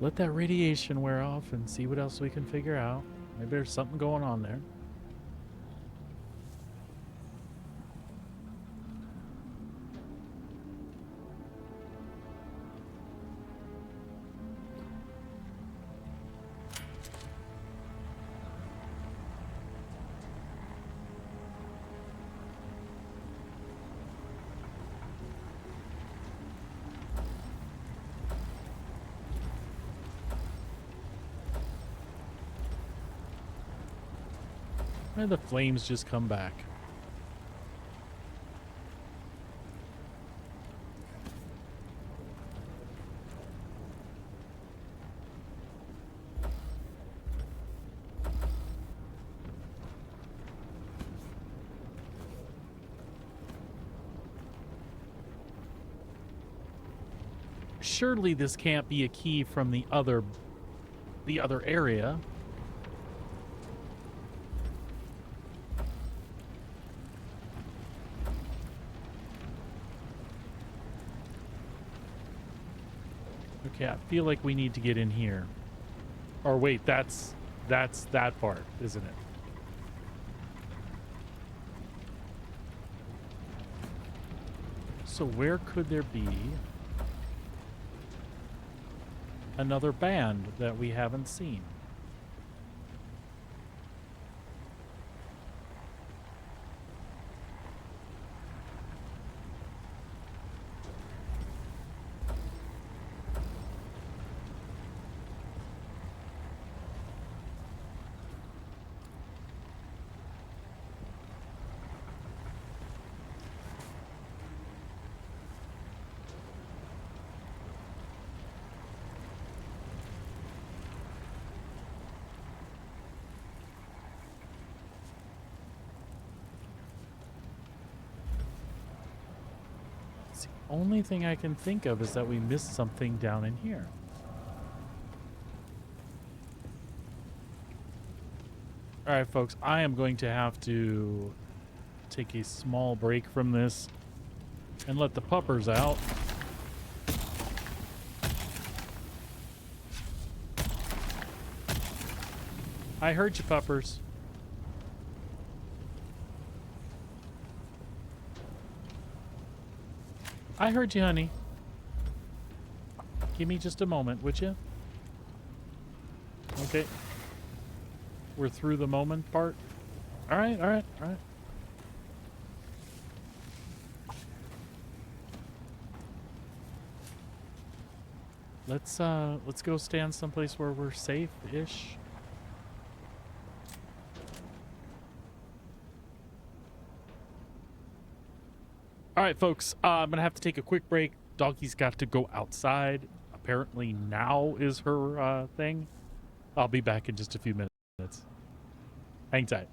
Let that radiation wear off and see what else we can figure out. Maybe there's something going on there. And the flames just come back. Surely this can't be a key from the other area. Okay, I feel like we need to get in here. Or wait, that's that part, isn't it? So where could there be another band that we haven't seen? Only thing I can think of is that we missed something down in here. All right, folks, I am going to have to take a small break from this and let the puppers out. I heard you, puppers. I heard you, honey. Give me just a moment, would you? Okay. We're through the moment part. All right, all right, all right. Let's go stand someplace where we're safe-ish. All right, folks, I'm going to have to take a quick break. Doggy's got to go outside. Apparently now is her thing. I'll be back in just a few minutes. Hang tight.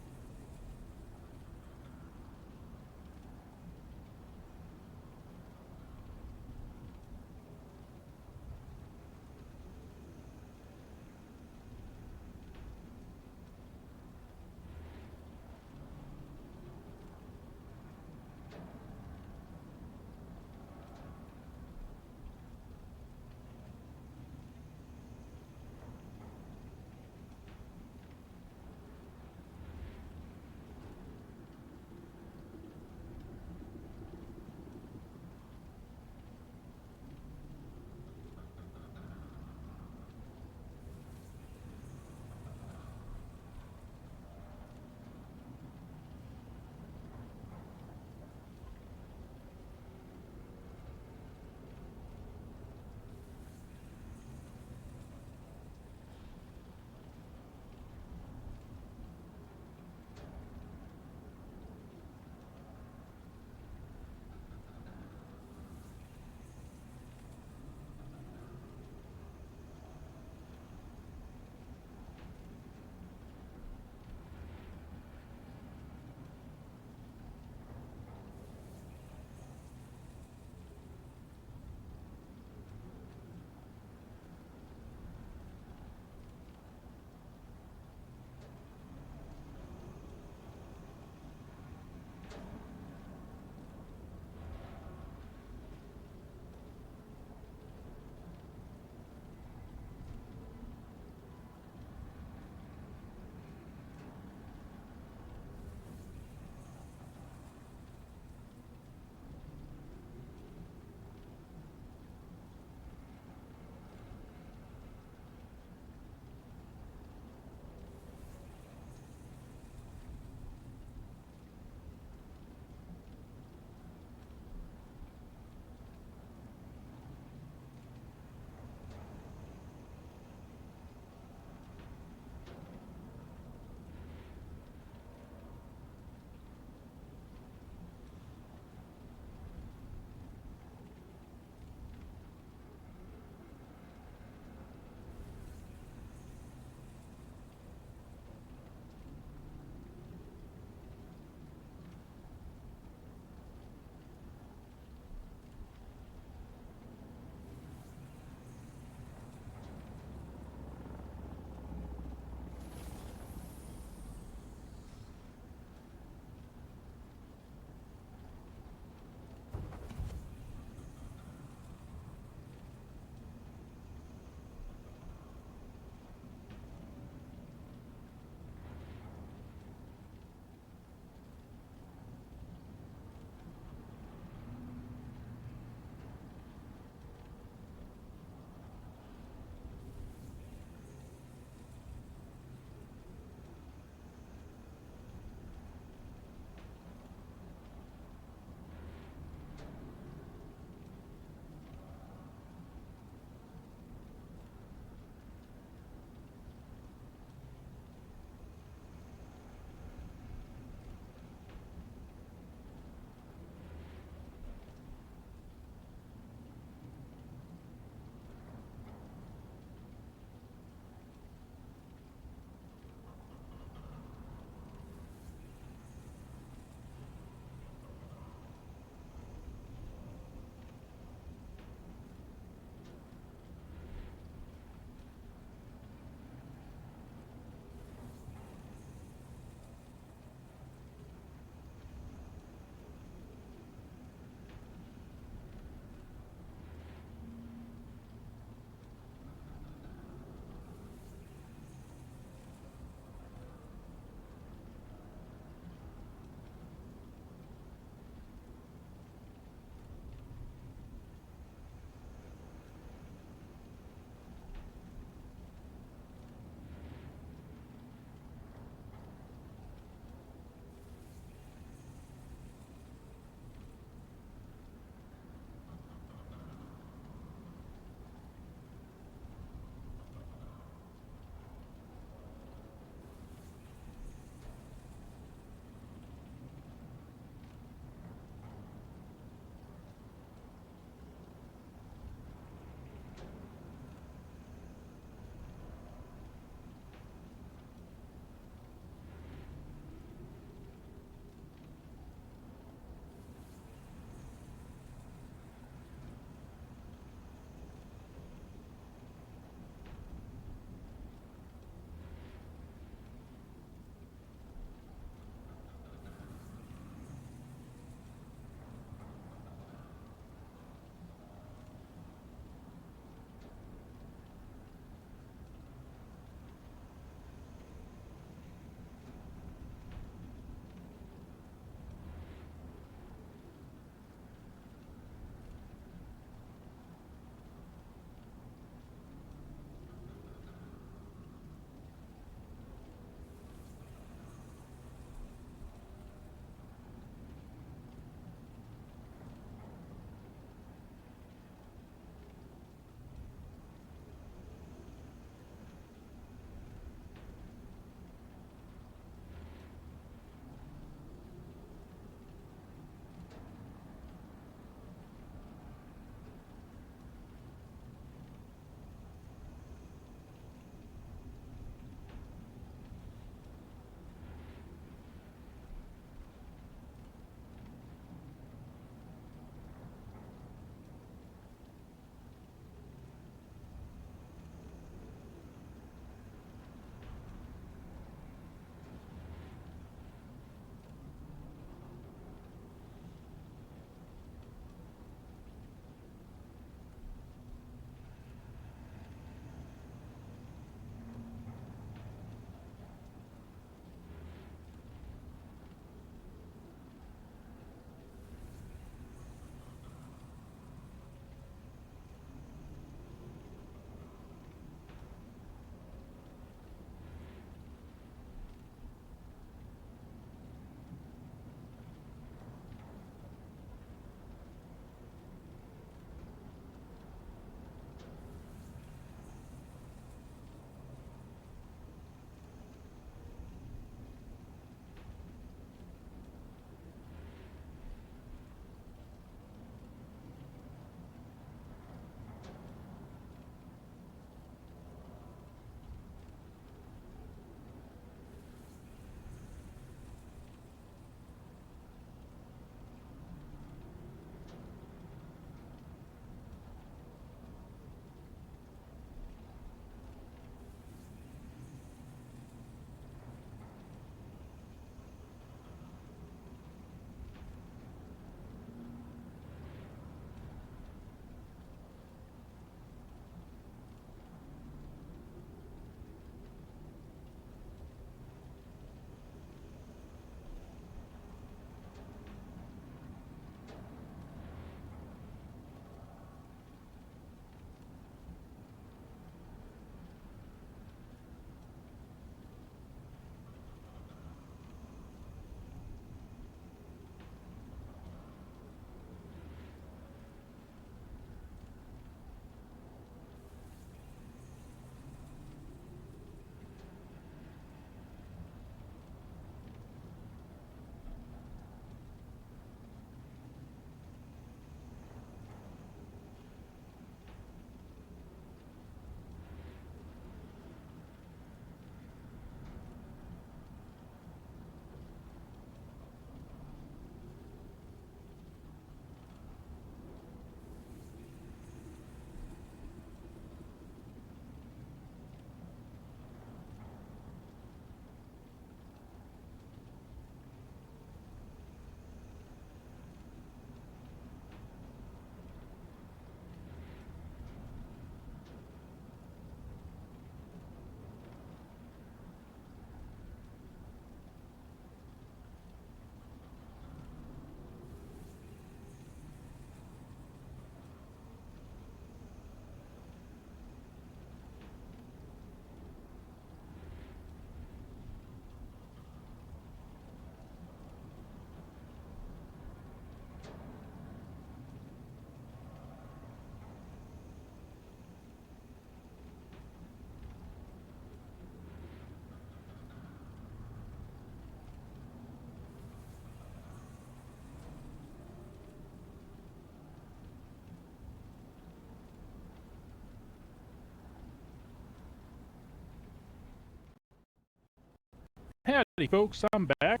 Howdy, folks. I'm back.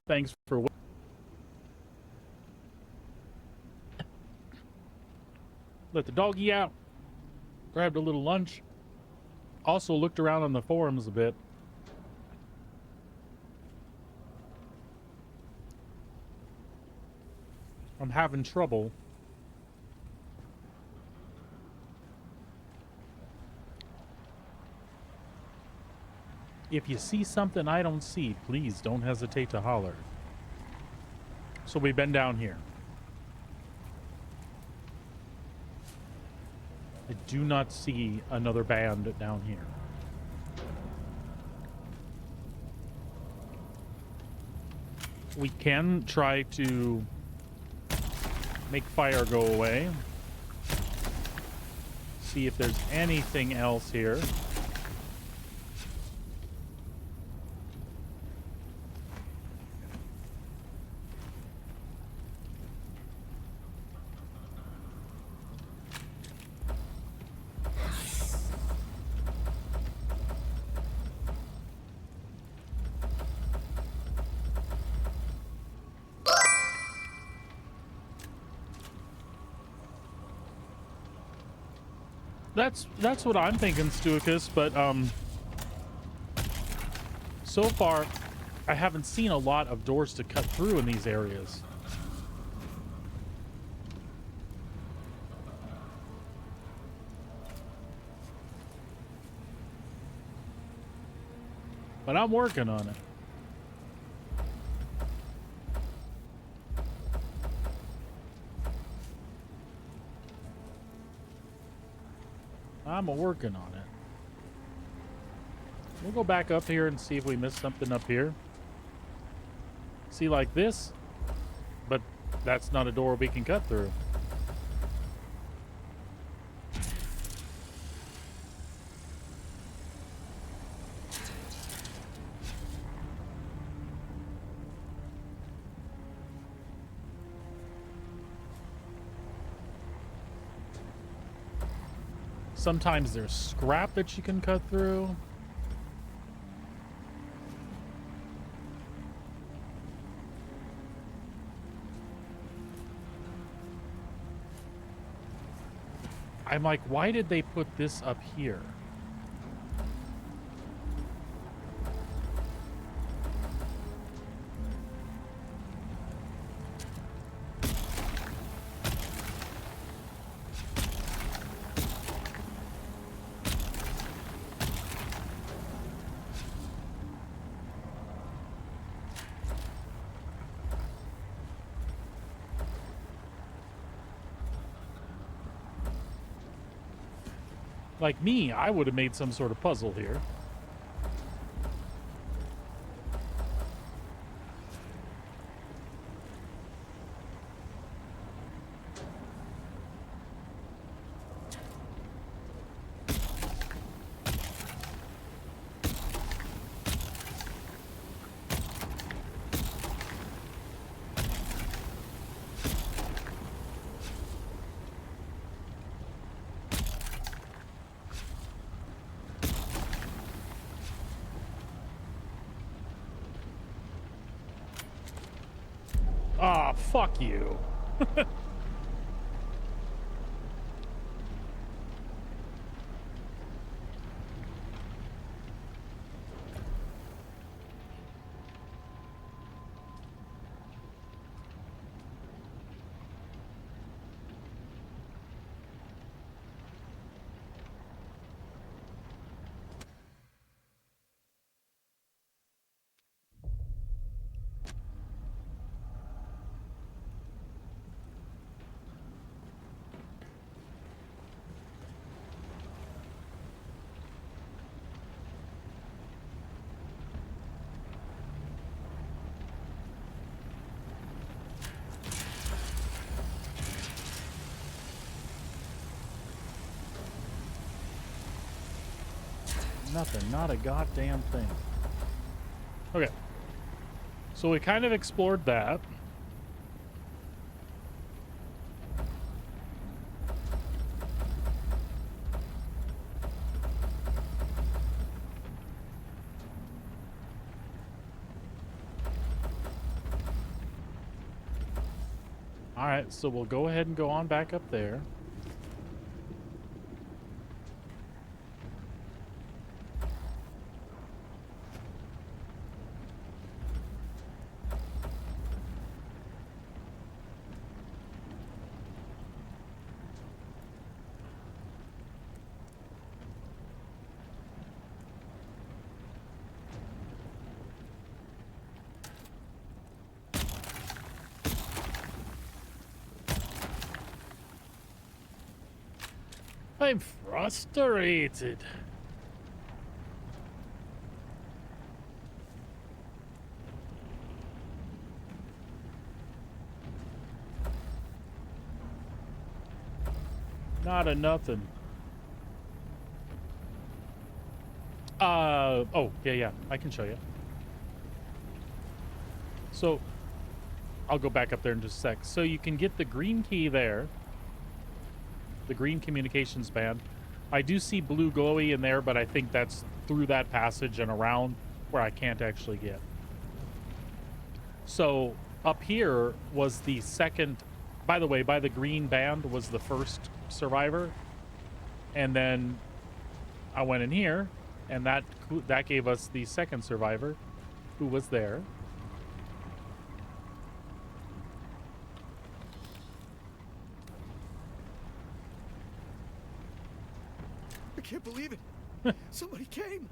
Thanks for waiting. Let the doggy out. Grabbed a little lunch. Also looked around on the forums a bit. I'm having trouble if you see something I don't see, please don't hesitate to holler. So we've been down here. I do not see another band down here. We can try to make fire go away. See if there's anything else here. That's what I'm thinking, Stuicus, but so far I haven't seen a lot of doors to cut through in these areas. But I'm working on it. I'm working on it. We'll go back up here and see if we missed something up here. See, like this, but that's not a door we can cut through. Sometimes there's scrap that you can cut through. I'm like, why did they put this up here? Like me, I would have made some sort of puzzle here. Ah, fuck you. Nothing, not a goddamn thing. Okay. So we kind of explored that. All right, so we'll go ahead and go on back up there. I'm frustrated. Not a nothing. Oh, yeah, I can show you. So, I'll go back up there in just a sec. So you can get the green key there. The green communications band. I do see blue glowy in there, but I think that's through that passage and around where I can't actually get. So up here was the second, by the way, by the green band was the first survivor. And then I went in here and that gave us the second survivor who was there. I can't believe it. Somebody came.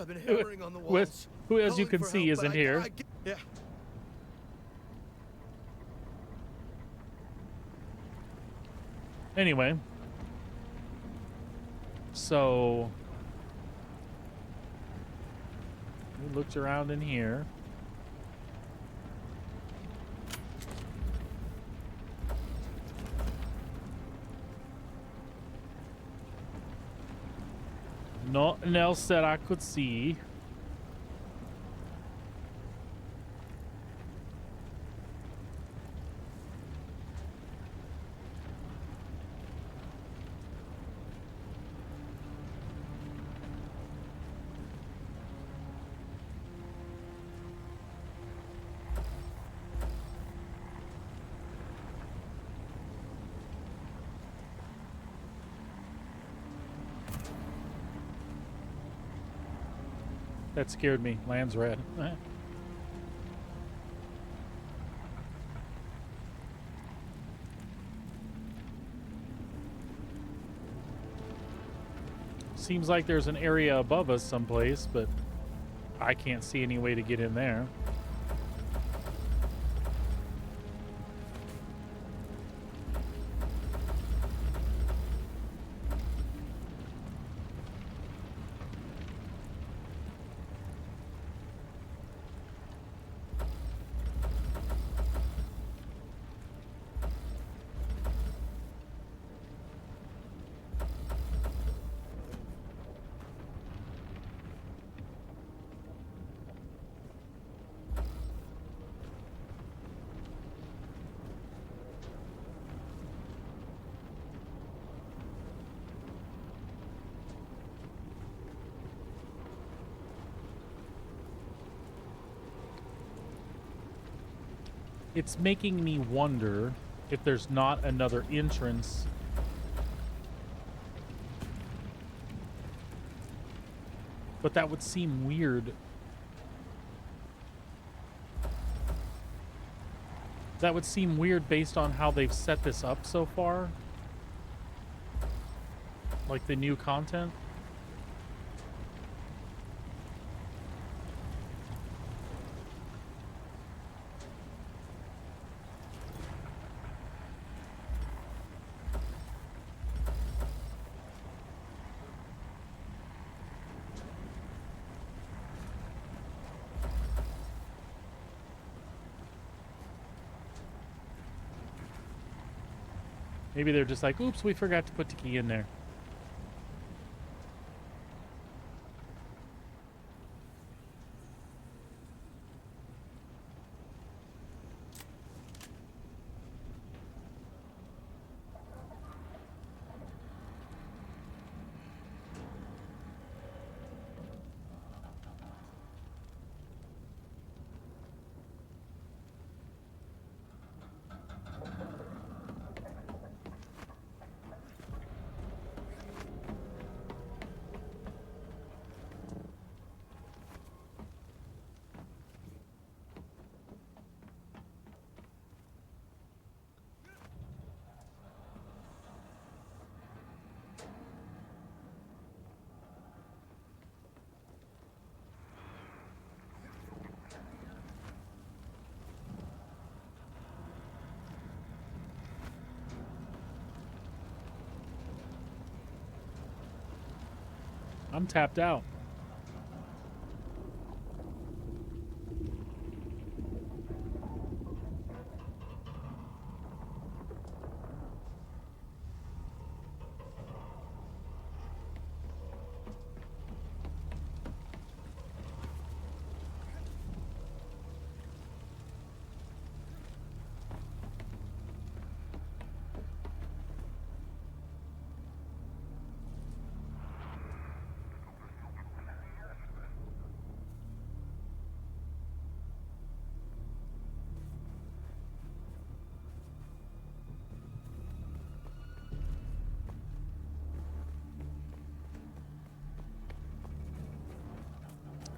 I've been hammering on the walls. Who, as you calling can for see, help, isn't but here. yeah. Anyway. So we looked around in here. Nothing else that I could see. That scared me. Land's red. Seems like there's an area above us someplace, but I can't see any way to get in there. It's making me wonder if there's not another entrance. But that would seem weird. That would seem weird based on how they've set this up so far. Like the new content. Maybe they're just like, oops, we forgot to put the key in there. I'm tapped out.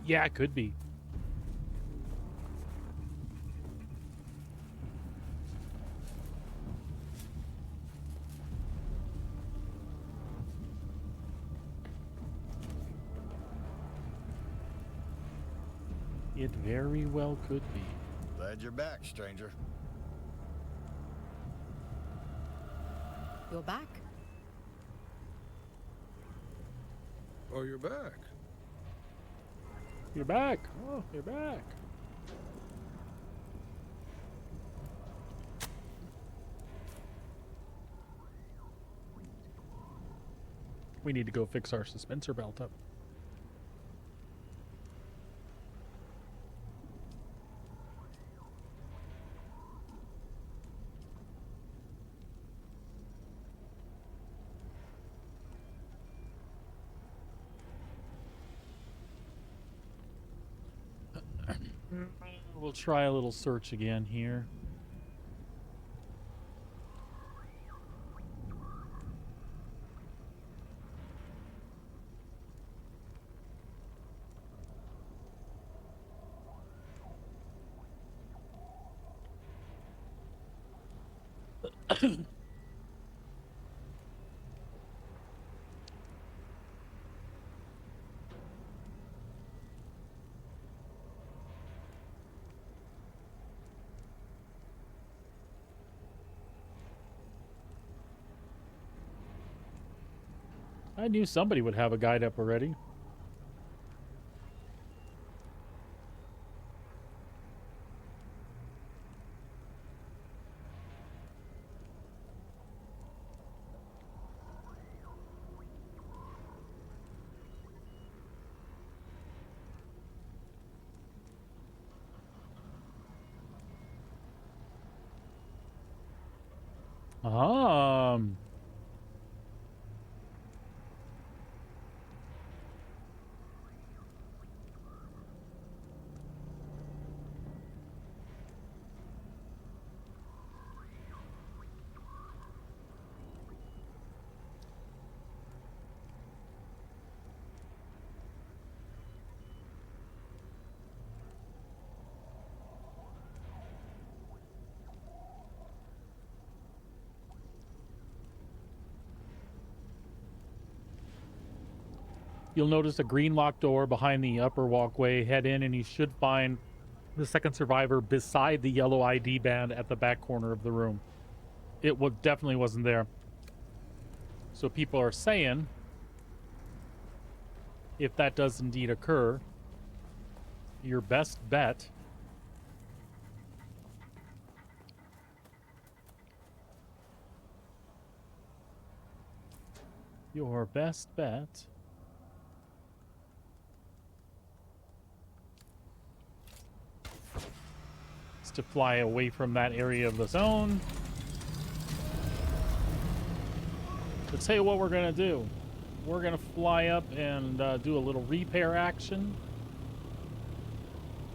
Yeah, it could be. It very well could be. Glad you're back, stranger. You're back? Oh, you're back. You're back. Oh, you're back. We need to go fix our suspensor belt up. We'll try a little search again here. I knew somebody would have a guide up already. You'll notice a green locked door behind the upper walkway. Head in and you should find the second survivor beside the yellow ID band at the back corner of the room. It definitely wasn't there. So people are saying, if that does indeed occur, your best bet is to fly away from that area of the zone. Let's tell you what we're gonna do. We're gonna fly up and do a little repair action.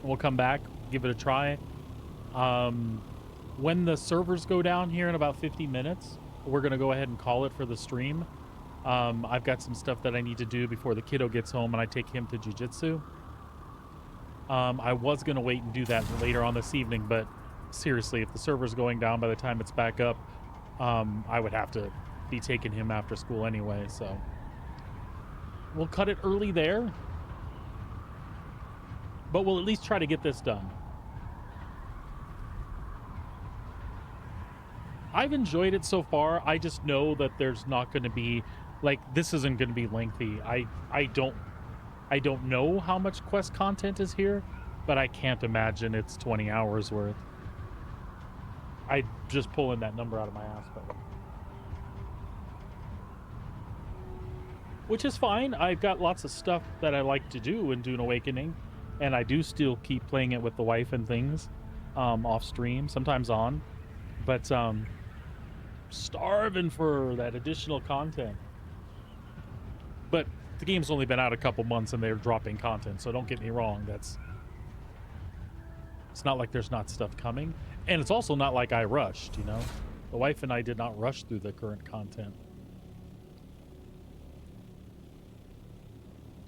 We'll come back, give it a try. When the servers go down here in about 50 minutes, we're gonna go ahead and call it for the stream. I've got some stuff that I need to do before the kiddo gets home and I take him to jiu-jitsu. I was gonna wait and do that later on this evening, but seriously, if the server's going down by the time it's back up, I would have to be taking him after school anyway, so we'll cut it early there, but we'll at least try to get this done. I've enjoyed it so far. I just know that there's not going to be Like, this isn't going to be lengthy. I don't know how much quest content is here, but I can't imagine it's 20 hours worth. I just pulling that number out of my ass, but which is fine. I've got lots of stuff that I like to do in Dune Awakening, and I do still keep playing it with the wife and things, off stream, sometimes on, but starving for that additional content. But the game's only been out a couple months and they're dropping content, so don't get me wrong. It's not like there's not stuff coming, and it's also not like I rushed, you know? The wife and I did not rush through the current content.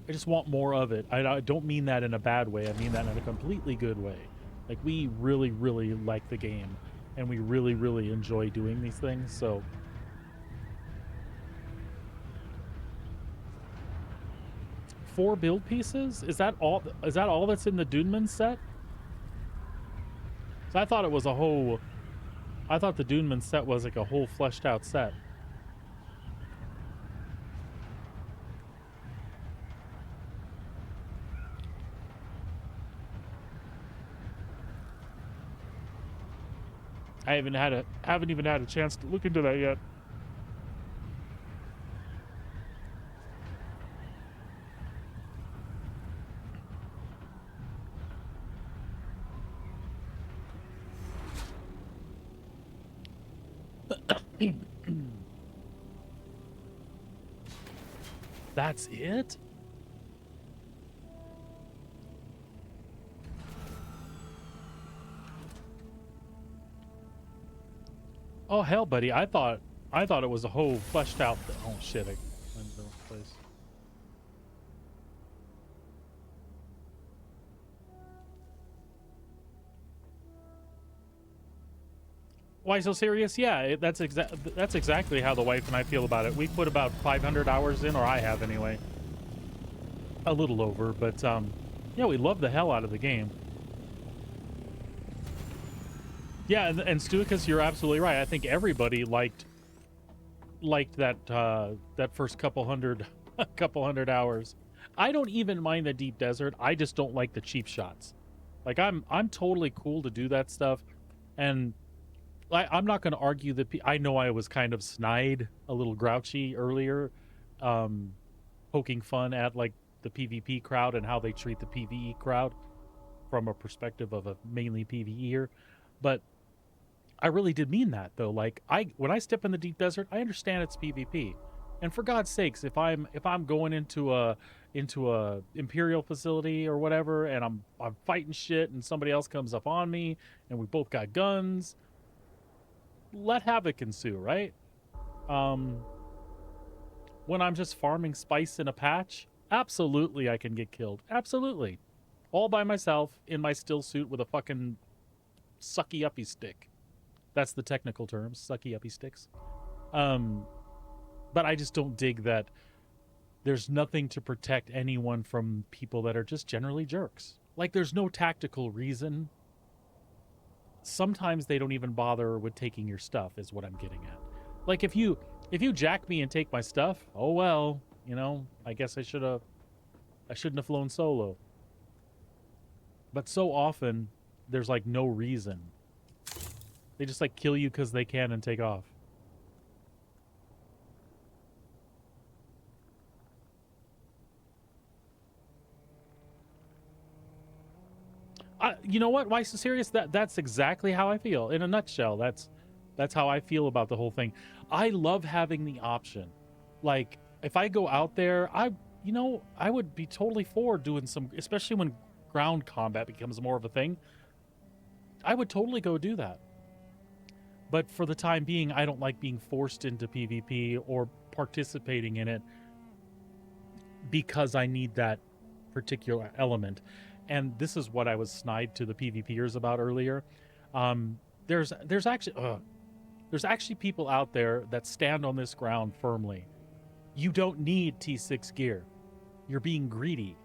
I just want more of it. I don't mean that in a bad way. I mean that in a completely good way. Like, we really, really like the game, and we really, really enjoy doing these things, so... Four build pieces? Is that all that's in the Duneman set? So I thought it was a whole... I thought the Duneman set was like a whole fleshed out set. I haven't even had a chance to look into that yet. That's it? Oh hell, buddy! I thought it was a whole fleshed out. Oh shit! I'm in the wrong place. Why so serious? Yeah, that's exactly how the wife and I feel about it. We put about 500 hours in, or I have anyway. A little over, but yeah, we love the hell out of the game. Yeah, and Stuicus, you're absolutely right. I think everybody liked that that first couple hundred hours. I don't even mind the deep desert. I just don't like the cheap shots. Like, I'm totally cool to do that stuff, and I'm not going to argue that. I know I was kind of snide, a little grouchy earlier, poking fun at like the PvP crowd and how they treat the PvE crowd from a perspective of a mainly PvEer, but I really did mean that though. Like, when I step in the deep desert, I understand it's PvP, and for God's sakes, if I'm going into a Imperial facility or whatever, and I'm fighting shit, and somebody else comes up on me, and we both got guns, let havoc ensue, right? When I'm just farming spice in a patch, absolutely I can get killed. Absolutely. All by myself in my still suit with a fucking sucky uppy stick. That's the technical term, sucky uppy sticks. But I just don't dig that there's nothing to protect anyone from people that are just generally jerks. Like, there's no tactical reason. Sometimes they don't even bother with taking your stuff, is what I'm getting at. Like, if you jack me and take my stuff, oh well, you know, I guess I shouldn't have flown solo. But so often there's like no reason. They just like kill you because they can and take off. You know what? Why so serious? That's exactly how I feel. In a nutshell, that's how I feel about the whole thing. I love having the option. Like, if I go out there, I would be totally for doing some, especially when ground combat becomes more of a thing. I would totally go do that. But for the time being, I don't like being forced into PvP or participating in it because I need that particular element. And this is what I was snide to the PvPers about earlier. There's actually people out there that stand on this ground firmly. You don't need T6 gear. You're being greedy.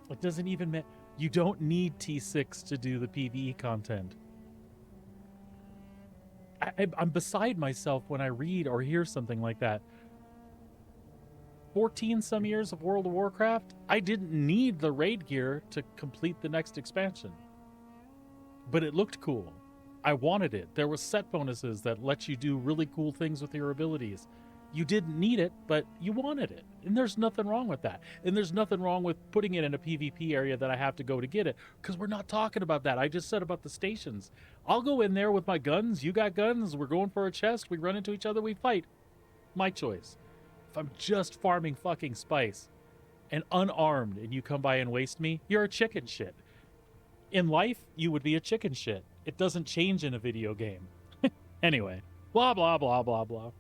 It doesn't even mean you don't need T6 to do the PvE content. I'm beside myself when I read or hear something like that. 14 some years of World of Warcraft, I didn't need the raid gear to complete the next expansion. But it looked cool. I wanted it. There were set bonuses that let you do really cool things with your abilities. You didn't need it, but you wanted it. And there's nothing wrong with that. And there's nothing wrong with putting it in a PvP area that I have to go to get it, because we're not talking about that. I just said about the stations. I'll go in there with my guns. You got guns. We're going for a chest. We run into each other. We fight. My choice. If I'm just farming fucking spice and unarmed and you come by and waste me, you're a chicken shit. In life, you would be a chicken shit. It doesn't change in a video game. Anyway, blah, blah, blah, blah, blah.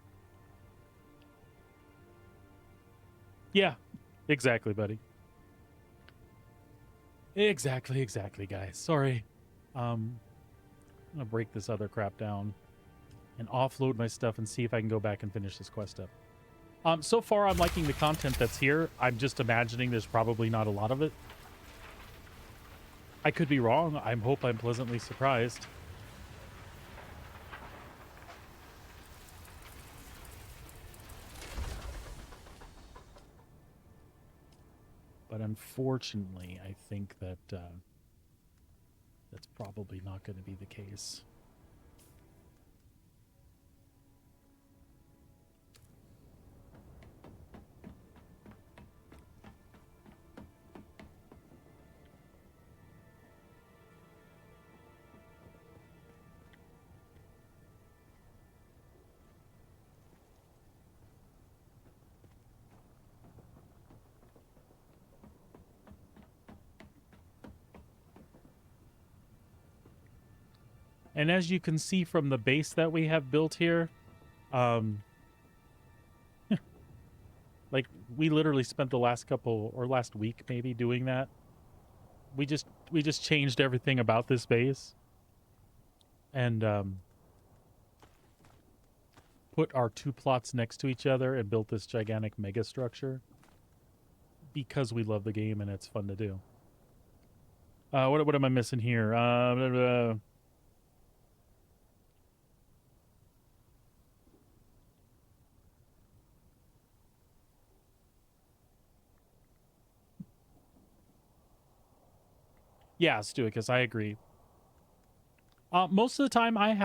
Yeah, exactly, buddy. Exactly, guys. Sorry. I'm gonna break this other crap down and offload my stuff and see if I can go back and finish this quest up. So far, I'm liking the content that's here. I'm just imagining there's probably not a lot of it. I could be wrong. I hope I'm pleasantly surprised. But unfortunately, I think that that's probably not going to be the case. And as you can see from the base that we have built here, like we literally spent the last couple or last week maybe doing that. We just changed everything about this base and put our two plots next to each other and built this gigantic mega structure because we love the game and it's fun to do. What am I missing here? Yeah, Stuicus, I agree. Most of the time I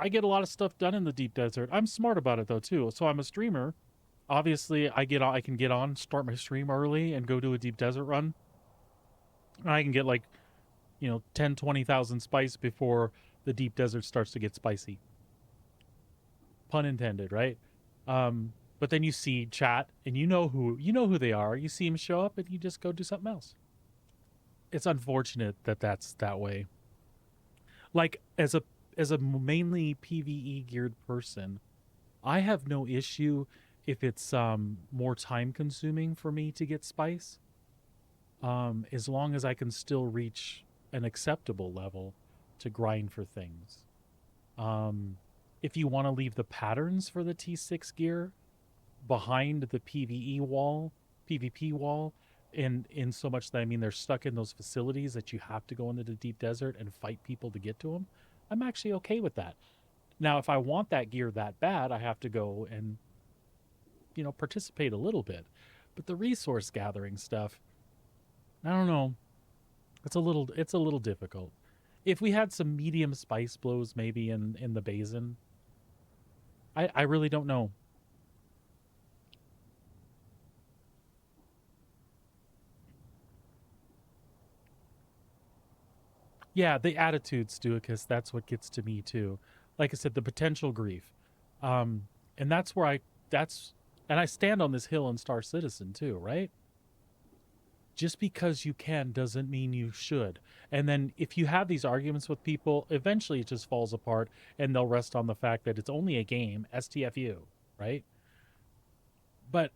get a lot of stuff done in the deep desert. I'm smart about it though too. So I'm a streamer. Obviously, I can get on, start my stream early and go do a deep desert run. And I can get like, 10, 20,000 spice before the deep desert starts to get spicy. Pun intended, right? But then you see chat and you know who they are. You see them show up and you just go do something else. It's unfortunate that that's that way. Like as a mainly PvE geared person, I have no issue if it's more time consuming for me to get spice. As long as I can still reach an acceptable level to grind for things. If you want to leave the patterns for the T6 gear behind the PvP wall, in so much that, I mean, they're stuck in those facilities that you have to go into the deep desert and fight people to get to them, I'm actually okay with that. Now, if I want that gear that bad, I have to go and, participate a little bit. But the resource gathering stuff, I don't know. It's a little difficult. If we had some medium spice blows maybe in the basin, I really don't know. Yeah, the attitude, Stuicus, that's what gets to me too. Like I said, the potential grief. And that's where I stand on this hill in Star Citizen too, right? Just because you can doesn't mean you should. And then if you have these arguments with people, eventually it just falls apart and they'll rest on the fact that it's only a game, STFU, right? But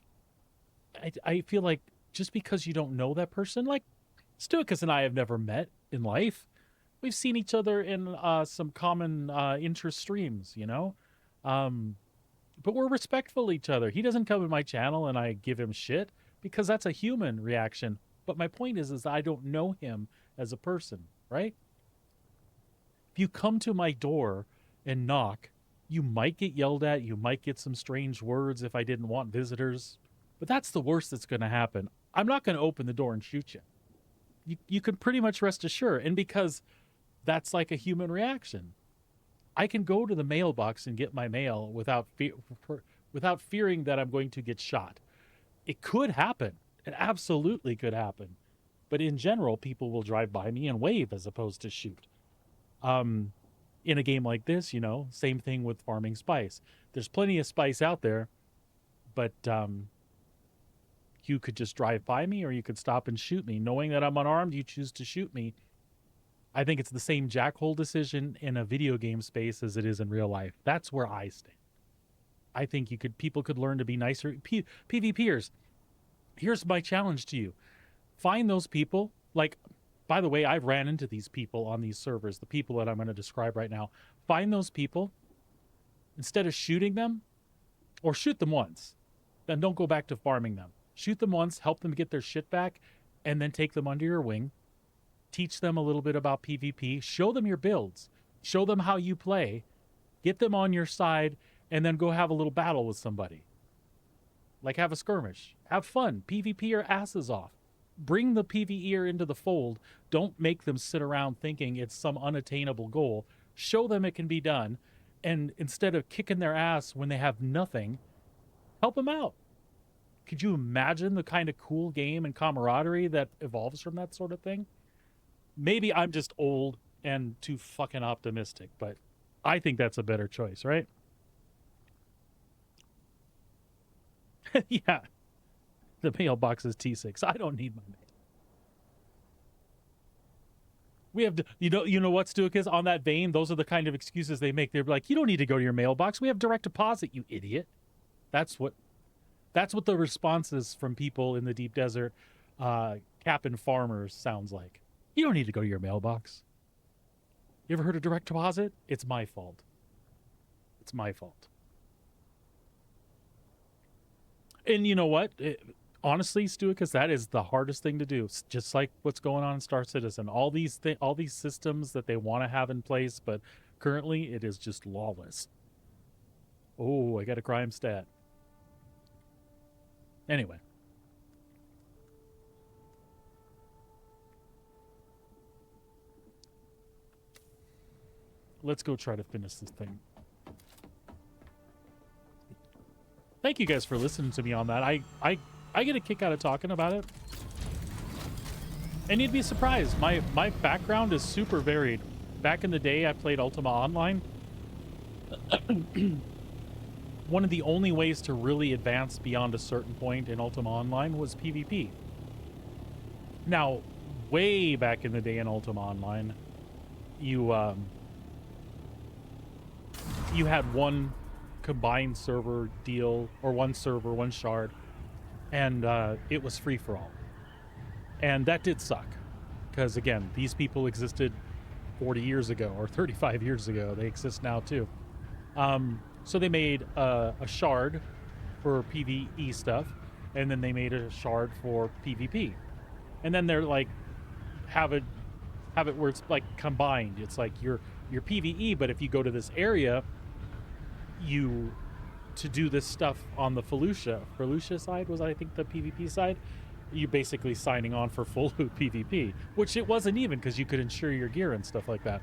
I feel like just because you don't know that person, like Stuicus and I have never met in life. We've seen each other in some common interest streams, but we're respectful of each other. He doesn't come in my channel and I give him shit because that's a human reaction. But my point is I don't know him as a person, right? If you come to my door and knock, you might get yelled at. You might get some strange words if I didn't want visitors. But that's the worst that's going to happen. I'm not going to open the door and shoot you. You can pretty much rest assured. And because that's like a human reaction, I can go to the mailbox and get my mail without fearing that I'm going to get shot. It could happen. It absolutely could happen. But in general, people will drive by me and wave as opposed to shoot. In a game like this, same thing with farming spice. There's plenty of spice out there, but you could just drive by me or you could stop and shoot me. Knowing that I'm unarmed, you choose to shoot me. I think it's the same jackhole decision in a video game space as it is in real life. That's where I stand. I think people could learn to be nicer. PvPers, here's my challenge to you. Find those people. Like, by the way, I've ran into these people on these servers, the people that I'm going to describe right now. Find those people. Instead of shooting them, or shoot them once, then don't go back to farming them. Shoot them once, help them get their shit back, and then take them under your wing. Teach them a little bit about PvP. Show them your builds. Show them how you play. Get them on your side, and then go have a little battle with somebody. Like have a skirmish. Have fun. PvP your asses off. Bring the PvEer into the fold. Don't make them sit around thinking it's some unattainable goal. Show them it can be done. And instead of kicking their ass when they have nothing, help them out. Could you imagine the kind of cool game and camaraderie that evolves from that sort of thing? Maybe I'm just old and too fucking optimistic, but I think that's a better choice, right? Yeah. The mailbox is T6. I don't need my mail. We have, you know what, Stukas? On that vein, those are the kind of excuses they make. They're like, you don't need to go to your mailbox. We have direct deposit, you idiot. That's what the responses from people in the deep desert, capping farmers sounds like. You don't need to go to your mailbox. You ever heard of direct deposit? It's my fault. It's my fault. And you know what? Honestly, Stukas, that is the hardest thing to do. It's just like what's going on in Star Citizen. All these systems that they want to have in place, but currently it is just lawless. Oh, I got a crime stat. Anyway. Let's go try to finish this thing. Thank you guys for listening to me on that. I get a kick out of talking about it. And you'd be surprised. My background is super varied. Back in the day, I played Ultima Online. One of the only ways to really advance beyond a certain point in Ultima Online was PvP. Now, way back in the day in Ultima Online, you had one combined server deal, or one server, one shard, and it was free for all. And that did suck, because again, these people existed 40 years ago or 35 years ago. They exist now too. So they made a shard for PvE stuff, and then they made a shard for PvP, and then they're like have it where it's like combined. It's like your PvE, but if you go to this area, to do this stuff on the Felucia side was, I think, the PvP side, you basically signing on for full PvP, which it wasn't even, because you could insure your gear and stuff like that.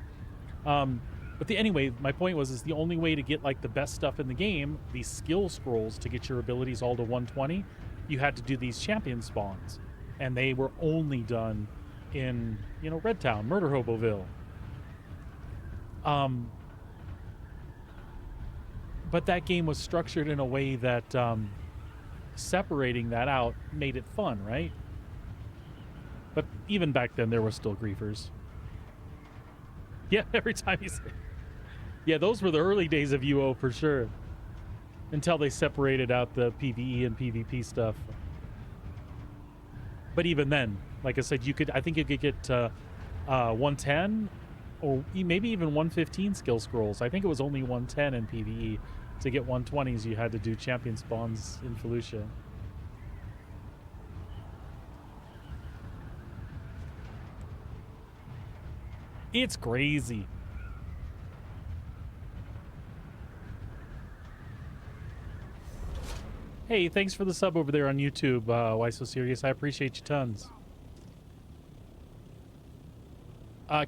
But anyway, my point is the only way to get like the best stuff in the game, these skill scrolls to get your abilities all to 120, you had to do these champion spawns, and they were only done in Red Town, Murder Hoboville. But that game was structured in a way that separating that out made it fun, right? But even back then, there were still griefers. Yeah, every time you say... Yeah, those were the early days of UO for sure. Until they separated out the PvE and PvP stuff. But even then, like I said, I think you could get 110 or maybe even 115 skill scrolls. I think it was only 110 in PvE. To get 120s, you had to do champion spawns in Felucia. It's crazy. Hey, thanks for the sub over there on YouTube, Why So Serious. I appreciate you tons.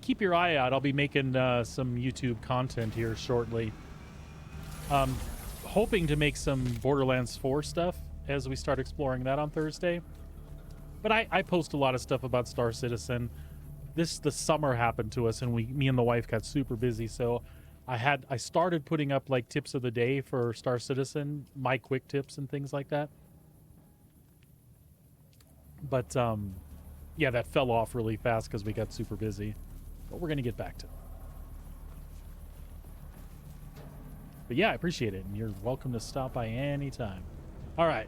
Keep your eye out. I'll be making some YouTube content here shortly. Hoping to make some Borderlands 4 stuff as we start exploring that on Thursday. But I post a lot of stuff about Star Citizen. The summer happened to us, and me and the wife got super busy. So I started putting up like tips of the day for Star Citizen, my quick tips and things like that. But yeah, that fell off really fast because we got super busy. But we're gonna get back to it. But yeah, I appreciate it, and you're welcome to stop by anytime. All right.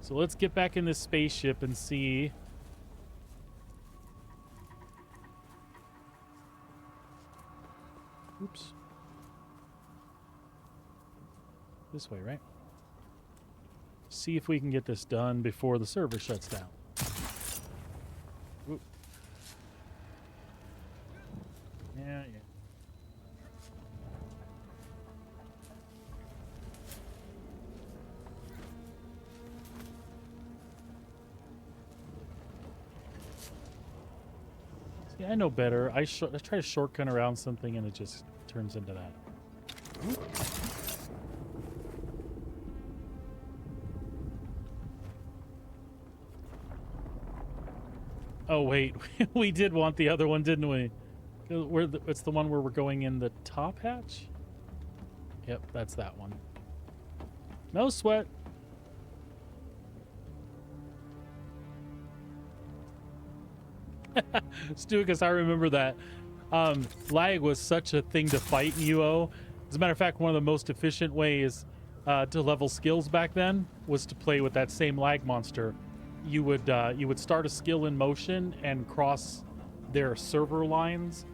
So let's get back in this spaceship and see. Oops. This way, right? See if we can get this done before the server shuts down. Oop. Yeah. See, I know better. I try to shortcut around something and it just turns into that. Oh wait, we did want the other one, didn't we? It's the one where we're going in the top hatch? Yep, that's that one. No sweat. Stu, because I remember that. Lag was such a thing to fight in UO. As a matter of fact, one of the most efficient ways to level skills back then was to play with that same lag monster. You would start a skill in motion and cross their server lines,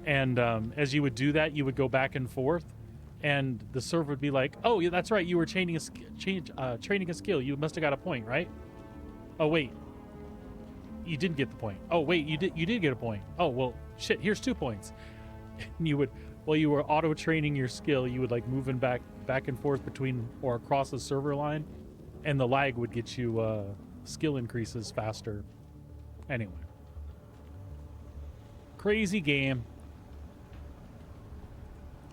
and as you would do that, you would go back and forth, and the server would be like, "Oh, yeah, that's right, you were training a skill. You must have got a point, right? Oh wait, you didn't get the point. Oh wait, you did get a point. Oh well, shit. Here's 2 points." And you would, while you were auto training your skill, you would like moving back and forth between or across the server line, and the lag would get you skill increases faster. Anyway, crazy game.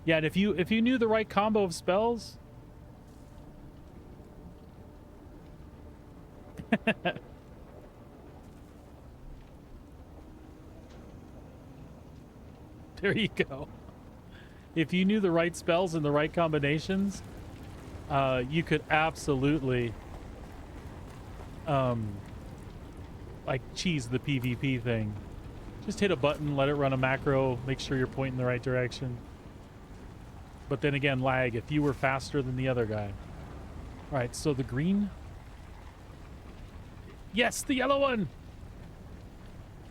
Yeah, and if you knew the right combo of spells. There you go. If you knew the right spells and the right combinations, you could absolutely like cheese the PvP thing. Just hit a button, let it run a macro, make sure you're pointing the right direction. But then again, lag if you were faster than the other guy. All right, so the green. Yes, the yellow one.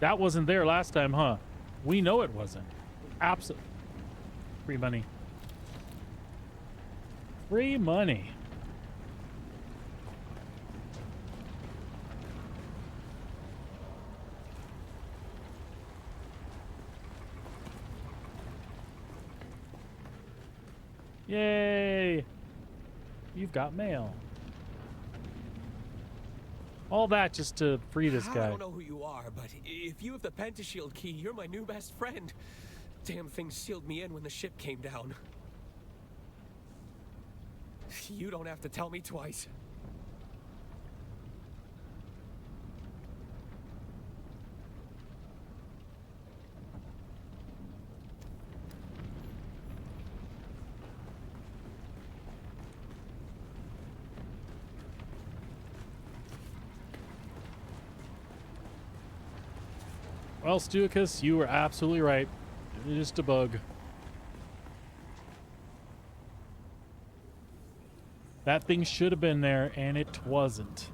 That wasn't there last time, huh? We know it wasn't. Absolutely. Free money. Free money. Yay! You've got mail. All that just to free this guy. I don't know who you are, but if you have the Pentashield key, you're my new best friend. Damn thing sealed me in when the ship came down. You don't have to tell me twice. Well, Stuicus, you were absolutely right. It's just a bug. That thing should have been there, and it wasn't.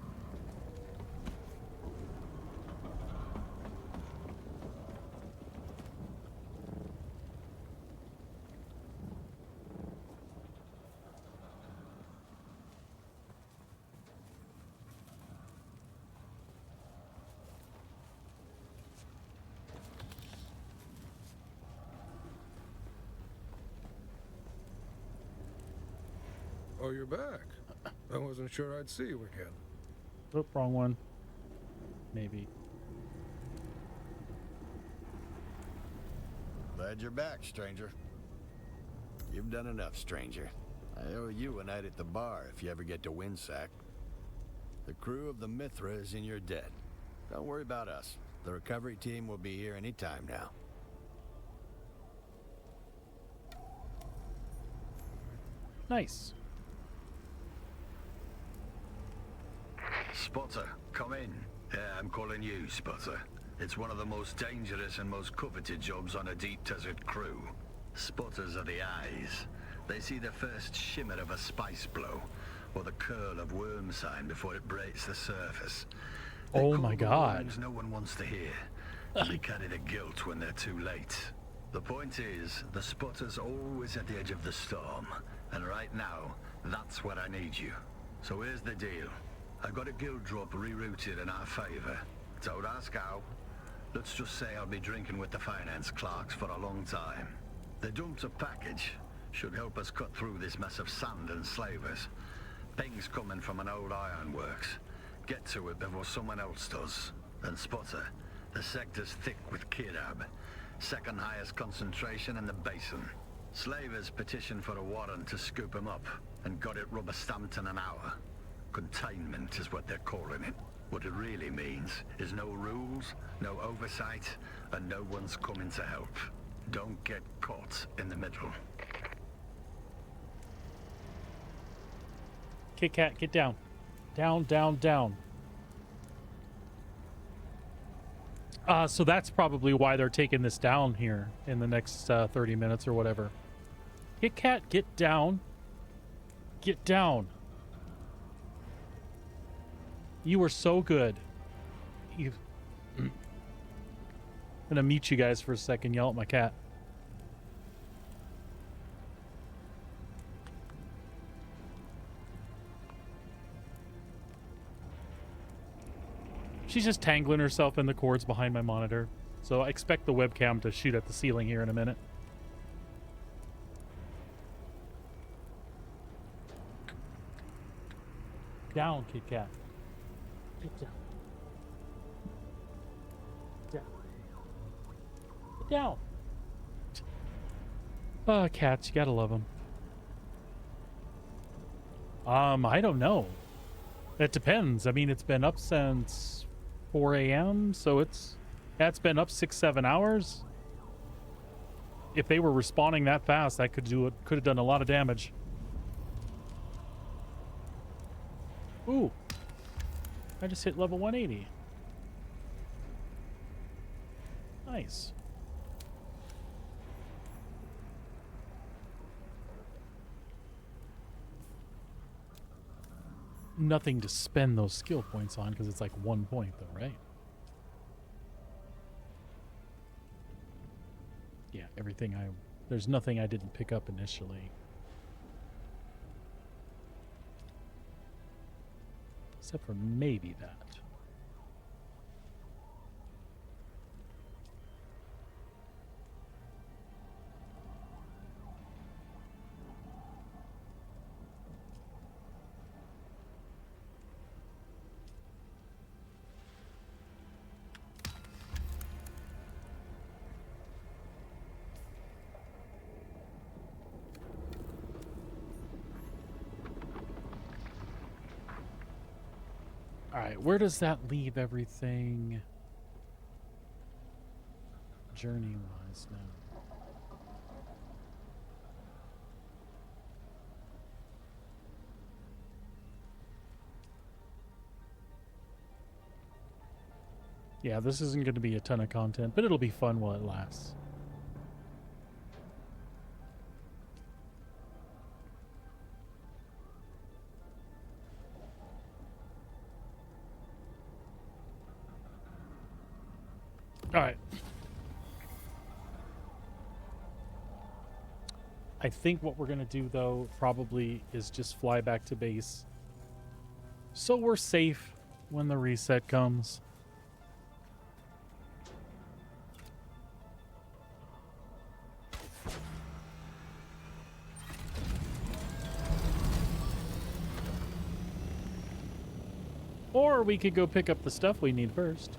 Oh, you're back. I wasn't sure I'd see you again. Oop, wrong one. Maybe. Glad you're back, stranger. You've done enough, stranger. I owe you a night at the bar if you ever get to Windsack. The crew of the Mithra is in your debt. Don't worry about us. The recovery team will be here any time now. Nice. Spotter, come in. Yeah, I'm calling you, Spotter. It's one of the most dangerous and most coveted jobs on a deep desert crew. Spotters are the eyes. They see the first shimmer of a spice blow, or the curl of worm sign before it breaks the surface. They Oh call my the God. warnings no one wants to hear, and they carry the guilt when they're too late. The point is, the spotter's always at the edge of the storm, and right now, that's where I need you. So here's the deal. I got a guild drop rerouted in our favor. Don't ask how. Let's just say I'll be drinking with the finance clerks for a long time. They dumped a package. Should help us cut through this mess of sand and slavers. Ping's coming from an old ironworks. Get to it before someone else does. And Spotter, the sector's thick with Kirab. Second highest concentration in the basin. Slavers petitioned for a warrant to scoop him up, and got it rubber stamped in an hour. Containment is what they're calling it. What it really means is no rules, no oversight, and no one's coming to help. Don't get caught in the middle. Kit Kat, get down. Down, down, down. So that's probably why they're taking this down here in the next 30 minutes or whatever. Kit Kat, get down. Get down. You were so good. I'm gonna mute you guys for a second, yell at my cat. She's just tangling herself in the cords behind my monitor. So I expect the webcam to shoot at the ceiling here in a minute. Down, Kit Kat. Get down. Down. Get down. Oh, cats, you gotta love them. I don't know. It depends. I mean, it's been up since 4 a.m., so it's been up 6-7 hours. If they were responding that fast, that could have done a lot of damage. Ooh. I just hit level 180. Nice. Nothing to spend those skill points on because it's like 1 point though, right? Yeah, there's nothing I didn't pick up initially. Except for maybe that. Alright, where does that leave everything journey-wise now? Yeah, this isn't going to be a ton of content, but it'll be fun while it lasts. All right. I think what we're going to do, though, probably is just fly back to base. So we're safe when the reset comes. Or we could go pick up the stuff we need first.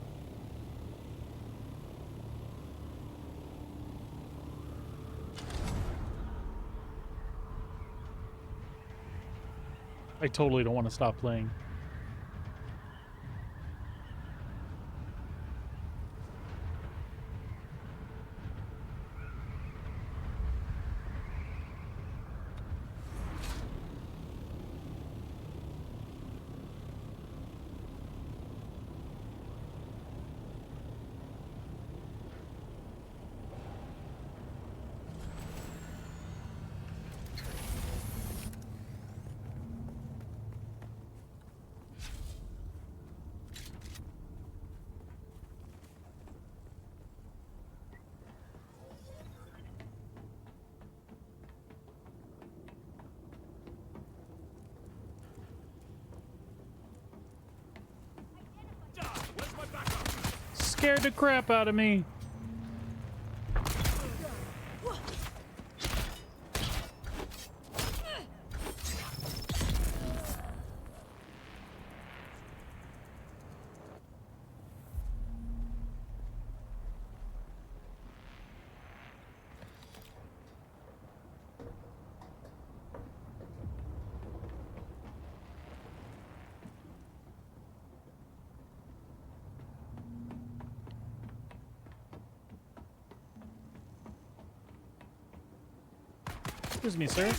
I totally don't want to stop playing. Scared the crap out of me. Excuse me, sir.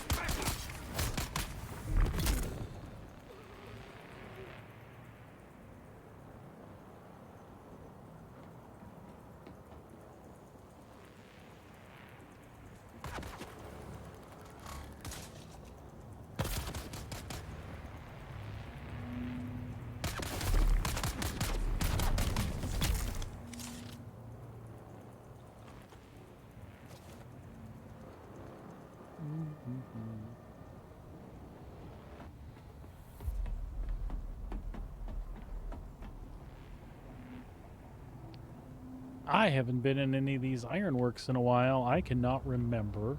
I haven't been in any of these ironworks in a while. I cannot remember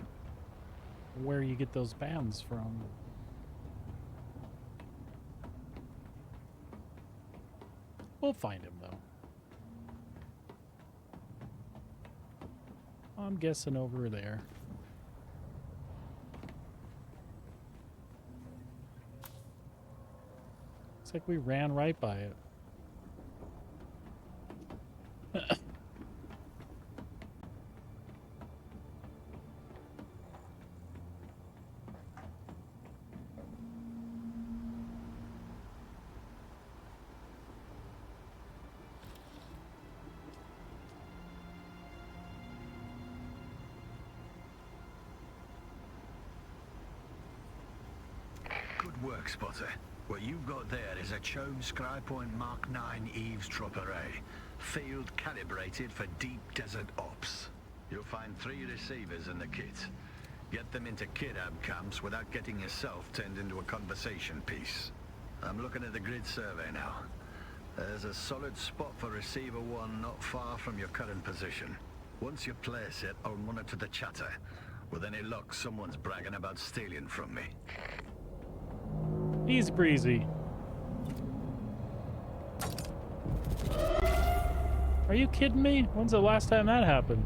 where you get those bands from. We'll find him, though. I'm guessing over there. Looks like we ran right by it. Good work, Spotter. What you've got there is a Chone Scrypoint Mark 9 eavesdrop array, field calibrated for deep desert ops. You'll find 3 receivers in the kit. Get them into kidab camps without getting yourself turned into a conversation piece. I'm looking at the grid survey now. There's a solid spot for receiver 1 not far from your current position. Once you place it, I'll monitor the chatter. With any luck, someone's bragging about stealing from me. Easy breezy. Are you kidding me? When's the last time that happened?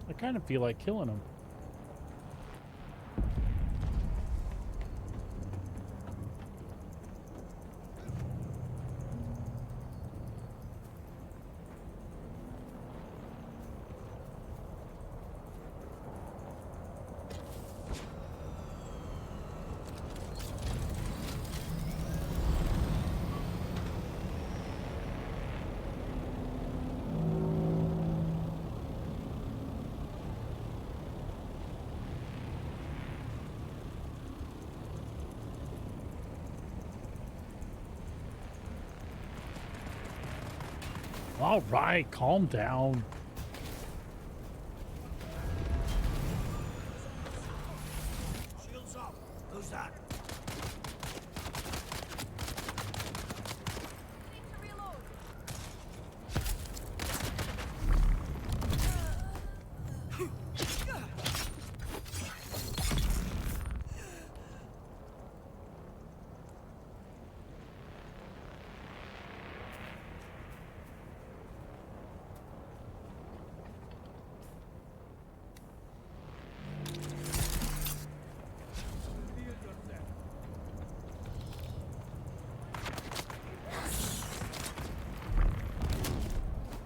I kind of feel like killing him. All right, calm down. Shields up. Who's that?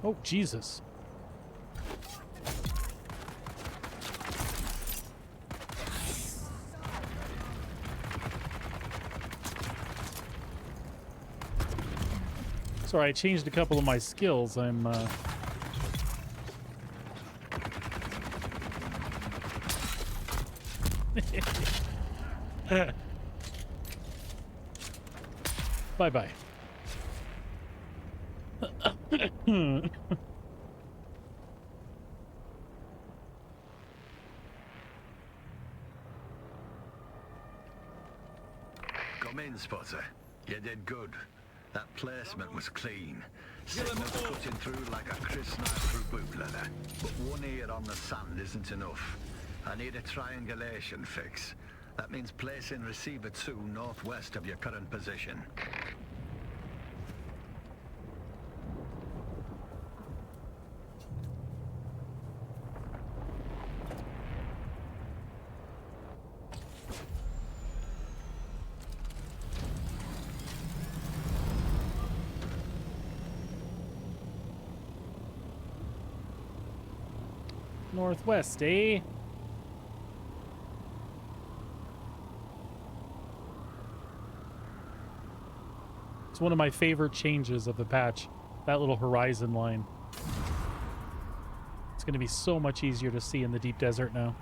Oh, Jesus. Sorry, I changed a couple of my skills. I'm, Bye-bye. Come in, Spotter. You did good. That placement was clean. Signals cutting through like a crisp knife through boot leather. But one ear on the sand isn't enough. I need a triangulation fix. That means placing receiver 2 northwest of your current position. Northwest, eh? It's one of my favorite changes of the patch, that little horizon line. It's going to be so much easier to see in the deep desert now.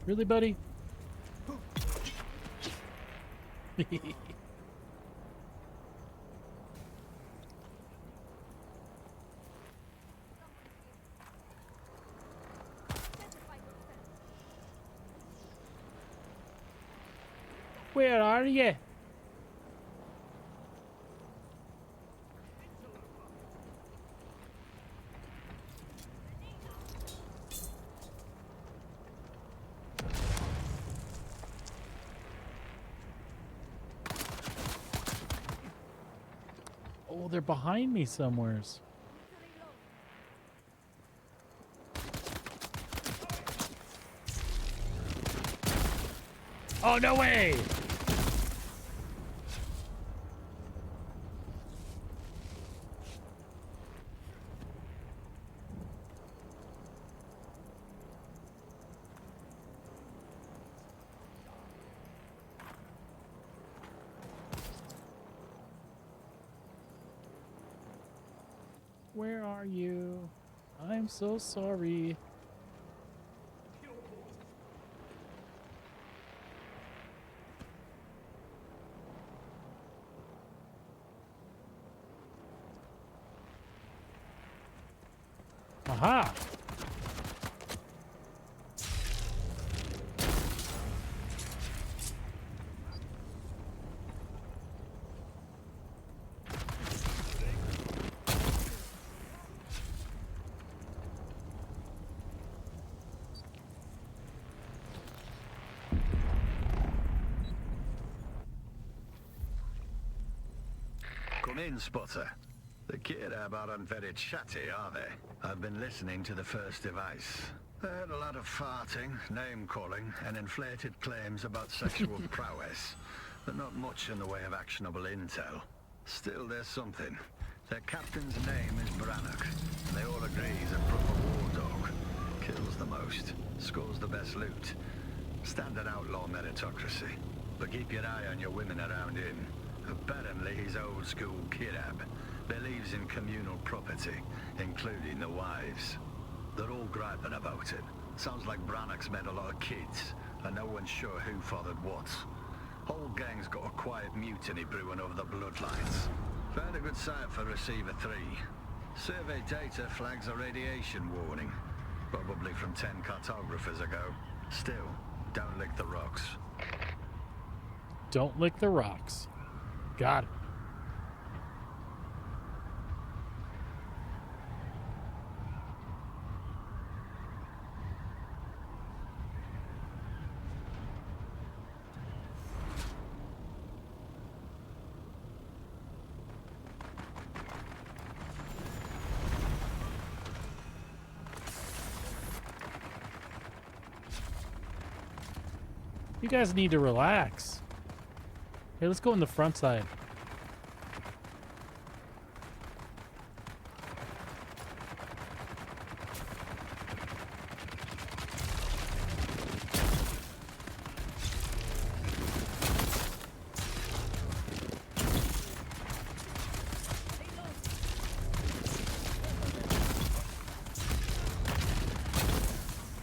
Really, buddy? Where are you? Oh, they're behind me somewheres. Oh, no way! Where are you? I'm so sorry. Aha! Come in, Spotter. The Kirab aren't very chatty, are they? I've been listening to the first device. They had a lot of farting, name-calling, and inflated claims about sexual prowess, but not much in the way of actionable intel. Still, there's something. Their captain's name is Brannock, and they all agree he's a proper war dog. Kills the most, scores the best loot. Standard outlaw meritocracy. But keep your eye on your women around him. Apparently he's old school Kirab. Believes in communal property, including the wives. They're all griping about it. Sounds like Brannock's made a lot of kids, and no one's sure who fathered what. Whole gang's got a quiet mutiny brewing over the bloodlines. Found a good site for Receiver 3. Survey data flags a radiation warning. Probably from 10 cartographers ago. Still, don't lick the rocks. Don't lick the rocks. Got it. You guys need to relax. Hey, let's go in the front side.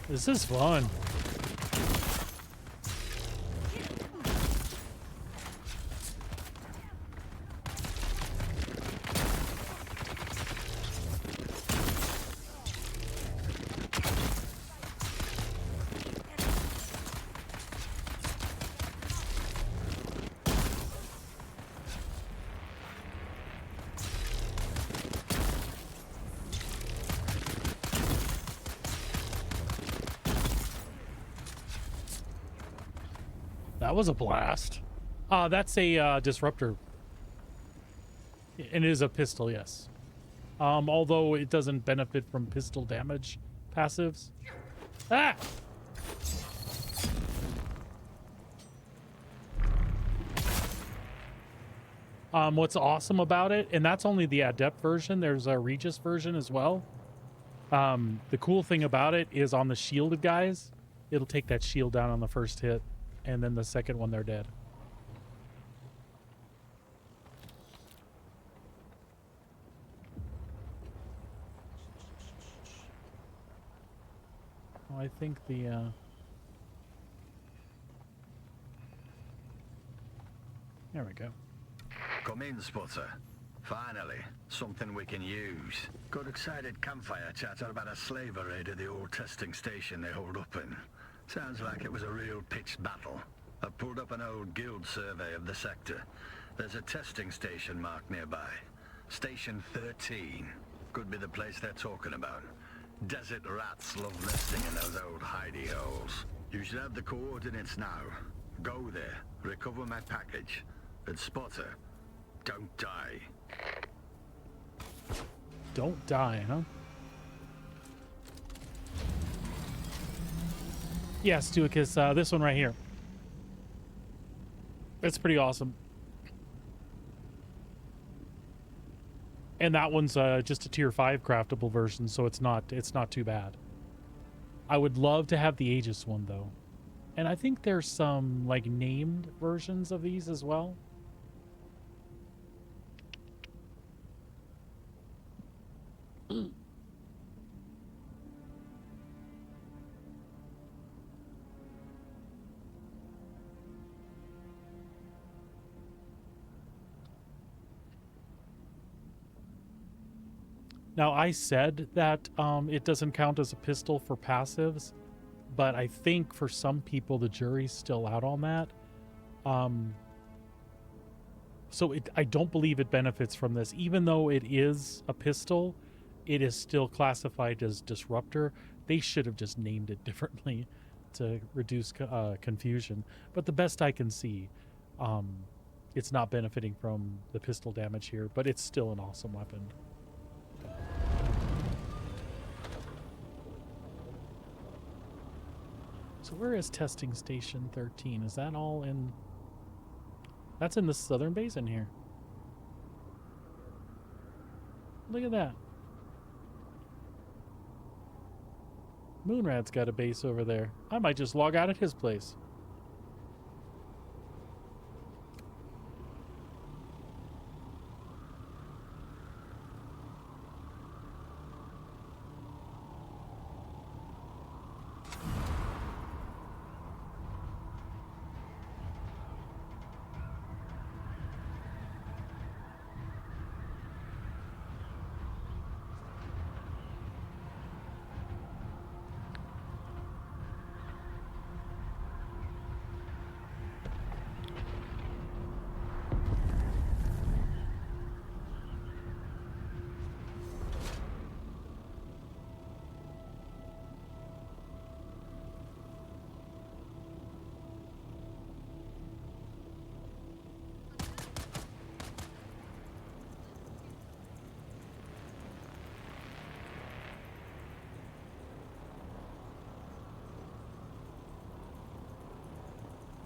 This is fun. That was a blast. That's a disruptor. And it is a pistol, yes. Although it doesn't benefit from pistol damage passives. Ah! What's awesome about it, and that's only the Adept version, there's a Regis version as well. The cool thing about it is on the shielded guys, it'll take that shield down on the first hit. And then the second one, they're dead. Oh, I think the, there we go. Come in, Spotter. Finally, something we can use. Got excited campfire chatter about a slaver raid at the old testing station they hold up in. Sounds like it was a real pitched battle. I pulled up an old guild survey of the sector. There's a testing station marked nearby. Station 13. Could be the place they're talking about. Desert rats love nesting in those old hidey holes. You should have the coordinates now. Go there, recover my package. And Spotter, don't die. Don't die, huh? Yeah, Stuicus, this one right here. It's pretty awesome. And that one's just a tier 5 craftable version, so it's not too bad. I would love to have the Aegis one though. And I think there's some like named versions of these as well. Now, I said that it doesn't count as a pistol for passives, but I think for some people the jury's still out on that. So I don't believe it benefits from this. Even though it is a pistol, it is still classified as disruptor. They should have just named it differently to reduce confusion. But the best I can see, it's not benefiting from the pistol damage here, but it's still an awesome weapon. So where is testing station 13? Is that all in... That's in the southern basin here. Look at that. Moonrad's got a base over there. I might just log out at his place.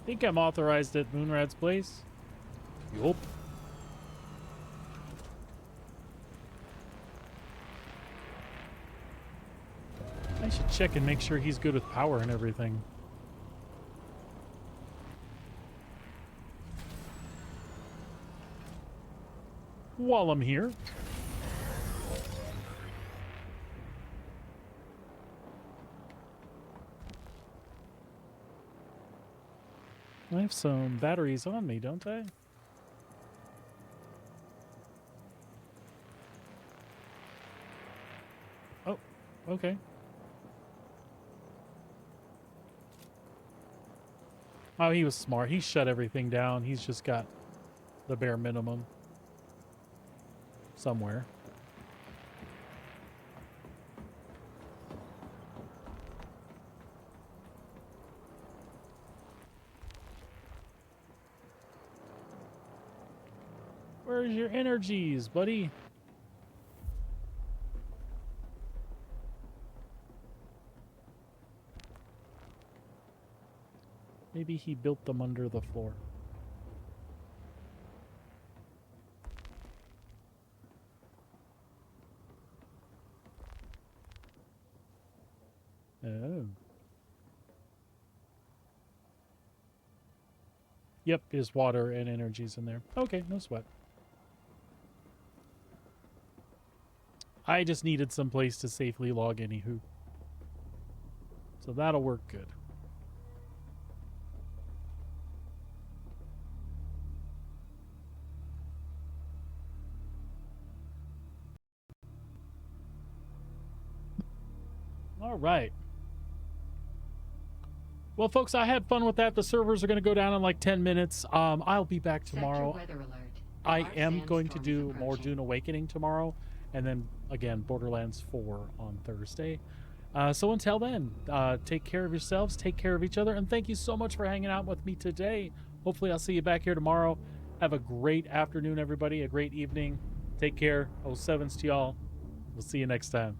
Think I'm authorized at Moonrad's place? Yup. I should check and make sure he's good with power and everything. While I'm here. I have some batteries on me, don't I? Oh, okay. Oh, he was smart. He shut everything down. He's just got the bare minimum somewhere. Where's your energies, buddy? Maybe he built them under the floor. Oh. Yep, his water and energy's in there. Okay, no sweat. I just needed some place to safely log anywho. So that'll work good. All right. Well, folks, I had fun with that. The servers are going to go down in like 10 minutes. I'll be back tomorrow. Sector weather alert. I Large am going to sandstorm do is more approaching. Dune Awakening tomorrow. And then, again, Borderlands 4 on Thursday. So until then, take care of yourselves, take care of each other, and thank you so much for hanging out with me today. Hopefully I'll see you back here tomorrow. Have a great afternoon, everybody, a great evening. Take care. 07s to y'all. We'll see you next time.